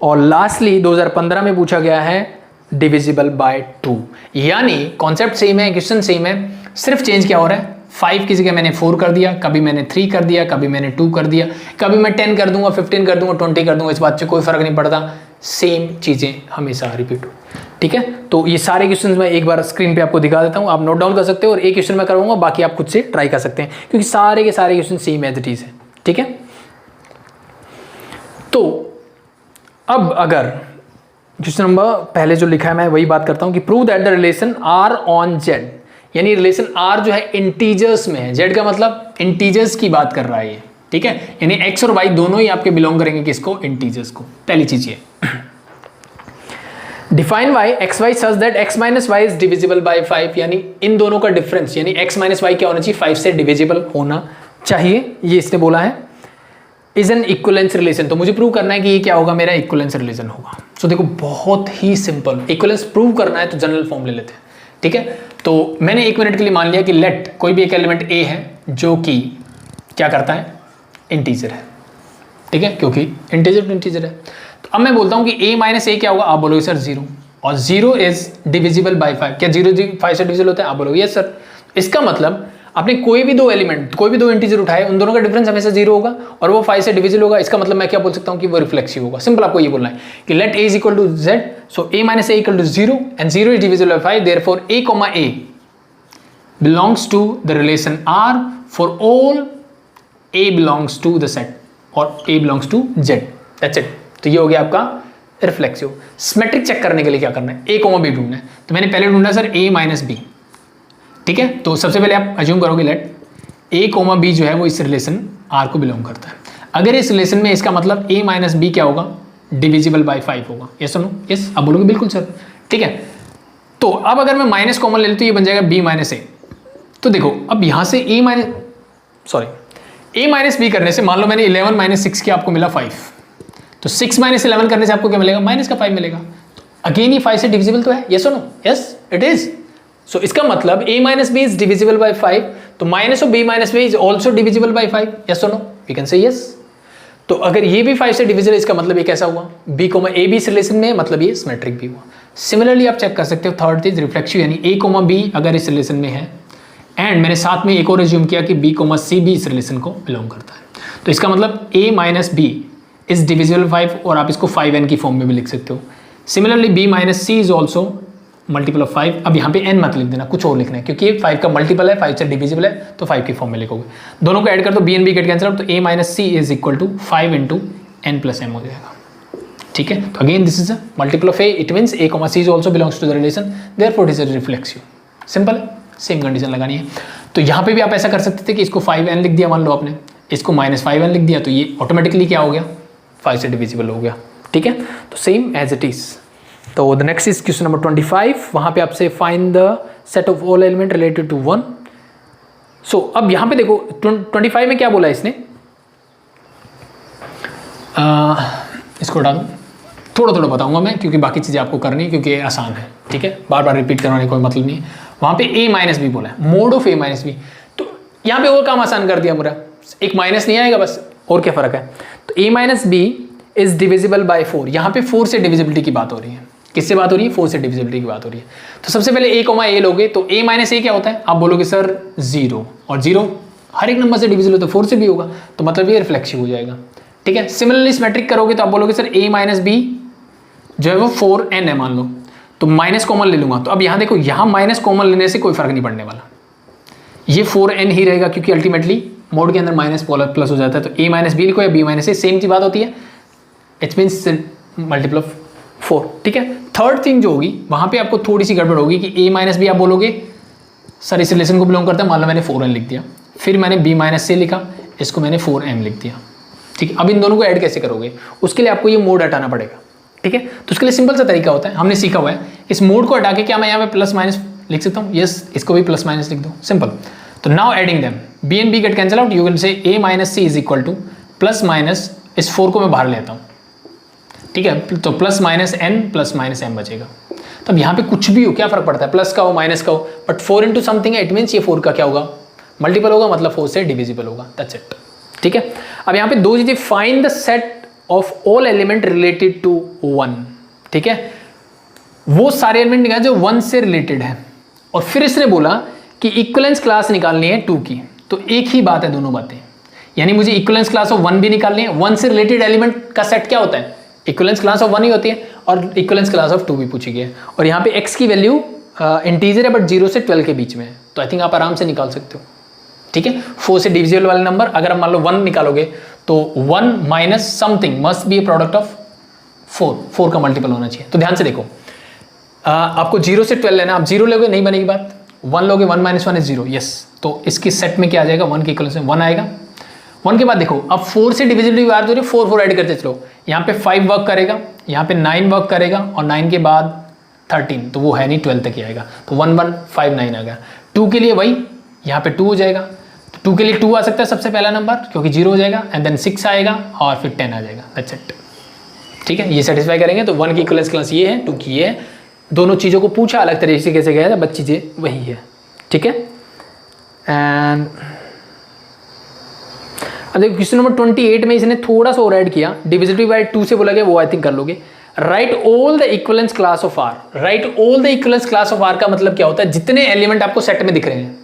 और लास्टली 2015 में पूछा गया है डिविजिबल बाय 2। यानी कॉन्सेप्ट सेम है, क्वेश्चन सेम है, सिर्फ चेंज क्या हो रहा है, 5 की जगह मैंने 4 कर दिया, कभी मैंने 3 कर दिया, कभी मैंने 2 कर दिया, कभी मैं 10 कर दूंगा, 15 कर दूंगा, 20 कर दूंगा, इस बात से कोई फर्क नहीं पड़ता, सेम चीजें हमेशा रिपीट हो, ठीक है। तो ये सारे क्वेश्चन मैं एक बार स्क्रीन पे आपको दिखा देता हूँ, आप नोट डाउन कर सकते हो, और एक क्वेश्चन मैं करवाऊंगा, बाकी आप खुद से ट्राई कर सकते हैं क्योंकि सारे के सारे question same as it is है, ठीक है। तो अब अगर क्वेश्चन नंबर पहले जो लिखा है मैं वही बात करता हूं कि prove that the relation R on Z, यानी रिलेशन आर जो है इंटीजर्स में है, जेड का मतलब इंटीजर्स की बात कर रहा है ये, ठीक है। यानी एक्स और वाई दोनों ही आपके बिलोंग करेंगे किसको, इंटीजर्स को। पहली चीज ये define Y X Y such that X minus Y is divisible by 5, यानी इन दोनों का डिफरेंस, यानी एक्स माइनस वाई क्या होना चाहिए, 5 से डिविजिबल होना चाहिए, ये इसने बोला है। इज एन इक्वलेंस रिलेशन, तो मुझे प्रूव करना है कि ये क्या होगा, मेरा इक्वलेंस रिलेशन होगा। सो देखो बहुत ही सिंपल, इक्वलेंस प्रूव करना है तो जनरल फॉर्म ले लेते हैं, ठीक है। तो मैंने 1 मिनट के लिए मान लिया कि लेट कोई भी एक एलिमेंट ए है जो कि क्या करता है, इंटीजर है, ठीक है, क्योंकि इंटीजर इंटीजर है। तो अब मैं बोलता हूं कि a माइनस ए क्या होगा, आप बोलोगे सर 0, और 0 इज डिविजिबल बाय 5, क्या 0 5 से डिविजिबल होता है, आप बोलोगे यस सर। इसका मतलब आपने कोई भी दो एलिमेंट, कोई भी दो इंटीजर उठाए, उन दोनों का डिफरेंस हमेशा 0 होगा और वो 5 से डिविजिबल होगा। इसका मतलब मैं क्या बोल सकता हूँ कि वो रिफ्लेक्सिव होगा। सिंपल आपको ये बोलना है कि let a is equal to z, so a minus a equal to 0 and 0 is divisible by 5, therefore a comma a belongs to the relation r for all a belongs to the set और a belongs to z। That's it. तो ये हो गया आपका reflexive. Symmetric check करने के लिए क्या करना है, a कॉमा b ढूंढना है। तो मैंने पहले ढूंढा सर a माइनस b, ठीक है। तो सबसे पहले आप अज्यूम करोगे लेट a कॉमा b जो है वो इस रिलेशन r को बिलोंग करता है। अगर इस रिलेशन में इसका मतलब a माइनस b क्या होगा, डिविजिबल बाय 5 होगा। यस सुनो, यस आप बोलोगे बिल्कुल सर, ठीक है। तो अब अगर मैं माइनस कॉमन ले लूँ तो ये बन जाएगा b माइनस a। तो देखो अब यहाँ से a माइनस b करने से मान लो मैंने 11 माइनस 6 किया, आपको मिला 5। तो 6 माइनस 11 करने से आपको क्या मिलेगा, माइनस का 5 मिलेगा। तो अगेन ये 5 से डिविजिबल तो है, यस और no, yes it is. So इसका मतलब a minus B is divisible by 5, तो minus of b minus b is also divisible by 5, yes और no, we can say yes. तो अगर ये भी 5 से डिविजिबल, इसका मतलब ये कैसा हुआ, b कोमा a भी इस रिलेशन में, मतलब ये सिमेट्रिक भी हुआ। सिमिलरली आप चेक कर सकते हो थर्ड चीज रिफ्लेक्सिव, यानी a कोमा b अगर इस रिलेशन में है एंड मैंने साथ में एक और एज्यूम किया कि b कोमा c भी इस रिलेशन को बिलोंग करता है, तो इसका मतलब a minus b is divisible 5 और आप इसको 5n की फॉर्म में भी लिख सकते हो। Similarly b minus c is also multiple of 5। अब यहाँ पे n मत लिख देना, कुछ और लिखना है क्योंकि 5 का मल्टीपल है, 5 से डिविजिबल है, तो 5 की फॉर्म में लिखोगे। दोनों को ऐड कर दो, b and b get cancel out, तो a minus c is equal to 5 into n plus m हो जाएगा, ठीक है। तो again this is a multiple of a, it means a comma c is also belongs to the relation, therefore it is reflexive. Simple, same condition लगानी है। तो यहाँ पे भी आप ऐसा कर सकते थे कि इसको 5n लिख दिया, मान लो आपने इसको माइनस 5n लिख दिया, तो ये ऑटोमेटिकली क्या हो गया, 5 से डिविजिबल हो गया, ठीक है। तो सेम एज इट इज। तो the next is question number 25। वहां पे आपसे find the set of all element related to 1। So अब यहां पे देखो 25 में क्या बोला इसने, इसको हटा दूं, थोड़ा थोड़ा बताऊंगा मैं क्योंकि बाकी चीजें आपको करनी है क्योंकि आसान है, ठीक है, बार बार रिपीट करवाने कोई मतलब नहीं है। वहां पे a माइनस बी बोला है, mod of a minus B, तो यहाँ पे और काम आसान कर दिया पूरा, एक माइनस नहीं आएगा बस, और क्या फर्क है। तो a minus B is divisible by 4, यहाँ पे 4 से डिविजिबिलिटी की बात हो रही है। किससे बात हो रही है, 4 से डिविजिबिलिटी की बात हो रही है। तो सबसे पहले a कोमा a लोगे तो a माइनस a क्या होता है, आप बोलोगे सर 0, और 0 हर एक नंबर से डिविजिबल तो 4 से भी होगा, तो मतलब ये रिफ्लेक्सिव हो जाएगा, ठीक है। सिमिलरली सिमेट्रिक करोगे तो आप बोलोगे सर a माइनस बी जो है वो 4n है मान लो, तो माइनस कॉमन ले लूंगा। तो अब यहाँ देखो, यहाँ माइनस कॉमन लेने से कोई फर्क नहीं पड़ने वाला, ये 4n ही रहेगा क्योंकि अल्टीमेटली मोड के अंदर माइनस प्लस हो जाता है। तो a माइनस बी लिखो या b माइनस ए, सेम चीज बात होती है, इट मीन्स मल्टीपल ऑफ 4, ठीक है। थर्ड थिंग जो होगी वहां पे आपको थोड़ी सी गड़बड़ होगी कि a माइनस बी आप बोलोगे सर इस रिलेशन को बिलोंग करता है, मान लो मैंने 4n लिख दिया, फिर मैंने b माइनस से लिखा, इसको मैंने 4m लिख दिया, ठीक है। अब इन दोनों को ऐड कैसे करोगे, उसके लिए आपको ये मोड हटाना पड़ेगा, ठीक है। तो उसके लिए सिंपल सा तरीका होता है, हमने सीखा हुआ है, इस मोड को हटा के क्या मैं यहाँ पे प्लस माइनस लिख सकता हूँ, यस, इसको भी प्लस माइनस लिख दो, सिंपल। तो now adding them, b and b get cancel out, you will say a minus C is equal to plus minus, इस 4 को मैं बाहर लेता हूँ, ठीक है, तो plus minus n plus minus m बचेगा। तब यहाँ पे कुछ भी हो क्या फर्क पड़ता है, प्लस का हो माइनस का हो, बट 4 इंटू समथिंग है, इट मीन्स ये 4 का क्या होगा, मल्टीपल होगा, मतलब 4 से डिविजिबल होगा, दैट्स इट, ठीक है। अब यहाँ पे दो चीजें, find the set of all element related to 1, ठीक है, वो सारे एलिमेंट निकाले जो 1 से रिलेटेड है, और फिर इसने बोला कि इक्विवेलेंस क्लास निकालनी है 2 की। तो एक ही बात है दोनों बातें, यानी मुझे इक्विवेलेंस क्लास ऑफ 1 भी निकालनी है। 1 से रिलेटेड एलिमेंट का सेट क्या होता है, इक्विवेलेंस क्लास ऑफ 1 ही होती है, और इक्विवेलेंस क्लास ऑफ 2 भी पूछी गई है। और यहाँ पे x की वैल्यू इंटीजर है बट 0 से 12 के बीच में है, तो आई थिंक आप आराम से निकाल सकते हो, ठीक है। 4 से डिविजिबल वाले नंबर अगर आप मान लो 1 निकालोगे तो 1 minus something must be A product of 4 का मल्टीपल होना चाहिए। तो ध्यान से देखो, आपको 0 से 12 लेना, आप 0 लोगे नहीं बनेगी बात, 1 लोगे, 1 माइनस 1 इज 0, यस। तो इसके सेट में क्या आ जाएगा, 1 के इक्वल में 1 आएगा। 1 के बाद देखो, अब 4 से डिविजिबिलिटी बात हो रही है, 4 ऐड करते चलो, यहाँ पे 5 वर्क करेगा, यहाँ पे 9 वर्क करेगा, और 9 के बाद 13, तो वो है नहीं, 12 तक ही आएगा, तो 1 1 5 9 आ गया। 2 के लिए वही, यहाँ पे 2 हो जाएगा, तो 2 के लिए 2 आ सकता है सबसे पहला नंबर क्योंकि 0 हो जाएगा, एंड देन 6 आएगा, और फिर 10 आ जाएगा, दैट्स इट, ठीक है। ये सेटिस्फाई करेंगे, तो 1 की इक्विवेलेंस क्लास ये है, 2 की ये है, दोनों चीज़ों को पूछा अलग तरीके से गया था, बट चीज़ें वही है, ठीक है। एंड अब देखो क्वेश्चन नंबर 28 में इसने थोड़ा सा और ऐड किया, डिविजिबिलिटी बाय 2 से बोला गया, वो आई थिंक कर लोगे। Write all the equivalence class of R, write all the equivalence class of R का मतलब क्या होता है, जितने एलिमेंट आपको सेट में दिख रहे हैं,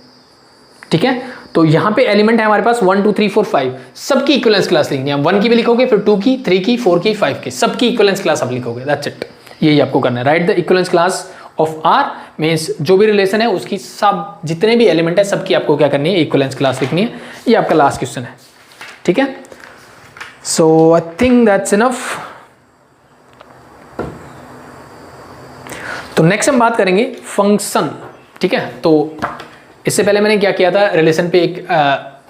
ठीक है। तो यहाँ पे एलिमेंट है हमारे पास 1 2 3 4 5, सबकी इक्विवेलेंस क्लास लिखनी है। 1 की भी लिखोगे, फिर 2 की, 3 की, 4 की, 5 की, सबकी इक्विवेलेंस क्लास आप लिखोगे। दैट्स इट, यही आपको करना है। Write the equivalence class of R means जो भी रिलेशन है उसकी सब जितने भी एलिमेंट है सबकी आपको क्या करनी है, इक्विवेलेंस क्लास लिखनी है। ये आपका लास्ट क्वेश्चन है, ठीक है। सो आई थिंक दैट्स इनफ। तो नेक्स्ट हम बात करेंगे फंक्शन, ठीक है। तो इससे पहले मैंने क्या किया था, रिलेशन पे एक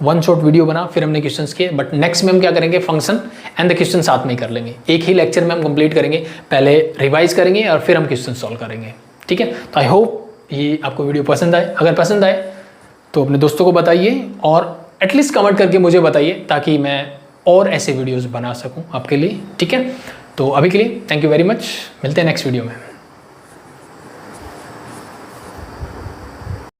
वन शॉट वीडियो बना, फिर हमने क्वेश्चंस किए। बट नेक्स्ट में हम क्या करेंगे, फंक्शन एंड द क्वेश्चन साथ में ही कर लेंगे, एक ही लेक्चर में हम कंप्लीट करेंगे। पहले रिवाइज करेंगे और फिर हम क्वेश्चन सॉल्व करेंगे, ठीक है। तो आई होप ये आपको वीडियो पसंद आए। अगर पसंद आए तो अपने दोस्तों को बताइए और एटलीस्ट कमेंट करके मुझे बताइए, ताकि मैं और ऐसे वीडियोज़ बना सकूँ आपके लिए, ठीक है। तो अभी के लिए थैंक यू वेरी मच, मिलते हैं नेक्स्ट वीडियो में।